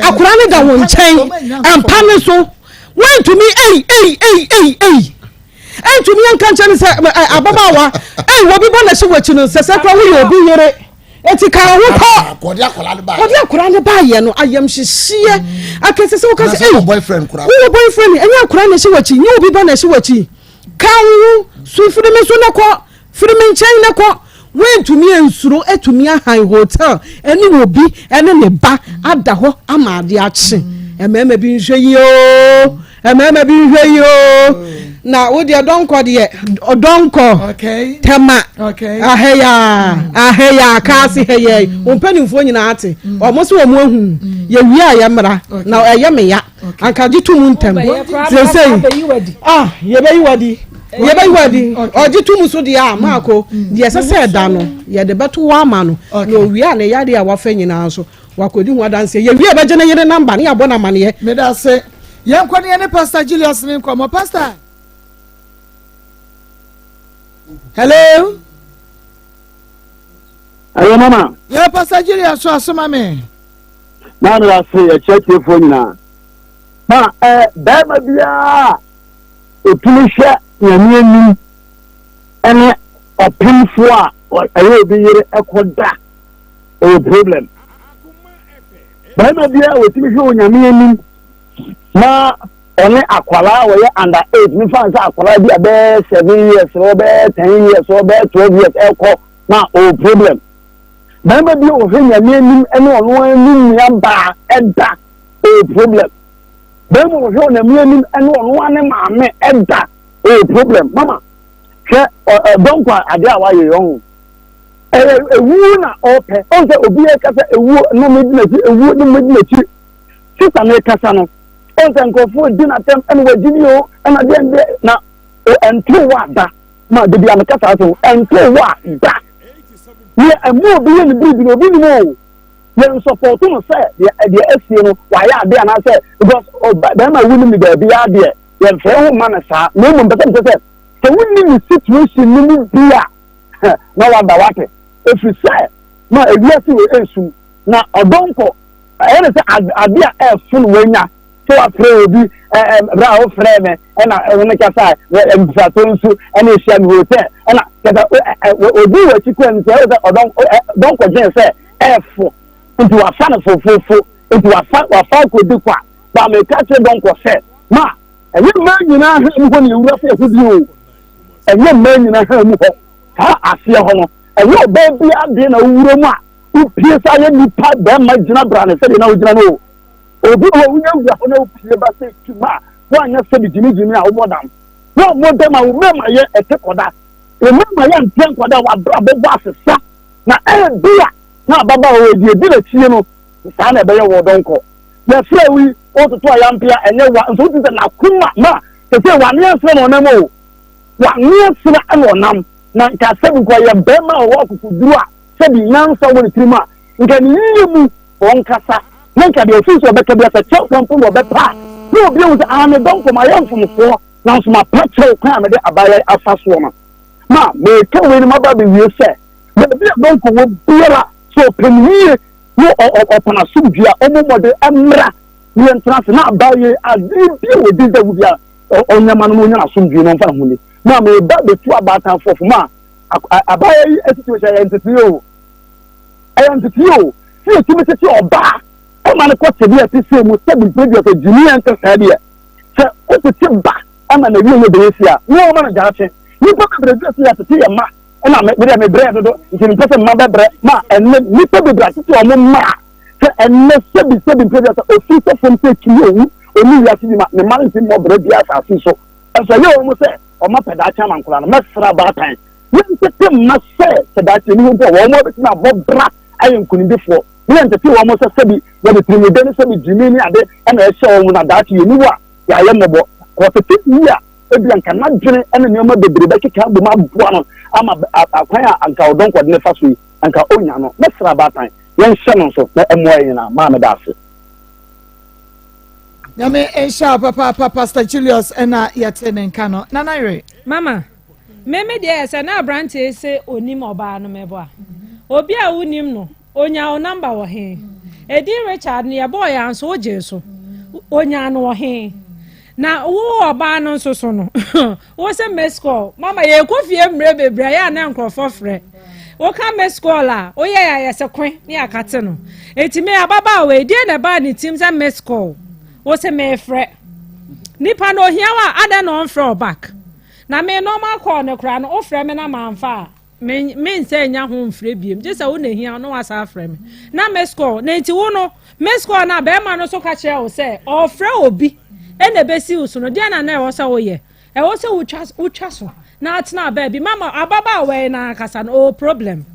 akora ne da wo nchen ampa ne so wetu mi to mi anka nchen se ababawa wo bi bo na hye wachi no se kwa wo ye obi yere eti ka wo ko kodi akola ne ba ye no ayam hyehye akese se wo ka se boyfriend kura wo boyfriend enya akora na hye wachi nyi obi ba na hye wachi ka wo so firime so na ko firime nchen na ko wentumi ensuro etumi ahan hotel eni obi ene ne ba ada ho ama ade ache ememe bi nhwe yi o ememe bi nhwe yi o na wo de odonko okay tema okay aheya kasi heye umpanimfo nyina ate omo se omo ahu ye wi aya mra na eye me ya anka gitumu ntem say ye be wadi o gitumu so de a maako de sese da no ye de beto wa ma no na owi a na ya de a wa fa nyina so wakodi hu adanse ye wi e be gene yere number ne abona mane me da se yen kwani ne pastor Julius ne komo pastor. Hello. Ayo mama. Yeah, Pastor Julia, so asoma me. Na na say e check phone na. Ma ba ma bia o tunisha nyame ni ene opinfo a ayo obi yere ekoda o problem. Ba ma bia o tunisha nyame ni na only akwala we under 8 me fan say akwala bi abe 7 years or be 10 years or be 12 years eko na o problem baba bi o henya nim ene ono nim ya ba eda o problem baba o henya nim ene ono ane maame eda o problem mama hwe don kwa ade a wa ye yon ewu na ope on say obi e kasa ewu no medina chi ewu no medina chi sisa na kasa no onse nkofo dina tem ene wagini o ena de na ento wa da ma de bia me kasa so ento wa da ye emu obi ye ni bibi obi ni mo ye support no say de asie no wa ya de na say because ba ma wuni mi da bia de ye fe ho ma na sa no mo be say so wuni ni situation ni bia na wa da wate if you say ma ewiase we esu na odonko ene say abia e fun wanya so afraid obi bra o freme na wona kasa mfatonsu na ehia mi hotel na kada obi wa chikwan say odon ko gen say efo nti wa fa na fofofo nti wa fa ko di kwa ba me ka che don ko say ma enye ma nyina ha mu ho ne wura fa ehudi o enye ma nyina ha mu ho ha ase ho no enye oba bi ade na wura mu a upie sa ye nipa ba ma gina bra ne say na o gina no obi wo wunya wuya na opie ba say tuma wa nya se bijimi a wo modam wo modam a wo mema ye etekoda wo mema ye ntien koda wa abebo asesa na bia na baba wo die bi na chie no sa na be ye wo donko ya fra wi o to ayampia enye wa nso ti na kuma ma se se wa ne asra no nam o wa ne asra no nam na ka se bi ko ye be ma wo akukuduru a se bi nyansa wo tirima nka ni yimu won kasa nka de ofiso obeka bi asa check kampo obepa no obi o say me don ko ma yam fumfo na so ma patrol kwa me de abaya afaso ma me ka we ni ma ba be wie se me bi don ko wo biara so pemie no opana subia omomode amra ni entrance na abaye adi bi o di da wubia onyama no nya asumdwi no mfa ho ni ma me ba be tu abata fofo ma abaye situation entity o si o tumi se oba ama ne kwose bi ati se mu se bi predio to jini enta saade e se o te ba ama na wiye be yesia no ma na jaache ni pa ka predio se ati ya ma na me bre do nti pese ma be bre ma enne ni pa be bra ti o mo ma se enne se bi predio o fi se fon te ki o ni ya ti ma me ma nti mo bre bia sa fi so so ye o mo se o ma peda cha man kula no mesra ba tan ni te ma se da ti ni ho wo mo be ti na bo bra ayen kunindefo ni ntete wo mo se bi we be trimide ni se bi jimi ni ade na ehye wo na daati ye ni wa ya ye mebo ko tete yi a ebi anka na dwene na nyoma bebre be keka bo ma boa no ama akwan a anka odon ko de fa so yi anka onya no mesra batan ye nhye no so na emo yin na ma me da ase nyame ensha papa Pastor Julius na yatene nka no nanayre mama meme de ese na abrante ese onim oba no mebo a obi a wonim no onya o number wo he edi Richard ne boy anso oje so onya no wo he na wo oba no so no wo se mesco mama ye kofie mre bebra ya na nkrofo frɛ woka me school a oye ya yese kwen ne akate no enti me ababa we die na ba ni tim say me school wo se me frɛ nipa no hia wa ada no frɛ back na me normal call ne kra no o frɛ me na manfa me nse nya ho mfrɛ biem je sɛ wo na hia no wasa frɛ me na me school na enti wo no me school na be ma no so ka kyerɛ wo sɛ o frɛ obi ene besi wo so no dia na na wo sɛ wo ye e wo sɛ wo twa so na atena baby mama ababa we na kasa no problem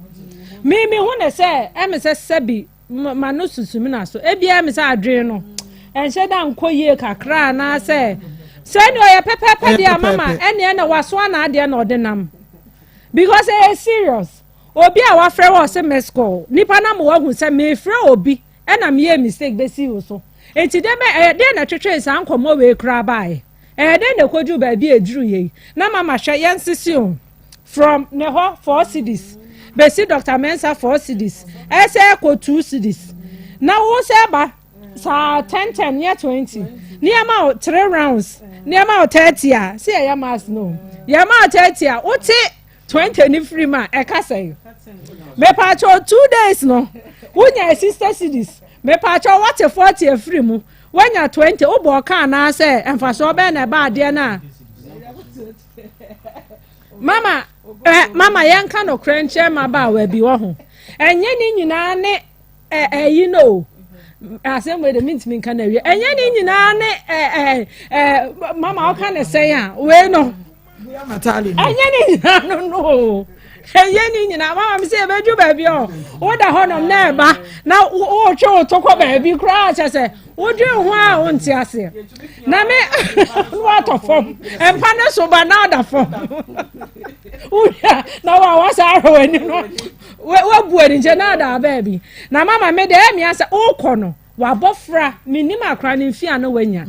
me hu ne se e me se sebi ma no susumi na so e bia me se adwe no enhye da nkoyie kakra na se no ye pepepe dia mama ene na waso na ade na odinam because e serious obi a wa frɛ wo se mesco nipa na mo wa hu se me frɛ obi e na me mistake be si wo so enti de na twetwe san komo we kra bae den de koju ba bi eduru ye na mama hwe yensisi o from neho 4 cities be si Dr. Mensa 4 cities ese ko 2 cities na wo se ba sa 10 year 20 niama 3 rounds niama 30 a se ya mas no ya ma 30 a wote 20 ni free ma e ka say me pa cho 2 days no wonya sister cities me pa cho what 40 free mu wanya 20 ubo ka na say emfaso be na ba de na mama yanka no krenche ma ba wa bi wo ho enye ni nyina ne you know asem we the mint min kan awie enye ni nyina ne mama o kan say a we no enye ni nyina no enye ni nyina mama me say beju ba bi o wo da honom na eba na wo twe to ko ba bi kra cha say wo dwe ho a wo nti ase na me what of form empa ne so ba na da form uya na wa sa ro ni no we buari nje na da baby na mama me de emi ase ukọ no wa bofra minim akra ne mfia no wanya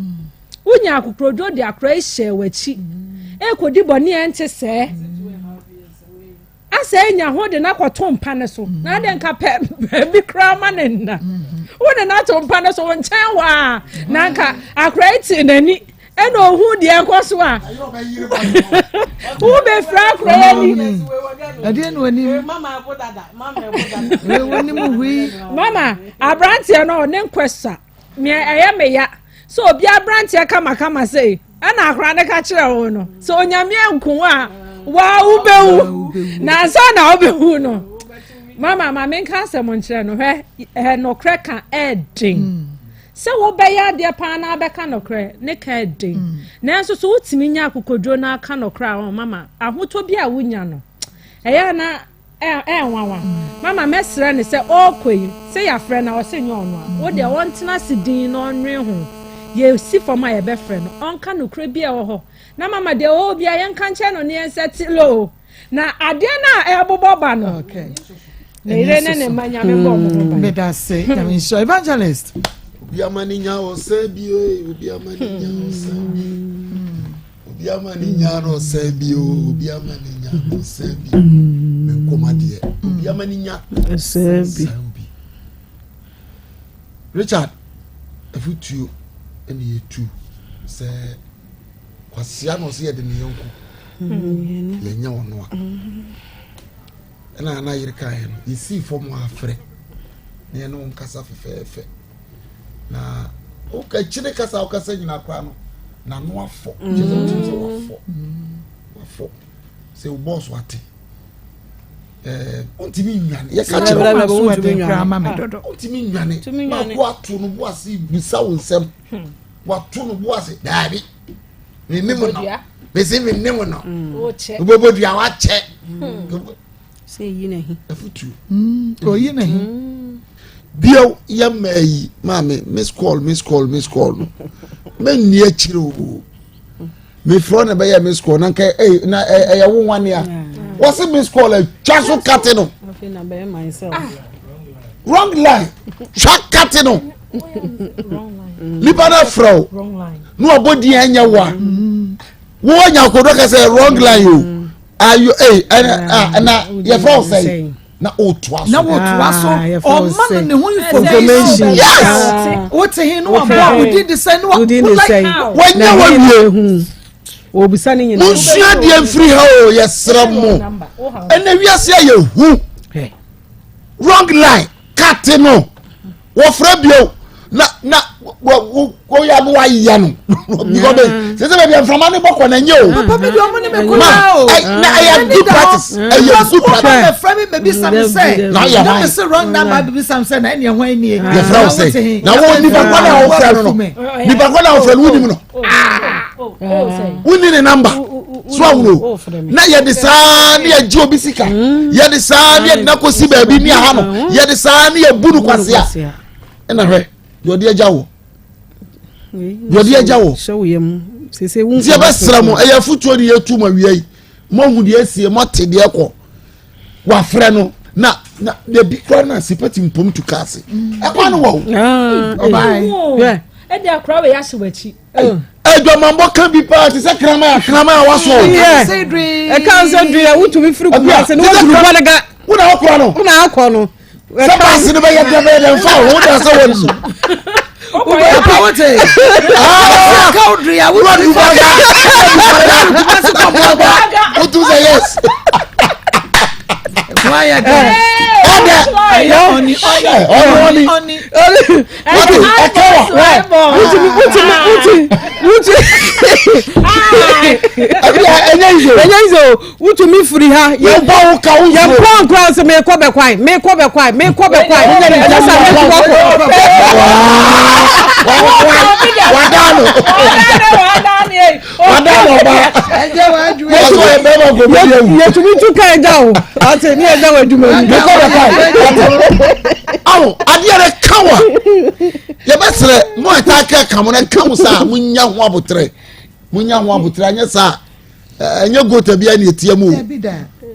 unya akukrodo de akra ehye wachi ekodi boni ente se ase enya ho de na kwato mpa ne so na de nka bi kra ma ne nna wo na to mpa ne so wonchen wa na nka akra eti nani eno hu de enkoso a wo be fra kra ni ade no ani mama abodada we woni mu hui mama abrantie no ne nkwesa me eye me ya so obi abrantie kama say ana akra ne ka kire wo no so onyame enku a wa ubewu na so na ubewu no mama me nka asem nkire no he no kreka edin se wo be ya de pa na be ka no kre ne ka edin na so so utimi nya akokodro na aka no kra o mama ahoto bi a wonya no eya na enwawa mama mesre ne se okoi se ya frɛ na o se nyo no a wo de won tena sidin no onwe ho ye si foma ye be frɛ no onka no kra bi e wo ho na mama de o bia ye nka nche no ne ensetilo na ade na ebobo ba no okay ne manya me bo mo me da say evangelist obi amani nya o se bi o obi amani nya o se obi amani nya no se bi o obi amani nya o se bi me komade obi amani nya se bi Richard afutuo ene yetu se kwasia no se ye de ne yonko ye nya wono a ena na yirika he no yesi fom afre ne no nkasa fefefe na o ka chire kasa o kasa nyina kwa no na no afọ wafọ se o boss wate ontimi nwane ye ka chire ontimi nwane ontimi nwane ma ko atu no bo ase bisa wo nsem watu no bo ase dabi me nimo no me se me nimo no o che ubodua wa che se yi na hi afutu o yi na hi bio ya mai mame miss call no me ni akire o me fro na be ya miss call na kai na ya wo wane a what's miss call a chaso kate no afi na be myself wrong line chak kate no libana fro wrong line no obodi anya wa wo nya kodo ka say wrong line o ayo na ya fro say na otwa so na otwa so o man ne hu information yes what he no about we did the same no when you want hu obisa ni nyina musia de free ho yesram mo ena wiase ye hu wrong line cut no wɔfrɛ bio na wo ya no wayɛ no because sɛ sɛ baabi mframa ne bɔkɔ na nyɛ o papa bi do mo ne me kona o na ɛyɛ good practice ɛyɛ good practice na frɛ me baby sam say na me say wrong number baby sam say na ɛne hwan nie yɛ frɛ wo say na wo nipa kwa na wo frɛ no nipa kwa na wo frɛ no wonim no woni ne number so awuro na yɛ de saa ne yɛ gye obi sika yɛ de saa ne yɛ na kosi baabi ne ha no yɛ de saa ne yɛ bunu kwase a ɛna hwɛ yɔde agya wo yɔde agya wo tiɛ bɛ sra mo ɛyɛ futuo de yɛ tu ma wia yi mo hu de esie mo te de ɛkɔ wafrɛ no na de bi kora na sipati mpom tu kaase ɛkɔ no wo ɔbaa ɛde akora we yɛahyɛ w'akyi adwamambɔ ka bi paa te sɛ krama a waso ɛka sɛ dui a wotumi firi kuase ne wotumi bɔ ne ga wona akɔ no sɛ baase no bɛyɛ dɛ mfa wo woda sɛ wɔnu papa wote ka odri a wo do wotu sɛ yes why ɔdɛ oni wotu ɛkɛwa wuti ɛnyɛ izo wutumi firi ha yɛbɔ wo ka wo yɛmpɔ nkora sɛ mekɔ bɛkwae ɛnɛ sa mekɔkɔ wadano yɛtumi tu ka agya wo ate ne agya wo adwuma awo adeɛ ne ka wa yɛbɛserɛ mo ɛta ka ka mo na ka mo saa monya ho abotrɛ anyɛ saa ɛnyɛ gota bia ne etie mu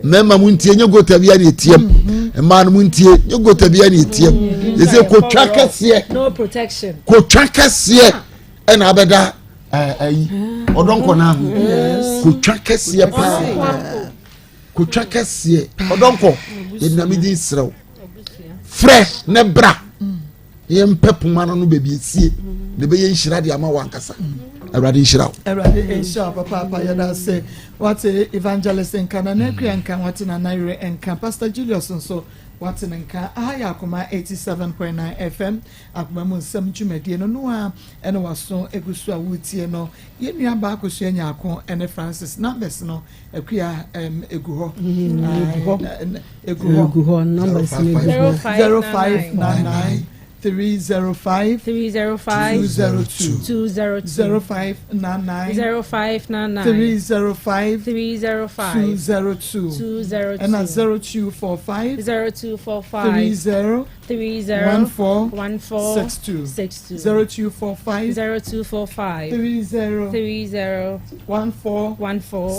mɛma mo ntie nyɛ gota bia ne etie mu ɛma no mo ntie nyɛ gota bia ne etie mu yɛsɛ kotwa kɛseɛ no protection kotwa kɛseɛ ɛna abɛda ayi ɔdɔnkɔ na ho kotwa kɛseɛ paa kotwa kɛseɛ ɔdɔnkɔ yɛnam din serɛw frɛ ne bra yɛmpɛ poma no baabi esie ne bɛyɛ nhyira de ama wankasa awurade nhyira wo awurade nhyira papa yɛda sɛ wate evangelist nka na nakua nka wate na naire nka pastor Julius nso wate ne nka ahaya Akoma 87.9 FM Akoma mu nsɛm dwumadie no a ɛne waso egusu a wutie no yɛnua ba akosua nyako ɛne Francis numbers no akua egu hɔ numbers 0599 305 202 0599 305 202 and 0245 30 14 62 0245 30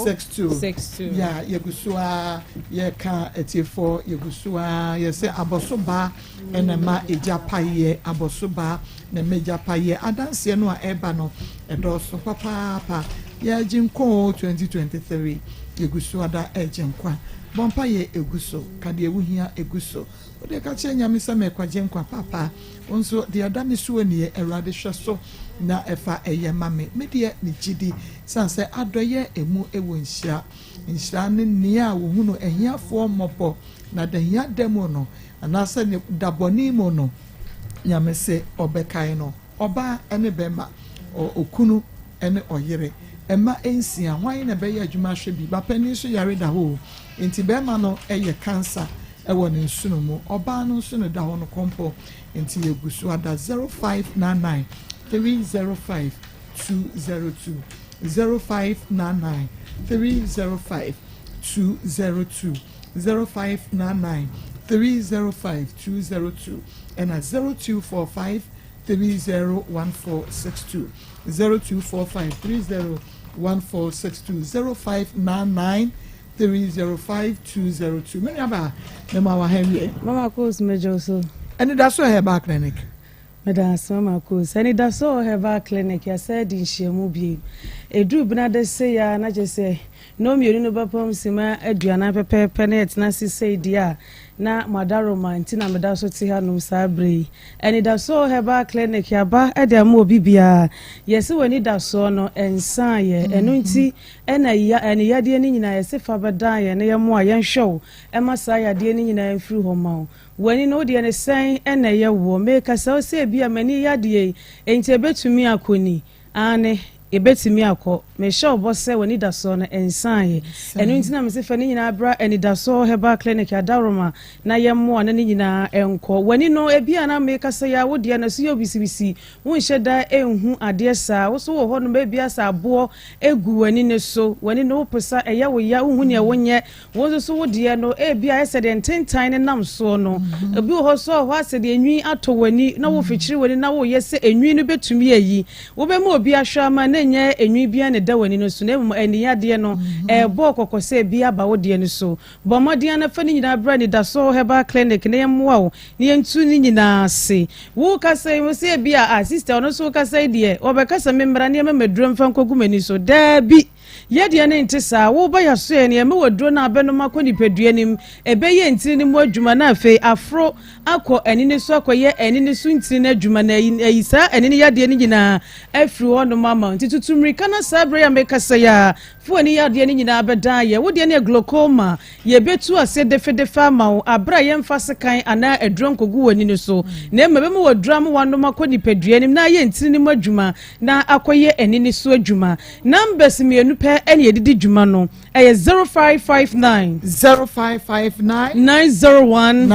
62 yeah yegusua yeka etifo yegusua yese abosoba enema ejapaye abosoba na mejapaye adanse no a eba no edoso papa ya jinko 2023 yegusua da ejenkwa bompa ye eguso kade ewuhia eguso ode ka che nyame se mekwaje nkwa papa onso de adame so ani erade hweso na efa eye mame medie ni gidi sanse adoye emu ewo nhia ne nia wo hu no ehiafo mopo na dehia demo no anase ne daboni mo no nyame se obekai no oba ene bema okunu ene oyere ema ensia hwan na beye adwuma hwe bi ba pani so yare da ho enti bema no eye cancer ewo ne nsuno mu oba no nsuno da ho no kompo enti yegusu ada 0599 305 202 0599 305 202 0599 305 202 and at 0245 301462 0245 301462 0599 305 202 many aba mama wa henry Maa Akos mejo so and that's why her clinic Madam Maa Akos and that's all her clinic ya said in shemu bi edu bina de se ya na je se no mienu no bapam sima aduana pepepe na etna sise dia na madaroma ntina meda so ti hanum sabre eni da so heba clinic ya ba e de ma obi bia yesi wani da so no ensan ye enu nti ena ya eni yade ni nyina yesi fa beda ye ne ye mo a yen hwew e ma sa yade ni nyina enfiri ho ma wani no de ne san ena ye wo me ka sa o se bia mani yade enti betumi akoni ane ebetimi akọ me show boss say we need that so na ensan enu ntina me se fa ni nyina bra eni da so heba clinic adaroma na yemmo na ni nyina enko wani no ebia na me kasa ya wo de na so yobisibisi won hyeda enhu ade sa wo so wo ho no bebia sa abo egu wani ne so wani no pesa eya wo ya hu ne wonye wo so wo de no ebia ese de tentan ne nam so no ebi ho so ho ase de enwi ato wani na wo fichiri wani na wo yese enwi no betumi ayi wo be ma obi ahwa ma na nye enwi bia ne da wani no so na mu eniyade no bo kokose bia ba wo de no so bo modea na fa ni nyina bra ni da so heba clinic na yemwa wo ni entu ni nyina se wo kasa wo se bia a sister no so kasa de obekasa memra ne memeduro mfa nkogu mani so da bi yede ne ntisa wo ba ya so ne me woduro na abeno makoni peduanim ebeye ntiri ni mo adwuma na afi afro akọ enini so akoye enini so ntiri na adwuma na ayisa enini yade ne nyina afiri ho no mama ntitutumri kana sabre ya mekasa ya fu ani yade ne nyina abeda ye wo de ne glaucoma ye betu ase defa ma abra ye mfa sekan ana aduro nkogu wani ne so na mebe me woduro am wano makoni peduanim na ye ntiri ni mo adwuma na akoye enini so adwuma numbers mienu pe eni edidi dwuma no 0559 0559 901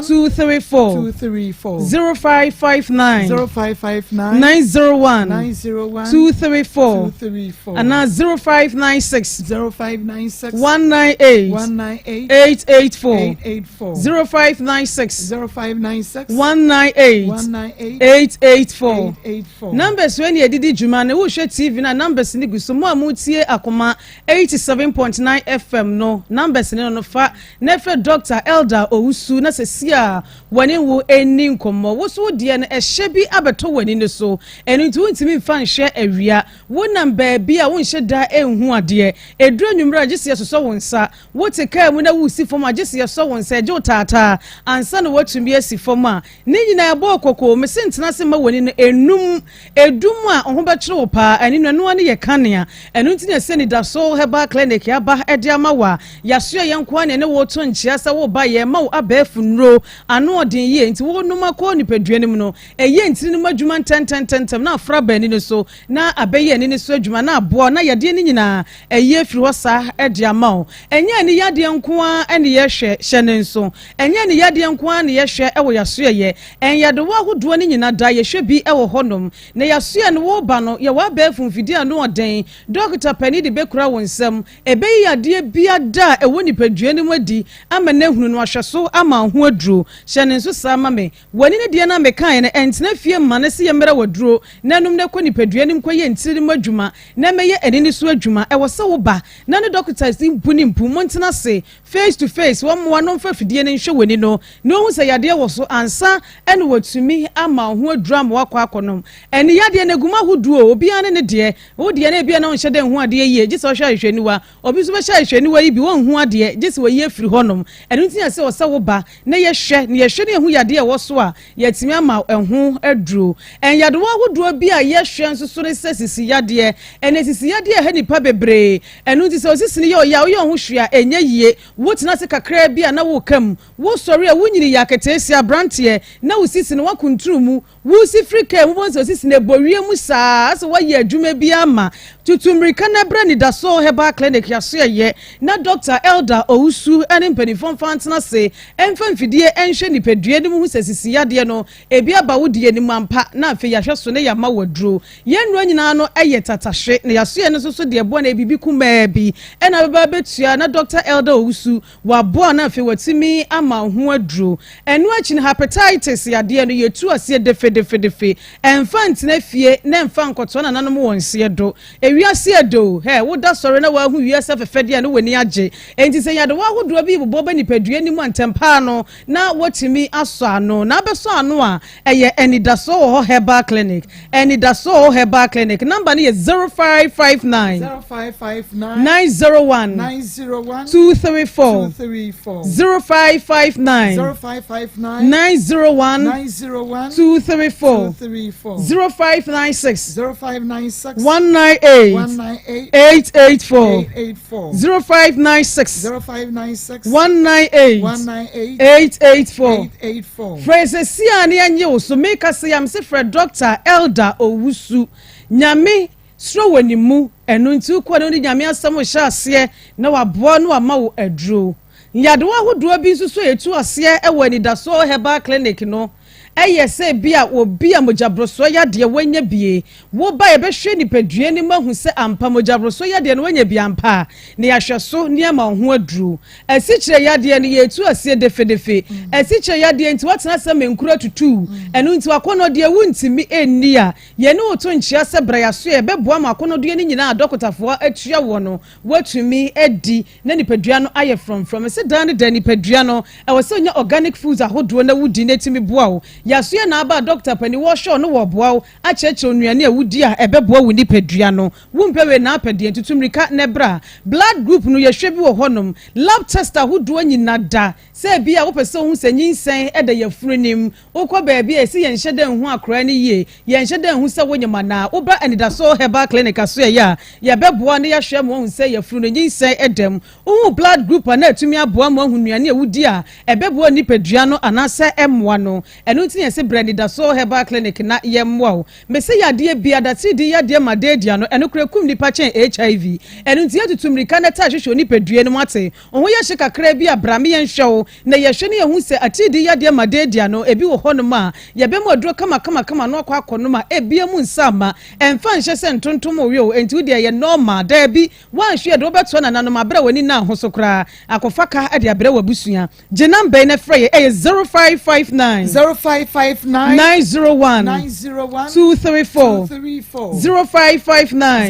234 0559 901 234 and 0596 198 884 0596 198 884 numbers when you edidi dwuma no wo hwe TV na numbers ni guso mo amutie Akoma 87.9 FM no numbers ni no fa nefe Dr. Elder Owusu na sesia wani wo eni nkomo wo so de no ehye bi abeto wani ne so eni nti wontimi mfa nhye awia wo number bi a wonhye da enhu ade eduro nwumra agese so wonsa wo te ka mu na wo si fom agese so wonsa eje tata ansa no watumi asi fom a ne nyina ebo kokko mesentena se ma wani no enum edum a ho bekere wo pa eni no ane ye kanea enu nti na se ni da so heba clinic ya ba ede amawa ya so yenko ane ne wo to nchia sa wo ba ye ma wo abafu nro ano odin ye nti wo numa ko ni peduanim no eye ntiri numa dwuma tententem na afra ba ni ne so na abeye ni ne so dwuma na abo na yade ni nyina eye firi wo sa ede amawo enye ni yade nko a ene ye hwe ne nso enye ni yade nko a ne ye hwe ewo ya so ye enyade wo ahodo ni nyina da ye hwe bi ewo honom na ya so ye no wo ba no ye wa abafu mfidi ano odin Dr. Penny de bekura wonsam ebeyi ade bia da ewo nipadua mu adi ama na hunu no ahweso ama ho aduro hyene nso sama me wani ne de na mekan ne entena fie ma ne se ye mera waduro nanum ne ko nipadua nim ko ye ntiri mu adwuma na meye enini so adwuma ewo se wo ba na ne doctor si mpuni mpu montena se face to face wo mo no mfa fidie ne nhwe wani no no hu se yade wo so ansa ene watumi ama ho aduro ama wakọ akonom ene yade ne guma hoduo obi ane ne de wo de ne bia na nhye de ho ade ye gye so hwa hwaniwa obi so be hwa hwaniwa yi bi won hu ade gye so ye firi honom ene ntia se wo se wo ba na ye hwe ne ye hwe ne hu yade ye wo so a yetimi ama ehu aduro en yade wo hoduo bi a ye hwe nso so ne sisi yade ene sisi yade he nipa bebre ene nti se osisi ne ye o ya wo ye hu hwe a enye yie wo tina se kakra bi a na wo kam wo sori a wo nyini yaketesi abrante na wo sisi ne wakunturu mu wo si frika mu bo se osisi ne bowie mu saa so wo ye adwuma bi ama tutumrika na bra ni da so heba clinic ya so ye na Dr. Elder Owusu ene mpanifon fantena se emfa mfidie enhwe nipadua ni mu sesisi yade no ebi aba wodie ni mampa na afi ya hwe so ne ya ma waduro yenno nyina no eye tatahwe na ya so ye no so de ebo na bibi kuma bi ena baba betua na Dr. Elder Owusu wabo na afi watimi ama ho aduro enu achi hepatitis yade no yetu ase defe defedefe emfa ntena fie na emfa nkoto na nanom wonse do ewiase edo he woda sore na wa hu wiase fefede a no wani age enti se yade wa hodo bi bobo ba nipadua ni mu antempa no na wotimi aso ano na beso ano a eye enidaso ho herbal clinic enidaso herbal clinic number ni 0559 901 234 0559 901 234 0596 198 884 0596 198 884 Fraser Siani anyo so make us am say Fred Dr. Elder Owusu nyame sro wanimu enu nti kwa no nyame asam hya ase na waboa no ama wo aduro yadewa hodo bi nso etu ase e wani daso herbal clinic no eye se bia obi a mojabroso ya de wanya bie wo ba ye behwe nipadua ni mahu se ampa mojabroso ya de no wanya bia ampa ne yahweso ne ma ho aduru asikyire ya de ne yetu ase defedefe asikyire ya de nti watena se menkura tutu enu nti wakono de wuntimi enni a ye ne woto nchia se brayaso ye beboa makono de ni nyina adokotafo atua wo no watumi edi na nipadua no aye from se dan de nipadua no e wo se onya organic foods ahodo na wudi na timi boa wo yasuye na aba doctor pani wo show no wo boa a cheche onuane awudi a ebeboa wo ni padua no wumpewe na apede entutumrika nebra blood group no yehwe bi wo honom lab tester hodo anyina da se bia wo pese hu sanyinsen eda yafurunim ukọ baabi esi yenhyede hu akora ni ye yenhyede hu se wonyema na oba anidaso herbal clinic aso ya beboa ne yahwe mo hu se yafuru nyinsen edem hu blood group na atumi aboa mo hu nuane awudi a ebeboa ni padua no anase emwa no enu tinye se brand daso herbal clinic na yemwa mese yade bia da ti di yade madedia no enu krekum nipa chen HIV enu tinye tutumrika na ta hwehwe ni padua no mate ohun ye hye kakra bi abrame ye nhwew na yehwe ne hu se ati di yade madedia no ebi wo honom a yebemu aduro kama no akwa akonom a ebia mu nsama emfa nhye se ntontom owo enti wo de ye normal da bi wan hwe de obeto na nanom abra wani na ahosokra akofaka de abra wabusua genam be na frey 0559 0559 901 234 0559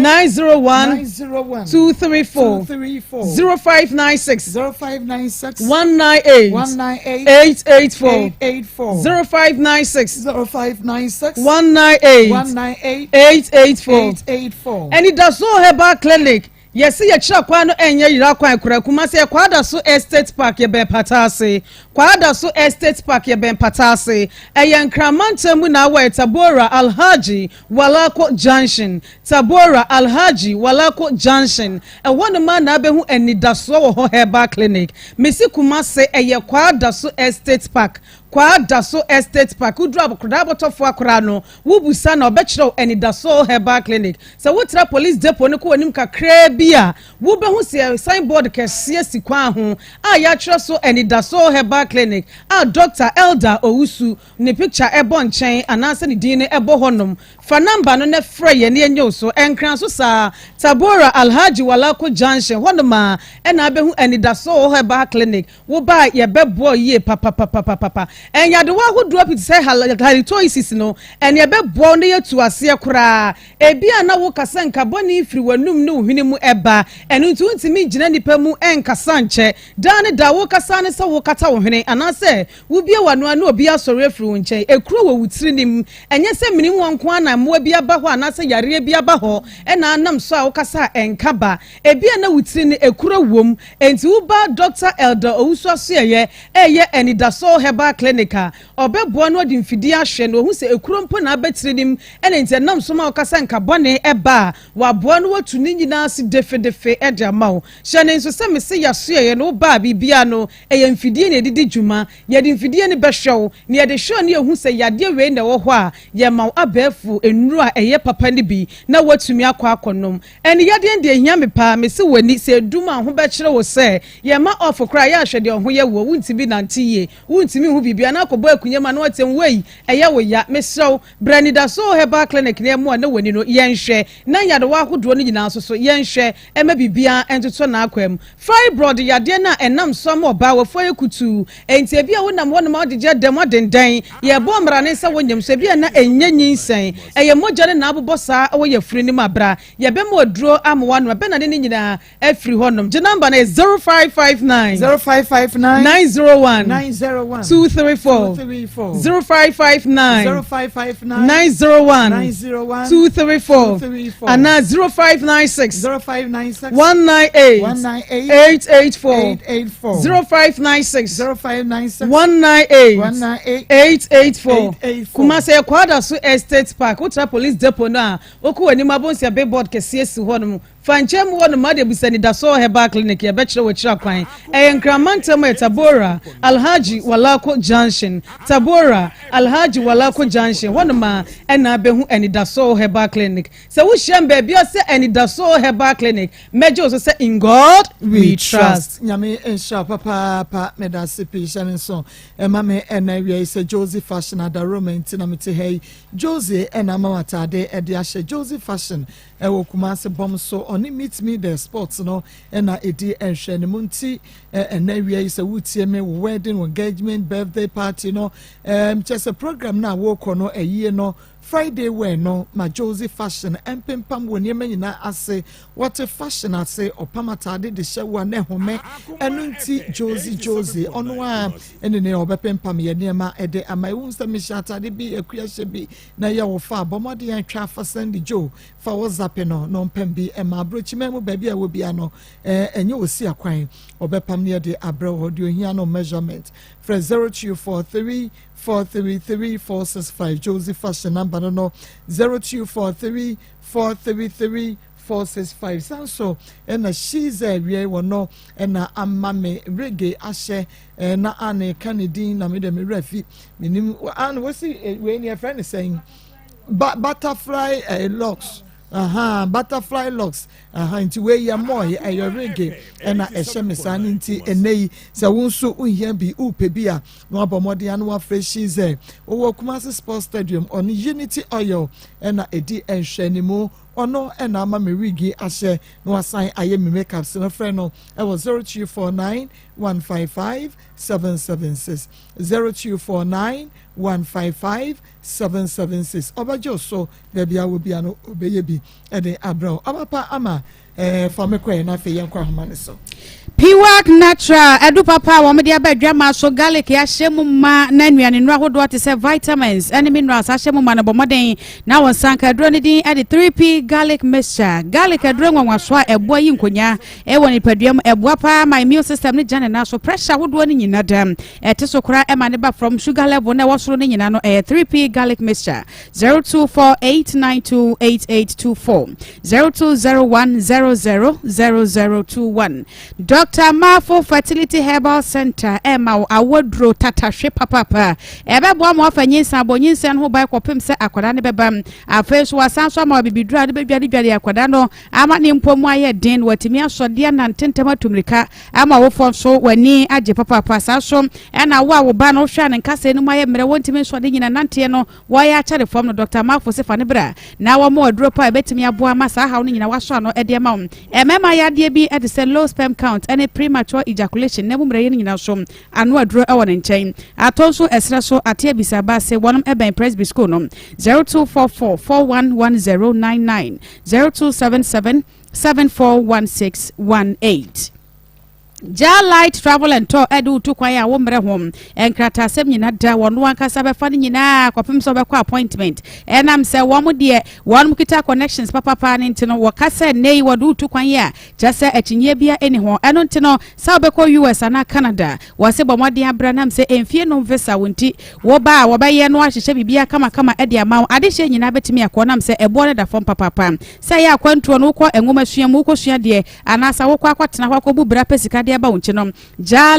901 234 0596 198 884 0596 198 884 and it does so herbal clinic. Yes, ye chira kwa no enye yira kwa kura kuma se kwa da so estate park ye be patase kwa da so estate park ye be patase eye nkramanta mu na wa Tabora Alhaji Walako Junction Tabora Alhaji Walako Junction e wonu ma na be hu enidaso wo ho herbal clinic mesi kuma se eye kwa da so estate park kwa daso estate park udru abokroda abotofo akora no wubusa na obekiro enidaso herbal clinic so wotra police depot ne ko wanim kakra bia wo behu se signboard kese sikwa ho a ya tro so enidaso herbal clinic a Dr. Elder Owusu ne picture ebo nchen anase ne din ne ebo honom fa number no ne frey ye ne enyo so enkran so sa Tabora Alhaji Walako Junction honoma e na behu enidaso herbal clinic wo ba ye bebo ye papa enya de wa hodo apiti say halitosis no enya be bo ne yetu ase kura ebia na wo kasa nka boni firi wanum ne ohwene mu eba enu ntu ntimi gina nipa mu enkasa nche dan da wo kasa ne se wo kata wo hwene anase wo bia wano anu obi asore afiri wo nche ekuro wo wutiri nim enye se minim wonko ana mo bia ba ho anase yare bia ba ho ena anam so a wo kasa enkaba ebia na wutiri ne ekuro wom enti wo ba Dr. Elder Owusu aseye eye enidaso herbal clinica obebo no di mfidi ahwe no hu se ekurompo na abetire nim ene nti nam so ma okasa nka bone eba wa bo no watu ni nyina si defedefe ede amawo hyene nso se mese yaso ye no ba bibia no eye mfidi ne didi dwuma ye di mfidi ne behwew ne ye de hwe ne hu se yade we ne wo ho a ye ma abefu enuru a eye papa ne bi na watumi akwa akonom ene yade de ehia me pa mese wani se duma ho be kire wo se ye ma ofokra ya ahwe de ho ye wo wuntimi nantiye wuntimi hu bi bibia na akɔbɔ akunya ma na wɔtem wei ɛyɛ wo ya mesrɛw branida so herbal clinic ne mu a na wani no yɛnhwɛ na yadewa ahodoɔ no nyinaa so yɛnhwɛ ɛma bibia ɛntoto na akwam fibroid yadeɛ na ɛnam so ma ɔbaa wɔfɔ yɛ kutu enti ebi a wonam hɔ no ma ɔde gye dɛm ɔdendan yɛbɔ mmara ne sɛ wonyam so ebi a na ɛnyɛ nyinsɛn ɛyɛ mogya ne na abobɔ saa ɛwɔ yɛ firi ne mu abra yɛbɛma oduro amoa no bɛna ne nyinaa afiri hɔ nom gye number na 0559 901 234 0559 901 234 and 0596 198 884 0596 198 884 Kumase Kwada so estate park Utra police depot na oku ani mabonsia billboard kese esi hɔ no fanchem wɔ no made bisani da so herbal clinic ya bɛkyerɛ wɔ kyerɛ kwan enkramantam Tabora Alhaji Walako Junction Tabora Alhaji Walako Junction hɔ no ma ɛna behu ani da so herbal clinic sɛ wo hyɛm baabi ɔsɛ ani da so herbal clinic mejo so sɛ in God we trust nyame ensha papa medase patient so ema me ɛna wie sɛ Josie Fashion adaroma ntina mete hey Josie ɛna mama tade ɛde ahyɛ Josie Fashion ɛwɔ Kumase bom so oni meet me the sports no ɛna ɛdi ɛhwɛ ne munti ɛna wie sɛ wutie me wedding engagement birthday party no just a program na wo kɔ no ɛyie no Friday we no ma Josie Fashion empempam wɔ nneɛma nyinaa ase what a fashion ase ɔpamatade de hyɛ wa ne home ɛno nti Josie ɔno a ɛne ne ɔbɛpempam yɛ nneɛma ɛde ama ewu sɛ me hyatade bi akua hyɛ bi na yɛ wo fa bɔmɔde yɛn twa fa send Joe fa WhatsApp no mpem bi ɛma abrochima mu baabi a wo bia no ɛnyɛ osi akwan ɔbɛpam ne de abrɛ hɔ de ohia no measurement for 0243 433 465 Josie Fashion number no 0243 433 465 sanso ena she's a we no ena amame reggae ashe na ane Kennedy na me de me refi minim and we see when your friend is saying butterfly locks butterfly locks into where you more your reggae and a shemisan into a nay so won't so unhear be upebia no abomodian one fresh she's there over Kumasi Sports Stadium on Unity Oil and a D and Shenimo ono ena ama merigi ashe no assign aye me makeup so friend no I was 0249 155 776 0249 155 776 obajo so baby I will be an obeye bi e abro abapa ama for me kwen na fe yenkwa homa ne so Piwak natural edu papa wo me dia badwa ma so garlic ya hyemu ma na nnuane no ahodo te se vitamins and minerals ahyemu ma na bomoden na won sanka aduro ne din e 3p garlic mixture garlic aduro nwanwaso a ebo yi nkonya e woni paduam ebo pa my immune system ne jane na so pressure ahodo ne nyina dam e te so kora e ma ne ba from sugar level na wosoro ne nyina no 3p garlic mixture 0248928824 0201000021 Dr. Mafo Fertility Herbal Center Emma Awadro Tatashe Papa ebe bo mo afanyinsa abonyinsa no ba kopem se akwada ne bebam afeso wasanso ma bibidura de bedwade akwada no ama ne mpomu aye den watimi asode na ntentema tumrika ama wo fonso wani age papa saso ena wo ba no hwa ne nkase no maye mre wontimi sode nyina nante no wo ya chare fom no Dr. Mafo se fa ne bra na wo mo aduro pa betimi aboa ma sa ha no nyina waso no ede ma emema ya de bi at the low sperm count and premature ejaculation nebu mreye nyina so anu aduro e won nchen atonso esra so atia bisaba se wonum eben presby school no 0244 411099 0277 741618 Light Travel and Tour edu to kwaya wo mre hom enkrata sem nyina da wono ankasa be fa nyina kwapem so be kwa appointment enam se wo mo de won kita connections papa ne ntino wo kasa nei wodu to kwaya jase akinye bia eni ho eno ntino sa be ko US na Canada wo se bomode abra nam se emfie no visa wonti wo ba wo be ye no ahyehye bibia kama ede ama ade hye nyina betimi akonam se ebo ne da fom papa se ya kwantuo no ko enwoma sua mu ko sua de anasa wo kwa kwatena hwa ko bubra pesika de ba unchinom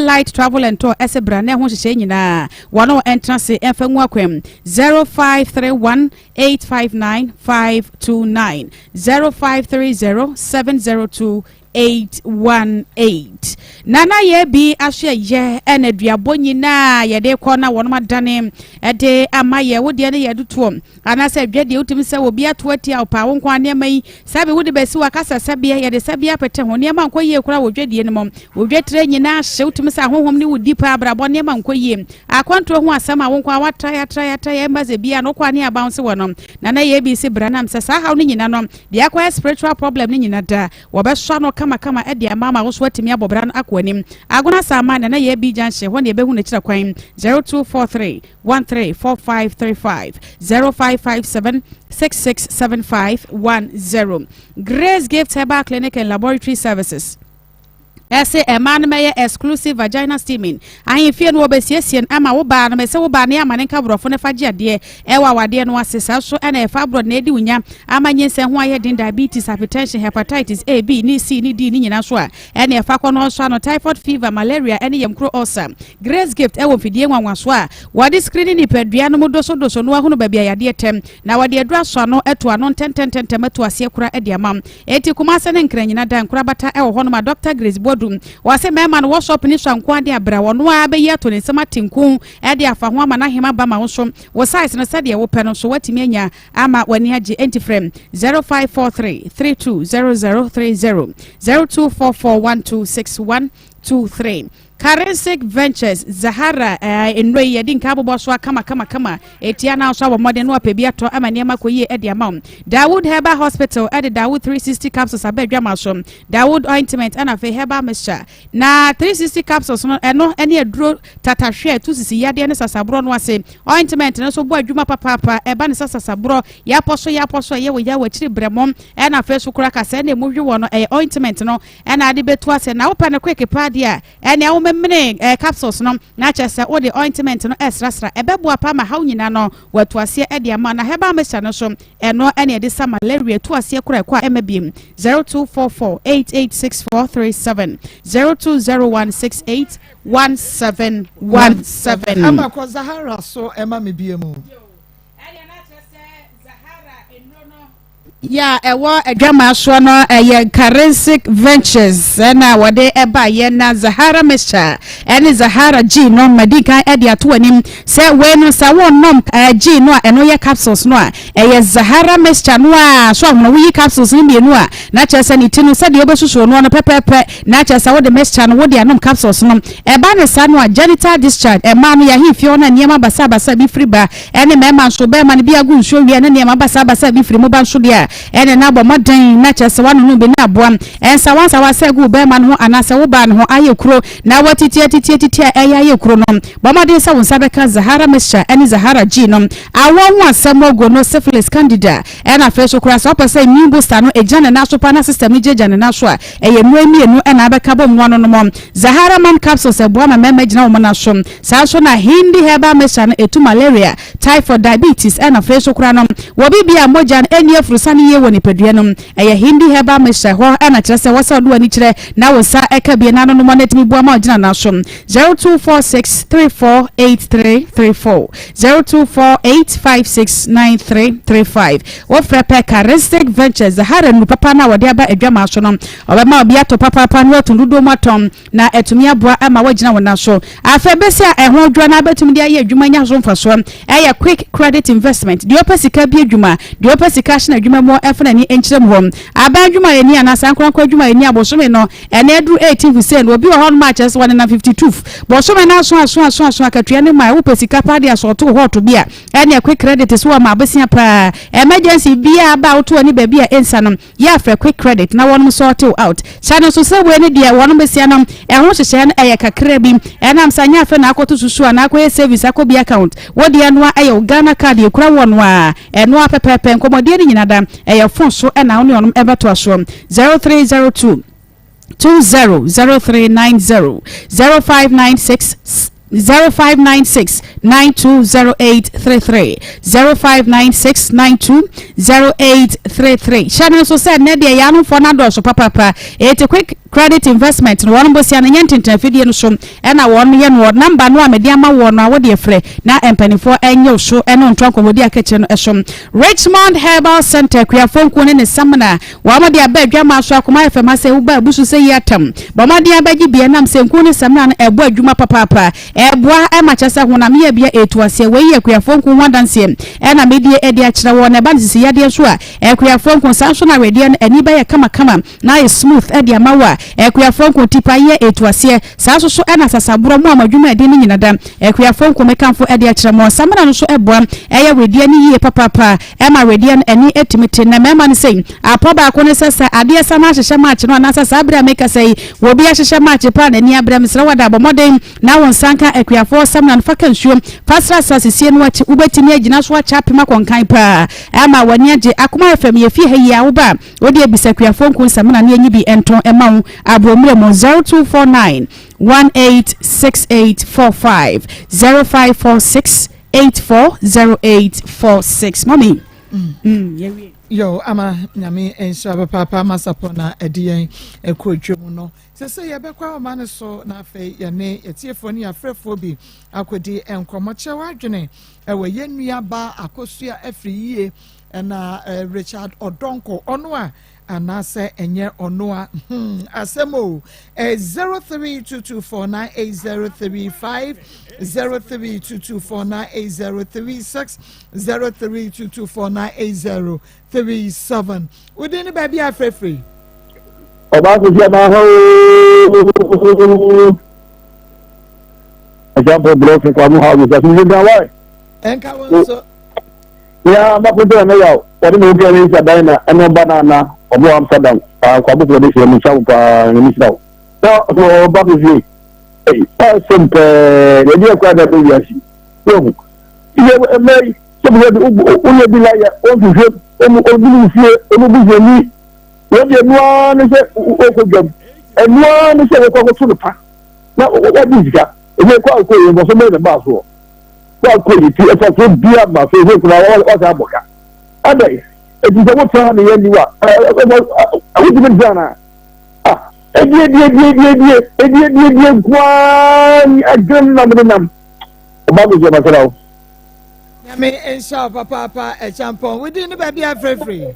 Light Travel and Tour ese brane ho hye nyina wono entrance emfangu akwem 0531 859 529 0530 702 0818 nana ye bi ahwe ye ena duabo nyina ye de kɔ na wɔn madane de ama ye wo de ne ye dutom ana sɛ dwade utimi sɛ obi ato atia opa wo nkwa ne mai sabe wo de besi wa kasa sabia ye de sabia pete ho ne ma nkɔ ye kura wo dwade ne mom wo dwatre nyina hye utimi sɛ honhom ne wo dipa abrabɔ ne ma nkɔ ye akwanto ho asama wo nkwa watra ya mbaze bia no kwa ne abounce wono nana ye bi se branam sɛ sa haw ne nyina no de akwa spiritual problem ne nyina da wo be so no kama e de amama wo so atimi abobra no akwanim agona sama nana ye bi janhye ho ne be hu ne kira kwan 0243 134535 0557 667510 Grace Gift Herbal Clinic and Laboratory Services. Ese man may exclusive vagina steaming. I fear no obesian ama wo ba no me se wo ba ne amane ka brofo ne fagia de ewa wade no asesa so na e fabro na edi unya ama nyense ho aye din diabetes, hypertension, hepatitis A, B, ni C, ni D ni nyina so a na e fa kono so no typhoid fever, malaria ene yemkro ulcer. Grace Gift e wo fidie nwanwa so a wade screening ni padua no modo so no ahunu ba bia yade tem na wade adura so no eto ano tenten eto ase kura e de amam eti kuma se ne nkra nyina dan kura bata e wo hono ma Dr. Grace wase mema no workshop ni swanko ade abra wono a be yeto ne nsema tinku e de afa ho ama na hema ba ma wo so wo size no se de wo pe no so watimi anya ama wani age anti-frame 0543 320030 0244126123 Currency Ventures Zahara enwe yedin ka bobo so kama etia na so abomode no apebia to amane makoyi e de amam Dawood Herbal Hospital e de Dawood 360 capsules abedwa maso Dawood ointment and afa herbal mixture na 360 capsules no eno ene aduro tatahwe to sisi yade ne sasabro no ase ointment no so bo adwuma papa e ba ne sasabro ya poso ye wo ya wachiri bremom e na fa so kura kasa na emu hwe wo no ointment no e na ade betu ase na wo pa ne quick pad ya ene mene capsules no na chese o de ointment no esrasra ebebo apa ma haw nyina no watu ase e de ama na heba mecha no so eno ene de sa malaria tu ase kura kwa emabiem 0244886437 0201681717 ama kwa Zahara so ema me biemu ya ewo adwama so no ye Currency Ventures na wode eba ye na Zahara Mixture ene Zahara G no medical ede ato anim se we no sa wonnom G no eno ye capsules no ye Zahara Mixture no a so hono wi capsules ni bienu a na chese ni tinu se de obesusu no no pepepe na chese wode mixture no wode anom capsules no eba ne sa no a genital discharge e ma no ya hifio na niema basa bi friba ene mema so be ma ne bi agu nsuo wi ene niema basa bi firi mo ba nso de ene na bo madan na chese wanu no bi na aboam ensa wansa wase gu be man ho anase wo ba ne ho aye kuro na watiti aye kuro no bo madan sa wonsa be ka Zahara Mixture ene Zahara G no awon asemo go no syphilis candida ena fresh kura so pese immune booster no ejane na so pa na system ejane na so a eye no emienu ena be ka bom no no mo Zahara man capsules ebo ma mema gina wo na so sa so na hindi herbal mixture no etu malaria, typhoid, diabetes ena fresh kura no wo bibia moja eni afrusani ye woni padua no eye hindi herbal mixture ho ena kire se wasa do ani kire na wo sa eka bia na no mo na timi bua ma gina na so 0246348334 0248569335 wo frepe Currency Ventures Zahara nu papa na wode aba adwama so no obema obi ato papa no atundudo matom na etumi aboa ama wagina wona so afa besi a eho dwo na betumi de aye adwuma nya so mfaso eye quick credit investment de opesika bi adwuma de opesika hye na adwuma mo efna ni enkyerem hom aba adwuma ani anasa nkwankwa adwuma ani abosome no ene edu 18 Hussein obi ho no matches 152 bosome na so akatua ne mai wo pesika pa de asoto hot bia ene quick credit so ma abesia pa emergency bia ba auto ani ba bia ensa no ya fra quick credit na wonum sort out channel so se we ne dia wonum besia no ehwo hyehye no eye kakra bi enam sanya fa na akoto susu na akoye service akobi account wodi eno eye Ghana card ye kura wonu a eno apepepe nkomode ni nyina da eye phone so na wonu onum ebeto aso 0302 200390 0596 0596920833 0596920833 channel so said ne dia yanu for na do so papa quick credit investment no won bosia na nyententen fidie no so na won ye no number no amede ama won no awode frɛ na empanifo enye so eno ntwa komodi akache no so Richmond Herbal Center kuafon ne samna wa mode abadwa ma so Akoma FM ase wo ba busu se yatam ba mode abaji bia nam senku ne samna no ebo adwuma papa eboa e ma kyesa honam ye bia etuase we ye kuafon ku wadanse na medie edi akyerɛ won ne ba nsisi yade so a kuafon ku sanso na wedie ani ba ye kama na ye smooth edi amawa kuafon ku tipa ye etuase sanso so na sasaburo mu amadwuma edi ni nyinada kuafon ku mekanfo edi akyerɛ mo samna no so eboa ye wedie ni ye papa Emma Radian any etimite na mema say apoba ko ne sesa ade esa na hyehye match no na sesa abra make say wo bia hyehye match pa na ni abra misra wada bomoden na won sanka akuafo sam na faka nsuo fasra sasesie no achi ubetimi agina so acha pema konkan pa ama wani age Akoma FM ye fi hayi a wo ba odi ebisa akuafo nkun sam na enyi bi enton ema wo abromre mo 0249 186845 0546 840846 mommy yo ama nyame ensha papa masapona edien ekodwom no sese ye bekwa o mane so na afi ye ne etiefo ne afrefo bi akodi enkomoche wadwene ewe ye nuaba akosua afri na Richard Odonko ono a anase enye ono a asemo 0322498035 0322498036 0322498037 within baby afrefree Oba ko je ma ho example block ko mu ha wo ja su ga wa enka won so ya ba ko de na ya wadi mo ga ni sa dai na eno banana obo Amsterdam kwa bu ko de se mu cha pa ni sa so ba ko ji pa simple le dia kwa da do ya si so ile mai so bi o le bi la ya o ju je o mu o bi ni fi o mu bi je ni wo je no ni se o ko gam no ni se ko tu pa na o bi zika e ko ko ye mo so me ba so wa ko yi ti e so bia ba so he ko wa sa boka adai e ti se mo tra ni ye ni wa a wo ti me jana die kwa ni agam na nam o ba go je ma sala o nyame ensha papa e champon within baby afrefree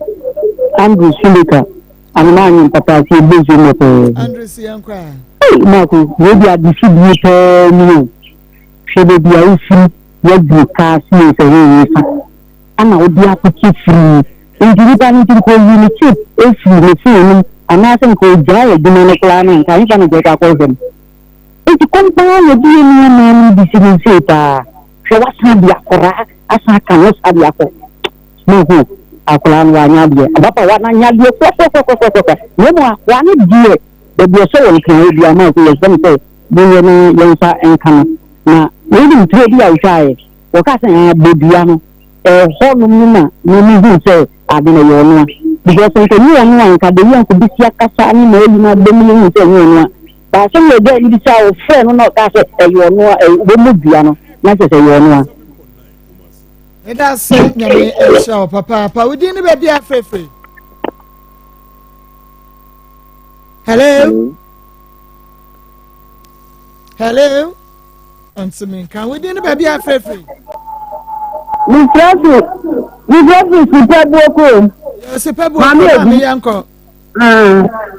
Andrew Silika amani papa si bezo mo pe Andrew Siankwa Marco we be distribute ni shebe bia usi ya di ka si se we ana odi akoti free injiri ba ni ko unity e free ni free ana sen ko jaye dinene klane kan kan je ka ko sen e ti kon pa yo di ni na ni disinse ta se wa san bia kora asa kan wa sa bia ko no ho akula wa nya bia abapa wa na nya bia ko no mo akwa ni die de bia so won kan bia ma ko ye sen se bo ye na ye sa en kan na we ni tre bia u shaye o ka sen bo bia no ho no mu na ni hu se adina yo no because you want to be young to be sick, Cassani, no, you know, the million is a one. But some of them, you say, friend, not as a you know, a woman, piano, not as a one. And that's it, show, papa, we didn't be afraid. Hello? Hello? Answer me, can we didn't be afraid? We trust you, Sepebu mami yanko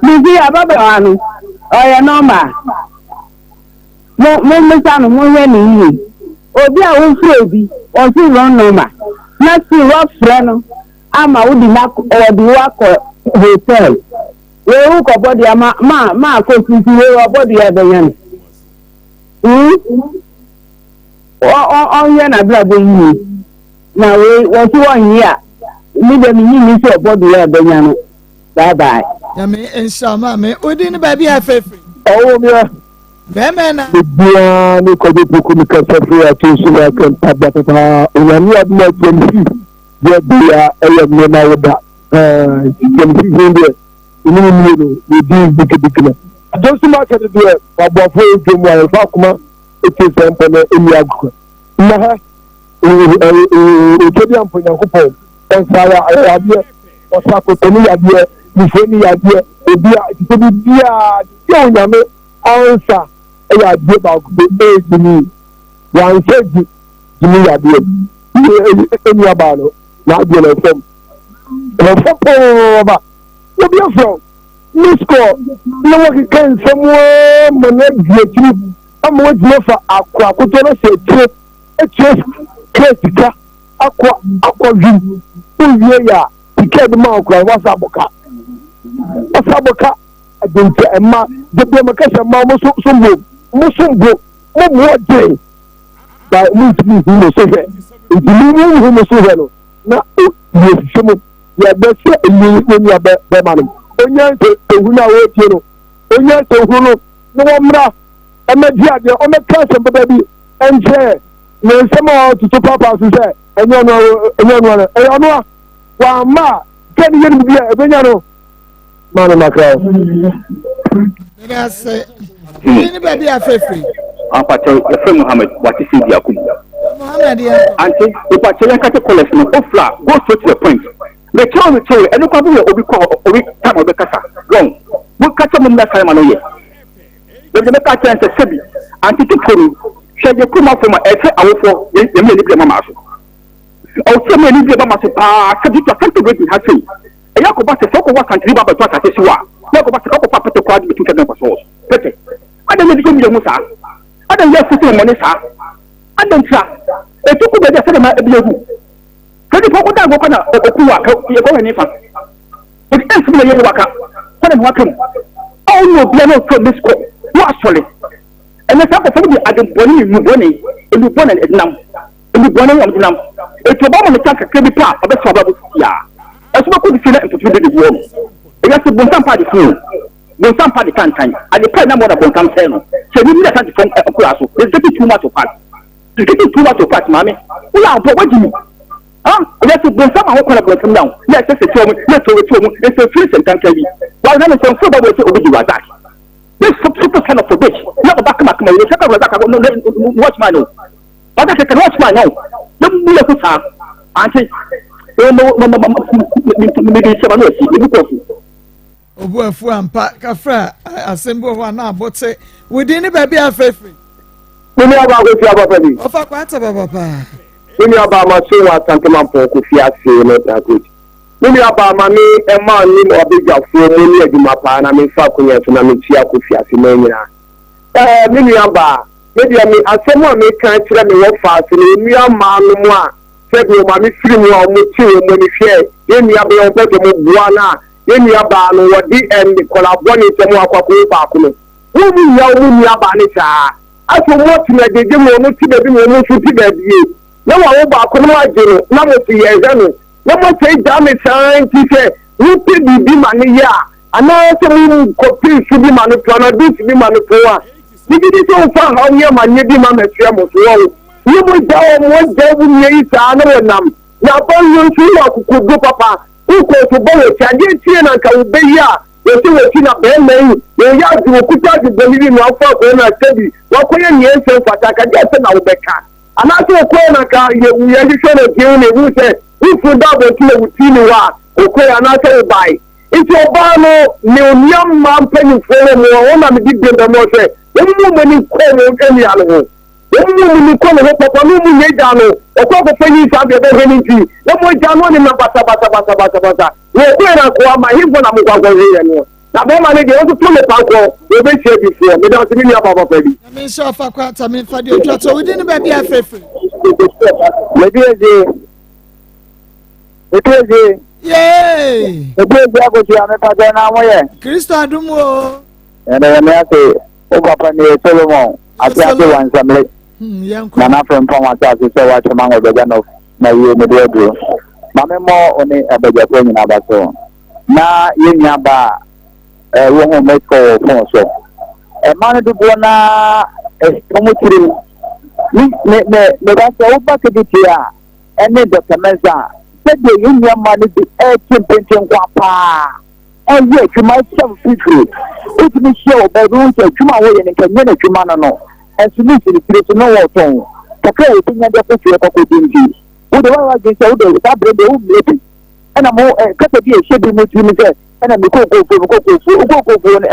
bibi ababa anu oya number mo sanu mo we ni yi obi a wo fro obi o ti run number na ti wo fro no ama wo di na odi wa ko hotel we wo ko body ma ko ti we wo body ya benyan o ye na bla bo yi na we wo ti won yi a mi de mi ni so body ya benyan bye bye ya me inshallah me odi ni baby afefe owo mi o beme na bia ni ko de buku mi ka safi ati su ya kan tabata o ya ni adna jemsi de bia e me na woda jemsi jende ni ni ni di bikibikila just ma ka de babo fo jemu ya fa kuma eti sempo na emi agu na ha o todi ampo nyankopon sara ayabie osako toni yabie nifoni yabie Yo, Yame, answer. I did about the day to me. One said, Jimmy, I did. In your battle, not your phone. You'll be a phone. Miss Call, no one can somewhere, Monet, I'm with you for Aqua, could never say trip, a chest, Kretika, Aqua View, Uya, he kept the mouth, what's Aboka? What's Aboka? I didn't say, Emma, the Demarcation, Mamma, Musumbo, what day? By me to be who was so here. If you who was so here, now, you best when you are better money. Onye ehuna wetiro onye ehunu no womra emedia de o meka se baby enche ne nsema to papa so se enyo no a wa ma ken yen bi e benya no manu makra Nina say ni baby afefri Apache Efe Muhammad wati si diakum Muhammad ya anti ipache yankate college no ofla go straight to the point. The child will tell you, and you can be a week time of the Casa. Wrong. We'll catch them in that time. But the Mecca chance a Sebi, and to you, shall you come up from my effort for the Military Mamma? Oh, so many Mamma, subject to something great in her say. A Yakoba to talk about country about what I say you are. Yakoba to talk about the crowd between the souls. Petty. I don't need to give you a musa. I don't yet put money, sir. I don't try. They took the cinema of you. Kadi poko da go kana okuwa ye go ni fa o di ensu na ye waka kana mo akam o no bia no so this ko no asole ene sa ko fo di adeboni mu boni elu bona ednam elu bona yam ednam e to ba mo ta ka bi pa obe so ba bu ya esu ba ko di fina emputu de wo e ya se bon sampa di fu bon sampa di tantan ade pa na mo na bon sam se no se ni bi da ta di fon okura so is getting too much of part mami ula po wajimi let's go some of them down. Let's just tell me, let's go to me, it's a free sentence. While I'm so about what you are that. This super kind of bitch, not a back of my watch my nose. But I can watch my nose. Don't be a good time. Auntie, maybe 7 years. Obuafu ampa kafra asembo ho na abote within baby afefri. Mimi aba go fi aba baby. Ofa kwata baba pa. Mimi aba ma so wa santema po ko fi ase no ta good. Mimi aba ma mi e ma ni mo beja fu mo ni aduma pa na mi fa kunya so na mi tia ko fi ase na nyina. Mimi aba maybe me asemo me kan kire me wo fa ase ni mi ama no mo a se bi o ma mi firi mo o mo ti o mo ni hwe ye mi aba yo pe mo bua na ye mi aba no wo di end collabone se mo akwako pa ko no. Wo mi ya wo mi aba ni sa. Aso mo ti na de mo no ti be bi mo fu ti be bi. Na wa wo ba ko no agero na mo ti ye zanu na mo sei da me san ti se wo ti bi ma ni ya ana se mo ko pi su bi ma no to na du bi ma no to wa ni bi so fa ha nye ma nye bi ma me tua mo so wo ni mo da mo da bu nye isa na wo nam na ba yo su wa ku do papa ku ko to bo wo ti ade tie na ka wo be ya wo ti wo ti na be mai yo ya du ku ta di bo ni no afa ko na tebi wa ko ye nye se fata ka je se na wo be ka anaso ko na ka ye hihwe na tie na wu se wu da bo ti na wu ti ni wa ko anaso bai nti oba no ne oniam ma mpani foro mo ona me di benda mo se wo mu ni ko mo eni alo wo mu ni ko no papa no mu nye da no o ko fani sa be be ni ti no mo ja no ni na bata wo ko na ko ama hifo na mo gwagwo ye no na be ma ne de o to le pa ko o be che bi fo me da se ni papa pa bi me so fa kwa ta me fa di o to we din ba bia afefe me bi eje yay ebi ago ti ame pa na mo ye Kristo adum o ene me ase o papa ni Solomon ati wan samle na na from wa ta se wa chama ngo be no na ye me de do ma me mo oni abeja ko nyina ba so na ye nya ba wo ho me ko fon so ma ne du na mo tiri me ba so ba ke di tia ene documenza said the union money the air championship kwapa and yet you might have people it me show but we say chuma wo yen kan yen chuma no and so this is the no what on kakra we tin ya ko fi ko dinji wo de wa ge say wo de ta bre de wo maybe and am kata bi e shebi mo ti mi say ɛna me kokofo no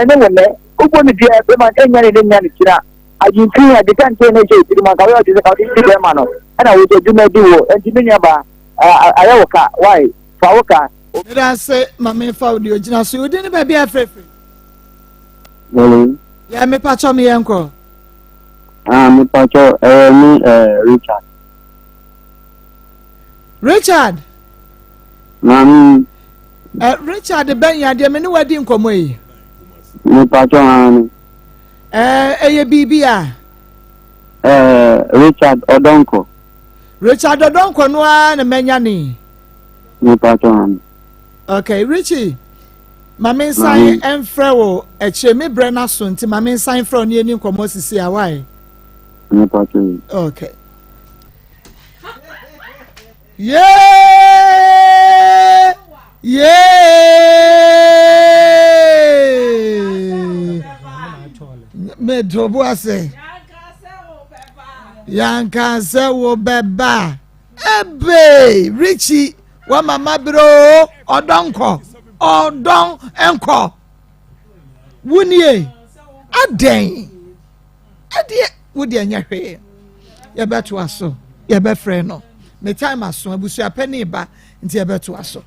ɛne wɔ nɛ wobɔ ne dua bɛma ɛnya ne nya ne kyira agyenkiri a de ka nkyɛn no hyɛ tiri mu anka wɔyɛ ɔde sɛ ka wode di bɛma no ɛna wɔsɛ adwuma di wɔ ɛnti me nuaba ayɛ wo ka wae fa wo ka meda se ma memfa wo deɛ ogyina so wodi ne baabi afrɛfrɛ yɛ mepakyɛ me yɛnkɔ mepakyɛ me Richard Mami Richard bɛnya deɛ me ne wadi nkɔmmɔ yi mepakyɛ ano ɛyɛ biribi a Richard Odonko no a na mɛnya ne mepakyɛ ano okay Richie ma me nsan ɛmfrɛ wo akyire me brɛ no so nti ma me nsan frɛ wo ne yɛni nkɔmmɔ sisi a wae mepakyɛ okay yeah me drobo ase yanka se wo beba ebe Richie wa mama bro odonko odon enko wunie aden ade wodi anya hwe ye beto aso ye be frɛ no me time aso abusua pɛ ne ba nti ye beto aso